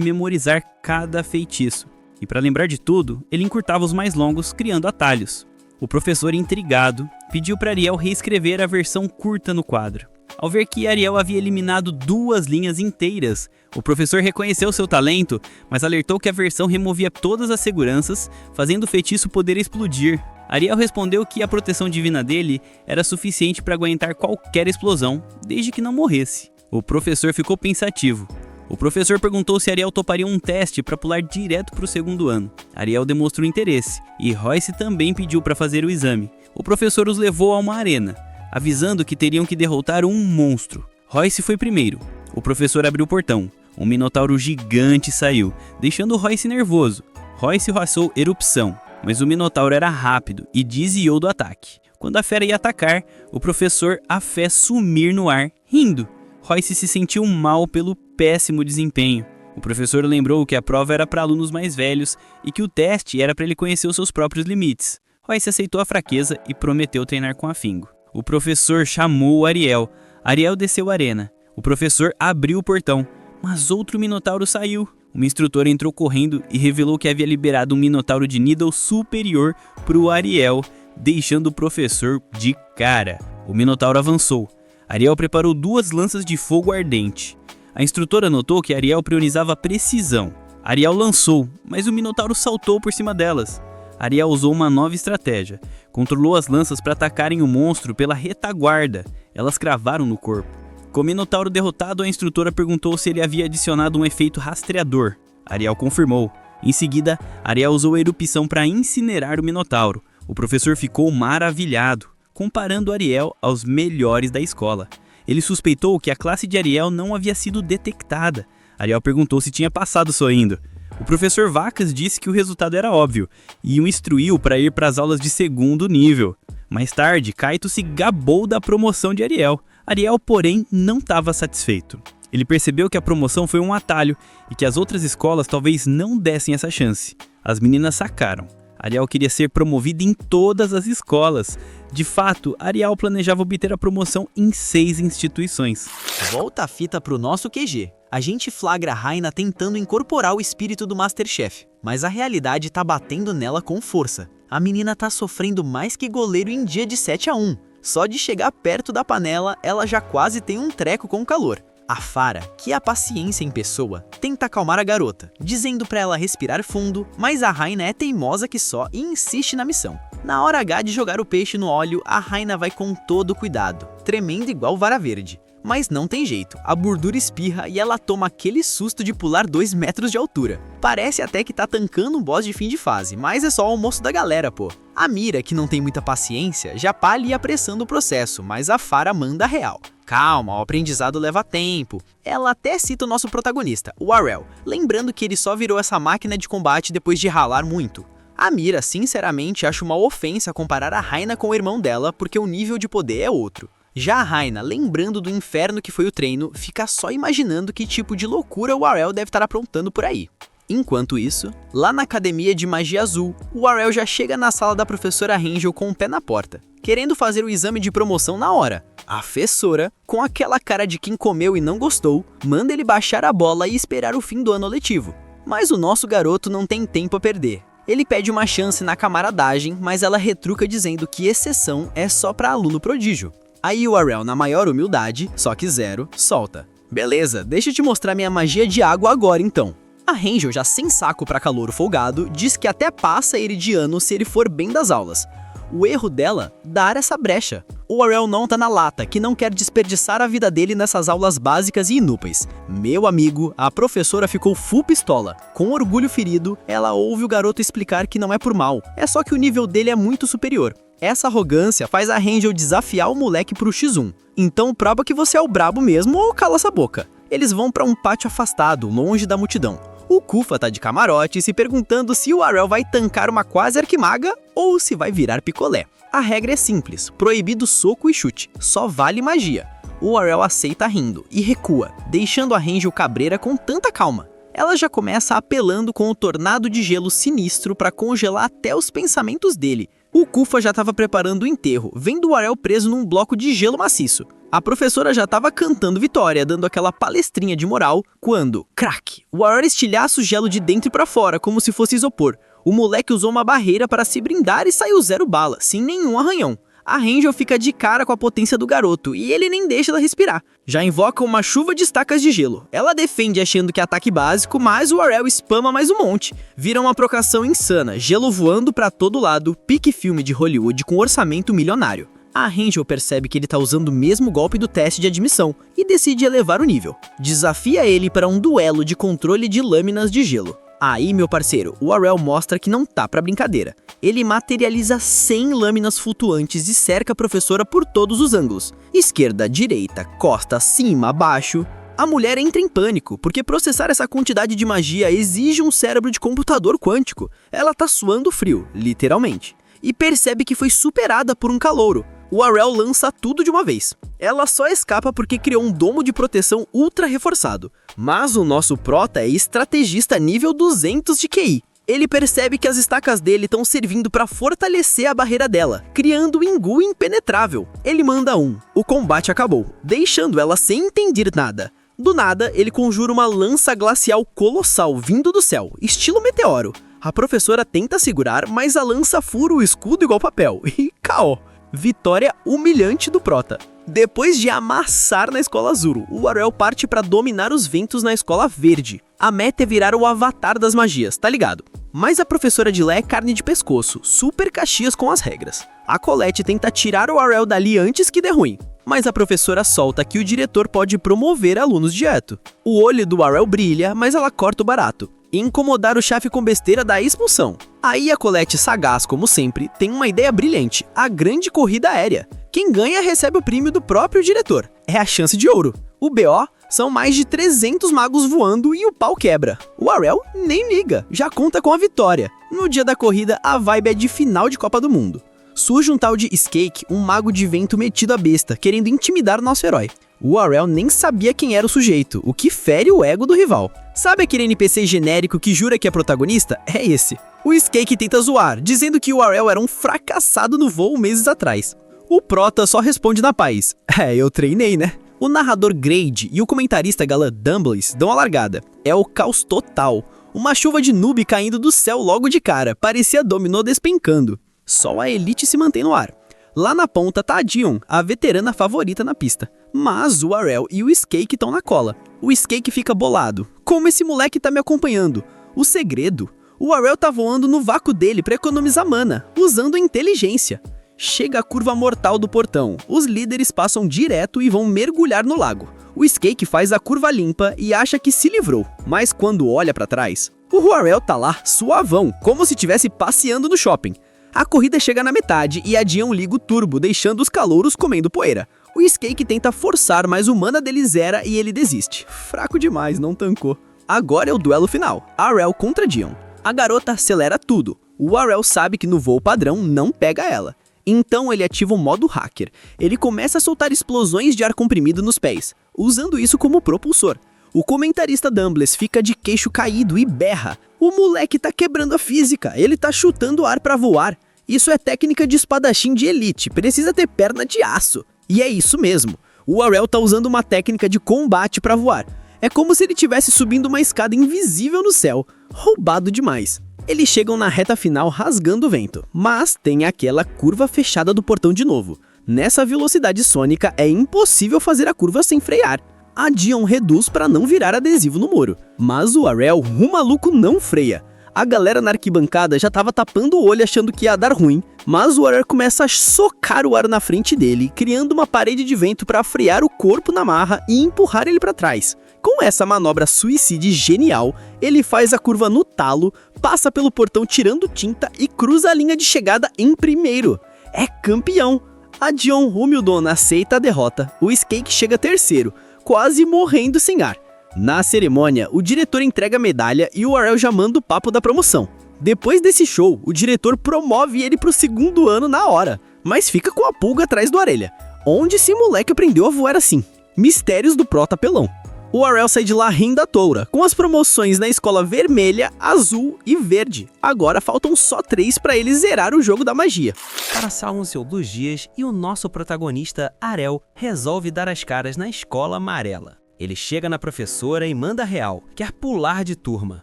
memorizar cada feitiço, e para lembrar de tudo, ele encurtava os mais longos, criando atalhos. O professor, intrigado, pediu para Ariel reescrever a versão curta no quadro. Ao ver que Ariel havia eliminado 2 linhas inteiras, o professor reconheceu seu talento, mas alertou que a versão removia todas as seguranças, fazendo o feitiço poder explodir. Ariel respondeu que a proteção divina dele era suficiente para aguentar qualquer explosão, desde que não morresse. O professor ficou pensativo. O professor perguntou se Ariel toparia um teste para pular direto para o 2º ano. Ariel demonstrou interesse, e Royce também pediu para fazer o exame. O professor os levou a uma arena, avisando que teriam que derrotar um monstro. Royce foi primeiro. O professor abriu o portão. Um minotauro gigante saiu, deixando Royce nervoso. Royce roçou erupção, mas o minotauro era rápido e desviou do ataque. Quando a fera ia atacar, o professor a fez sumir no ar, rindo. Royce se sentiu mal pelo péssimo desempenho. O professor lembrou que a prova era para alunos mais velhos e que o teste era para ele conhecer os seus próprios limites. Royce aceitou a fraqueza e prometeu treinar com afinco. O professor chamou Ariel. Ariel desceu a arena. O professor abriu o portão, mas outro minotauro saiu. Uma instrutora entrou correndo e revelou que havia liberado um minotauro de nível superior para o Ariel, deixando o professor de cara. O minotauro avançou. Ariel preparou 2 lanças de fogo ardente. A instrutora notou que Ariel priorizava a precisão. Ariel lançou, mas o minotauro saltou por cima delas. Ariel usou uma nova estratégia. Controlou as lanças para atacarem o monstro pela retaguarda. Elas cravaram no corpo. Com o minotauro derrotado, a instrutora perguntou se ele havia adicionado um efeito rastreador. Ariel confirmou. Em seguida, Ariel usou a erupção para incinerar o minotauro. O professor ficou maravilhado, comparando Ariel aos melhores da escola. Ele suspeitou que a classe de Ariel não havia sido detectada. Ariel perguntou se tinha passado sorrindo. O professor Vacas disse que o resultado era óbvio e o instruiu para ir para as aulas de segundo nível. Mais tarde, Kaito se gabou da promoção de Ariel. Ariel, porém, não estava satisfeito. Ele percebeu que a promoção foi um atalho e que as outras escolas talvez não dessem essa chance. As meninas sacaram. Ariel queria ser promovida em todas as escolas. De fato, Ariel planejava obter a promoção em 6 instituições. Volta a fita pro nosso QG. A gente flagra a Raina tentando incorporar o espírito do Masterchef, mas a realidade tá batendo nela com força. A menina tá sofrendo mais que goleiro em dia de 7-1. Só de chegar perto da panela, ela já quase tem um treco com o calor. A Fara, que é a paciência em pessoa, tenta acalmar a garota, dizendo pra ela respirar fundo, mas a Raina é teimosa que só e insiste na missão. Na hora H de jogar o peixe no óleo, a Raina vai com todo cuidado, tremendo igual vara verde. Mas não tem jeito, a bordura espirra e ela toma aquele susto de pular 2 metros de altura. Parece até que tá tancando um boss de fim de fase, mas é só o almoço da galera, pô. A Mira, que não tem muita paciência, já pá ali apressando o processo, mas a Fara manda real. Calma, o aprendizado leva tempo. Ela até cita o nosso protagonista, o Arel, lembrando que ele só virou essa máquina de combate depois de ralar muito. A Mira, sinceramente, acha uma ofensa comparar a Raina com o irmão dela, porque o nível de poder é outro. Já a Raina, lembrando do inferno que foi o treino, fica só imaginando que tipo de loucura o Arel deve estar aprontando por aí. Enquanto isso, lá na Academia de Magia Azul, o Arel já chega na sala da professora Angel com o pé na porta, querendo fazer o exame de promoção na hora. A professora, com aquela cara de quem comeu e não gostou, manda ele baixar a bola e esperar o fim do ano letivo. Mas o nosso garoto não tem tempo a perder. Ele pede uma chance na camaradagem, mas ela retruca dizendo que exceção é só para aluno prodígio. Aí o Arel, na maior humildade, só que zero, solta. Beleza, deixa eu te mostrar minha magia de água agora então. A Angel, já sem saco pra calouro folgado, diz que até passa ele de ano se ele for bem das aulas. O erro dela, dar essa brecha. O Arel não tá na lata, que não quer desperdiçar a vida dele nessas aulas básicas e inúteis. Meu amigo, a professora ficou full pistola. Com orgulho ferido, ela ouve o garoto explicar que não é por mal, é só que o nível dele é muito superior. Essa arrogância faz a Angel desafiar o moleque pro X1. Então prova que você é o brabo mesmo ou cala essa boca. Eles vão pra um pátio afastado, longe da multidão. O Kufa tá de camarote se perguntando se o Arel vai tancar uma quase arquimaga ou se vai virar picolé. A regra é simples, proibido soco e chute, só vale magia. O Arel aceita rindo e recua, deixando a Angel cabreira com tanta calma. Ela já começa apelando com o tornado de gelo sinistro para congelar até os pensamentos dele. O Kufa já estava preparando o enterro, vendo o Arel preso num bloco de gelo maciço. A professora já estava cantando vitória, dando aquela palestrinha de moral, quando, crack, o Arel estilhaça o gelo de dentro para fora, como se fosse isopor. O moleque usou uma barreira para se brindar e saiu 0 bala, sem nenhum arranhão. A Angel fica de cara com a potência do garoto e ele nem deixa ela respirar. Já invoca uma chuva de estacas de gelo. Ela defende achando que é ataque básico, mas o Arel spama mais um monte. Vira uma procação insana, gelo voando pra todo lado, pique filme de Hollywood com orçamento milionário. A Angel percebe que ele tá usando o mesmo golpe do teste de admissão e decide elevar o nível. Desafia ele para um duelo de controle de lâminas de gelo. Aí, meu parceiro, o Arel mostra que não tá pra brincadeira. Ele materializa 100 lâminas flutuantes e cerca a professora por todos os ângulos. Esquerda, direita, costa, cima, baixo. A mulher entra em pânico, porque processar essa quantidade de magia exige um cérebro de computador quântico. Ela tá suando frio, literalmente. E percebe que foi superada por um calouro. O Arel lança tudo de uma vez. Ela só escapa porque criou um domo de proteção ultra reforçado. Mas o nosso prota é estrategista nível 200 de QI. Ele percebe que as estacas dele estão servindo para fortalecer a barreira dela, criando um engu impenetrável. Ele manda um. O combate acabou, deixando ela sem entender nada. Do nada, ele conjura uma lança glacial colossal vindo do céu, estilo meteoro. A professora tenta segurar, mas a lança fura o escudo igual papel. E KO. Vitória humilhante do prota. Depois de amassar na escola azul, o Arel parte para dominar os ventos na escola verde. A meta é virar o avatar das magias, tá ligado? Mas a professora de lá é carne de pescoço, super caxias com as regras. A Colette tenta tirar o Arel dali antes que dê ruim. Mas a professora solta que o diretor pode promover alunos direto. O olho do Arel brilha, mas ela corta o barato. Incomodar o chefe com besteira dá expulsão. Aí a Colette, sagaz como sempre, tem uma ideia brilhante, a grande corrida aérea. Quem ganha recebe o prêmio do próprio diretor. É a chance de ouro. O BO são mais de 300 magos voando e o pau quebra. O Arel nem liga, já conta com a vitória. No dia da corrida, a vibe é de final de Copa do Mundo. Surge um tal de Skake, um mago de vento metido a besta, querendo intimidar nosso herói. O Arel nem sabia quem era o sujeito, o que fere o ego do rival. Sabe aquele NPC genérico que jura que é protagonista? É esse. O Skake tenta zoar, dizendo que o Arel era um fracassado no voo meses atrás. O Prota só responde na paz. Eu treinei, né? O narrador Grade e o comentarista galã Dumbles dão a largada. É o caos total. Uma chuva de noob caindo do céu logo de cara, parecia dominó despencando. Só a elite se mantém no ar. Lá na ponta tá a Dion, a veterana favorita na pista. Mas o Arel e o Skake estão na cola. O Skake fica bolado. Como esse moleque tá me acompanhando? O segredo? O Arel tá voando no vácuo dele pra economizar mana, usando inteligência. Chega a curva mortal do portão. Os líderes passam direto e vão mergulhar no lago. O Skake faz a curva limpa e acha que se livrou. Mas quando olha pra trás, o Arel tá lá suavão, como se estivesse passeando no shopping. A corrida chega na metade e a Dion liga o turbo, deixando os calouros comendo poeira. O Skake tenta forçar, mas o mana dele zera e ele desiste. Fraco demais, não tancou. Agora é o duelo final, Arel contra Dion. A garota acelera tudo. O Arel sabe que no voo padrão não pega ela. Então ele ativa o modo hacker. Ele começa a soltar explosões de ar comprimido nos pés, usando isso como propulsor. O comentarista Dumbles fica de queixo caído e berra. O moleque tá quebrando a física, ele tá chutando ar pra voar. Isso é técnica de espadachim de elite, precisa ter perna de aço. E é isso mesmo, o Arel tá usando uma técnica de combate pra voar. É como se ele estivesse subindo uma escada invisível no céu. Roubado demais. Eles chegam na reta final rasgando o vento, mas tem aquela curva fechada do portão de novo. Nessa velocidade sônica é impossível fazer a curva sem frear. A Dion reduz para não virar adesivo no muro, mas o Arel, o maluco, não freia. A galera na arquibancada já tava tapando o olho achando que ia dar ruim, mas o Arel começa a socar o ar na frente dele, criando uma parede de vento para frear o corpo na marra e empurrar ele para trás. Com essa manobra suicida genial, ele faz a curva no talo, passa pelo portão tirando tinta e cruza a linha de chegada em primeiro. É campeão! A Dion humildona aceita a derrota, o Skake chega terceiro, quase morrendo sem ar. Na cerimônia, o diretor entrega a medalha e o Arel já manda o papo da promoção. Depois desse show, o diretor promove ele pro segundo ano na hora, mas fica com a pulga atrás da orelha. Onde esse moleque aprendeu a voar assim? Mistérios do Prota Pelão. O Arel sai de lá rindo à toura, com as promoções na escola vermelha, azul e verde. Agora faltam só 3 para ele zerar o jogo da magia. Passam-se alguns dias e o nosso protagonista, Arel, resolve dar as caras na escola amarela. Ele chega na professora e manda real, quer pular de turma.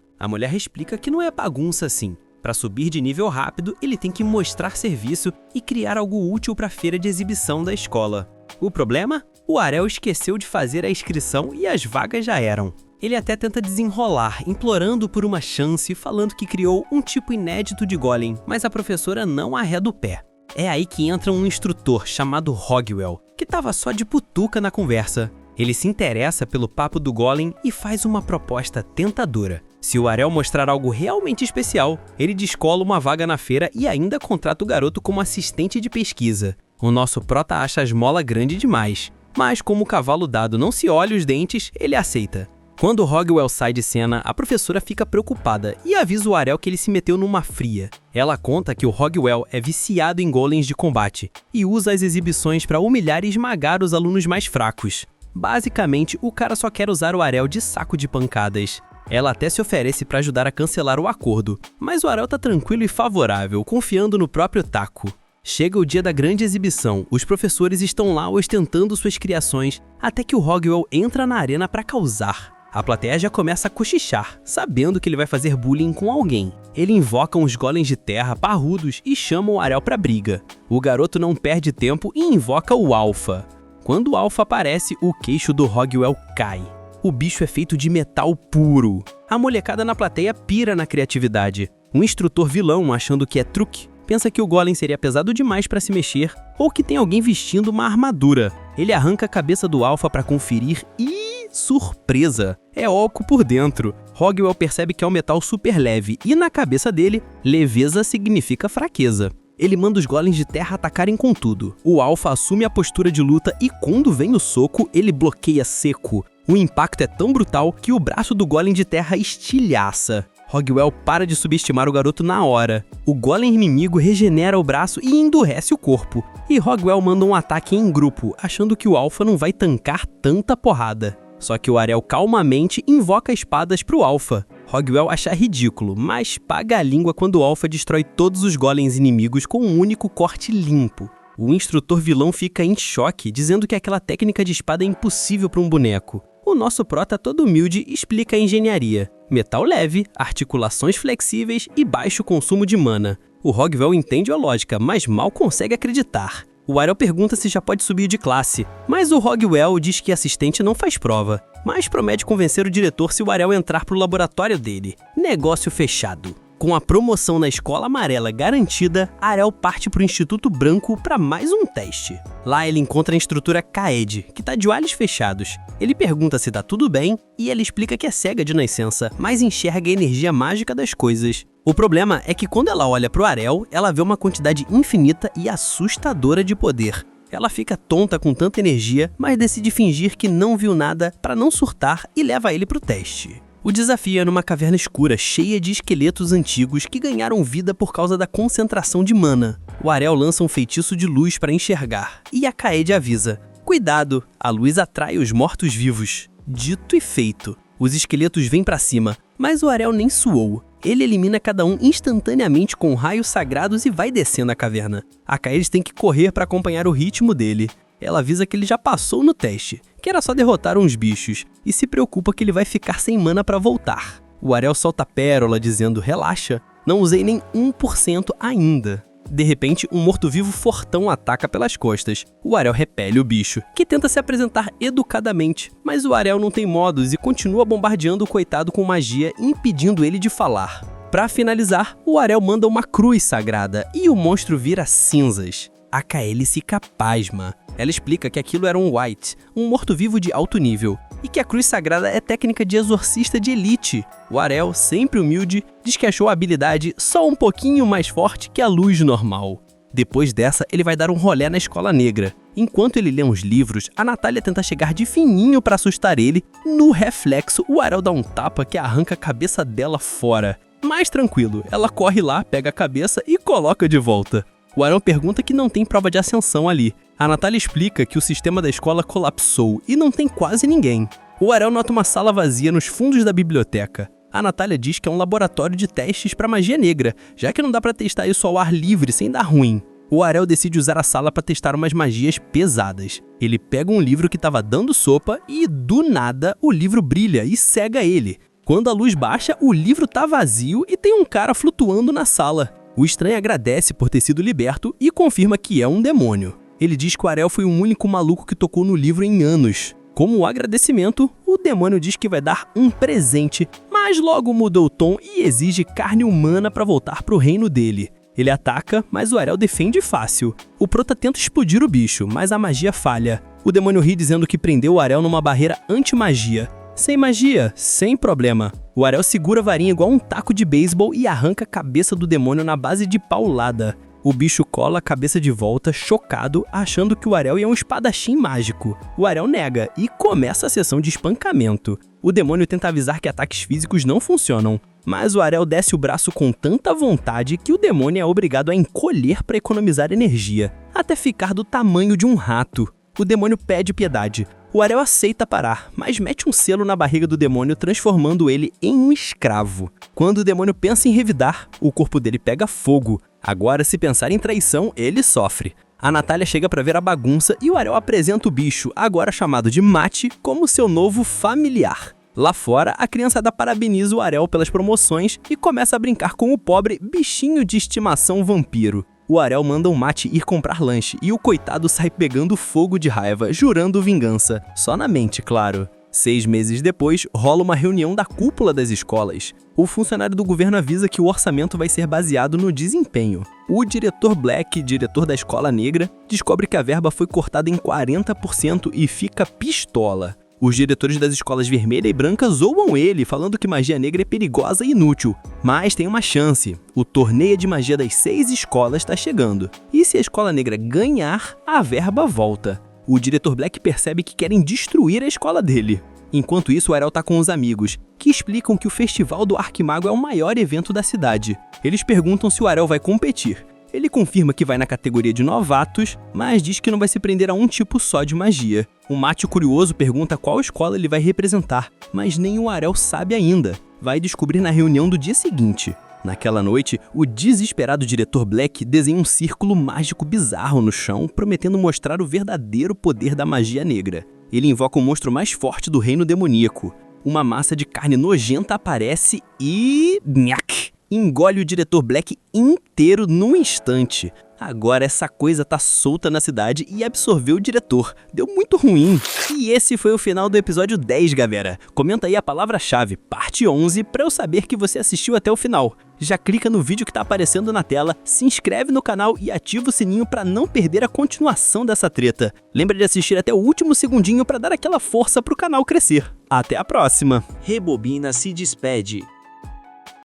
A mulher explica que não é bagunça assim. Para subir de nível rápido, ele tem que mostrar serviço e criar algo útil para a feira de exibição da escola. O problema? O Arel esqueceu de fazer a inscrição e as vagas já eram. Ele até tenta desenrolar, implorando por uma chance, falando que criou um tipo inédito de golem, mas a professora não arreda o pé. É aí que entra um instrutor chamado Hogwell, que estava só de putuca na conversa. Ele se interessa pelo papo do golem e faz uma proposta tentadora. Se o Arel mostrar algo realmente especial, ele descola uma vaga na feira e ainda contrata o garoto como assistente de pesquisa. O nosso prota acha a esmola grande demais, mas como o cavalo dado não se olha os dentes, ele aceita. Quando o Hogwell sai de cena, a professora fica preocupada e avisa o Arel que ele se meteu numa fria. Ela conta que o Hogwell é viciado em golems de combate e usa as exibições para humilhar e esmagar os alunos mais fracos. Basicamente, o cara só quer usar o Arel de saco de pancadas. Ela até se oferece para ajudar a cancelar o acordo, mas o Arel tá tranquilo e favorável, confiando no próprio taco. Chega o dia da grande exibição, os professores estão lá ostentando suas criações, até que o Hogwell entra na arena para causar. A plateia já começa a cochichar, sabendo que ele vai fazer bullying com alguém. Ele invoca uns golems de terra parrudos e chama o Arel pra briga. O garoto não perde tempo e invoca o Alpha. Quando o Alpha aparece, o queixo do Hogwell cai. O bicho é feito de metal puro. A molecada na plateia pira na criatividade. Um instrutor vilão, achando que é truque, pensa que o golem seria pesado demais para se mexer ou que tem alguém vestindo uma armadura. Ele arranca a cabeça do Alpha para conferir e... surpresa! É oco por dentro. Hogwell percebe que é um metal super leve e na cabeça dele, leveza significa fraqueza. Ele manda os golems de terra atacarem com tudo. O Alpha assume a postura de luta e quando vem o soco, ele bloqueia seco. O impacto é tão brutal que o braço do golem de terra estilhaça. Hogwell para de subestimar o garoto na hora. O golem inimigo regenera o braço e endurece o corpo. E Hogwell manda um ataque em grupo, achando que o Alpha não vai tancar tanta porrada. Só que o Ariel calmamente invoca espadas pro Alpha. Hogwell acha ridículo, mas paga a língua quando o Alpha destrói todos os golems inimigos com um único corte limpo. O instrutor vilão fica em choque, dizendo que aquela técnica de espada é impossível para um boneco. O nosso prota todo humilde explica a engenharia. Metal leve, articulações flexíveis e baixo consumo de mana. O Hogwell entende a lógica, mas mal consegue acreditar. O Ariel pergunta se já pode subir de classe, mas o Hogwell diz que assistente não faz prova, mas promete convencer o diretor se o Ariel entrar pro laboratório dele. Negócio fechado. Com a promoção na escola amarela garantida, Ariel parte pro Instituto Branco para mais um teste. Lá ele encontra a instrutora Kaede, que tá de olhos fechados. Ele pergunta se tá tudo bem e ela explica que é cega de nascença, mas enxerga a energia mágica das coisas. O problema é que quando ela olha pro Ariel, ela vê uma quantidade infinita e assustadora de poder. Ela fica tonta com tanta energia, mas decide fingir que não viu nada para não surtar e leva ele pro teste. O desafio é numa caverna escura cheia de esqueletos antigos que ganharam vida por causa da concentração de mana. O Ariel lança um feitiço de luz para enxergar, e a Kaede avisa: cuidado, a luz atrai os mortos-vivos. Dito e feito, os esqueletos vêm para cima, mas o Ariel nem suou. Ele elimina cada um instantaneamente com raios sagrados e vai descendo a caverna. A Kaede tem que correr para acompanhar o ritmo dele. Ela avisa que ele já passou no teste, que era só derrotar uns bichos, e se preocupa que ele vai ficar sem mana para voltar. O Ariel solta a pérola dizendo: relaxa, não usei nem 1% ainda. De repente, um morto-vivo fortão ataca pelas costas. O Ariel repele o bicho, que tenta se apresentar educadamente, mas o Ariel não tem modos e continua bombardeando o coitado com magia, impedindo ele de falar. Para finalizar, o Ariel manda uma cruz sagrada e o monstro vira cinzas. A Kaeli fica pasma. Ela explica que aquilo era um White, um morto-vivo de alto nível, e que a cruz sagrada é técnica de exorcista de elite. O Ariel, sempre humilde, diz que achou a habilidade só um pouquinho mais forte que a luz normal. Depois dessa, ele vai dar um rolê na escola negra. Enquanto ele lê uns livros, a Natália tenta chegar de fininho para assustar ele. No reflexo, o Ariel dá um tapa que arranca a cabeça dela fora. Mais tranquilo, ela corre lá, pega a cabeça e coloca de volta. O Ariel pergunta que não tem prova de ascensão ali. A Natália explica que o sistema da escola colapsou e não tem quase ninguém. O Ariel nota uma sala vazia nos fundos da biblioteca. A Natália diz que é um laboratório de testes para magia negra, já que não dá para testar isso ao ar livre sem dar ruim. O Ariel decide usar a sala para testar umas magias pesadas. Ele pega um livro que estava dando sopa e, do nada, o livro brilha e cega ele. Quando a luz baixa, o livro tá vazio e tem um cara flutuando na sala. O estranho agradece por ter sido liberto e confirma que é um demônio. Ele diz que o Ariel foi o único maluco que tocou no livro em anos. Como agradecimento, o demônio diz que vai dar um presente, mas logo muda o tom e exige carne humana para voltar pro reino dele. Ele ataca, mas o Ariel defende fácil. O prota tenta explodir o bicho, mas a magia falha. O demônio ri dizendo que prendeu o Ariel numa barreira anti-magia. Sem magia, sem problema. O Ariel segura a varinha igual um taco de beisebol e arranca a cabeça do demônio na base de paulada. O bicho cola a cabeça de volta, chocado, achando que o Ariel é um espadachim mágico. O Ariel nega e começa a sessão de espancamento. O demônio tenta avisar que ataques físicos não funcionam, mas o Ariel desce o braço com tanta vontade que o demônio é obrigado a encolher para economizar energia, até ficar do tamanho de um rato. O demônio pede piedade. O Ariel aceita parar, mas mete um selo na barriga do demônio, transformando ele em um escravo. Quando o demônio pensa em revidar, o corpo dele pega fogo. Agora, se pensar em traição, ele sofre. A Natália chega para ver a bagunça e o Ariel apresenta o bicho, agora chamado de Mate, como seu novo familiar. Lá fora, a criançada parabeniza o Ariel pelas promoções e começa a brincar com o pobre bichinho de estimação vampiro. O Ariel manda o Mate ir comprar lanche e o coitado sai pegando fogo de raiva, jurando vingança. Só na mente, claro. 6 meses depois, rola uma reunião da cúpula das escolas. O funcionário do governo avisa que o orçamento vai ser baseado no desempenho. O diretor Black, diretor da escola negra, descobre que a verba foi cortada em 40% e fica pistola. Os diretores das escolas vermelha e branca zoam ele, falando que magia negra é perigosa e inútil. Mas tem uma chance. O torneio de magia das 6 escolas está chegando. E se a escola negra ganhar, a verba volta. O diretor Black percebe que querem destruir a escola dele. Enquanto isso, o Ariel tá com os amigos, que explicam que o Festival do Arquimago é o maior evento da cidade. Eles perguntam se o Ariel vai competir. Ele confirma que vai na categoria de novatos, mas diz que não vai se prender a um tipo só de magia. O Mate curioso pergunta qual escola ele vai representar, mas nem o Ariel sabe ainda. Vai descobrir na reunião do dia seguinte. Naquela noite, o desesperado diretor Black desenha um círculo mágico bizarro no chão, prometendo mostrar o verdadeiro poder da magia negra. Ele invoca o monstro mais forte do reino demoníaco. Uma massa de carne nojenta aparece e... nhac! Engole o diretor Black inteiro num instante. Agora essa coisa tá solta na cidade e absorveu o diretor. Deu muito ruim. E esse foi o final do episódio 10, galera. Comenta aí a palavra-chave, parte 11, pra eu saber que você assistiu até o final. Já clica no vídeo que tá aparecendo na tela, se inscreve no canal e ativa o sininho pra não perder a continuação dessa treta. Lembra de assistir até o último segundinho pra dar aquela força pro canal crescer. Até a próxima! Rebobina se despede.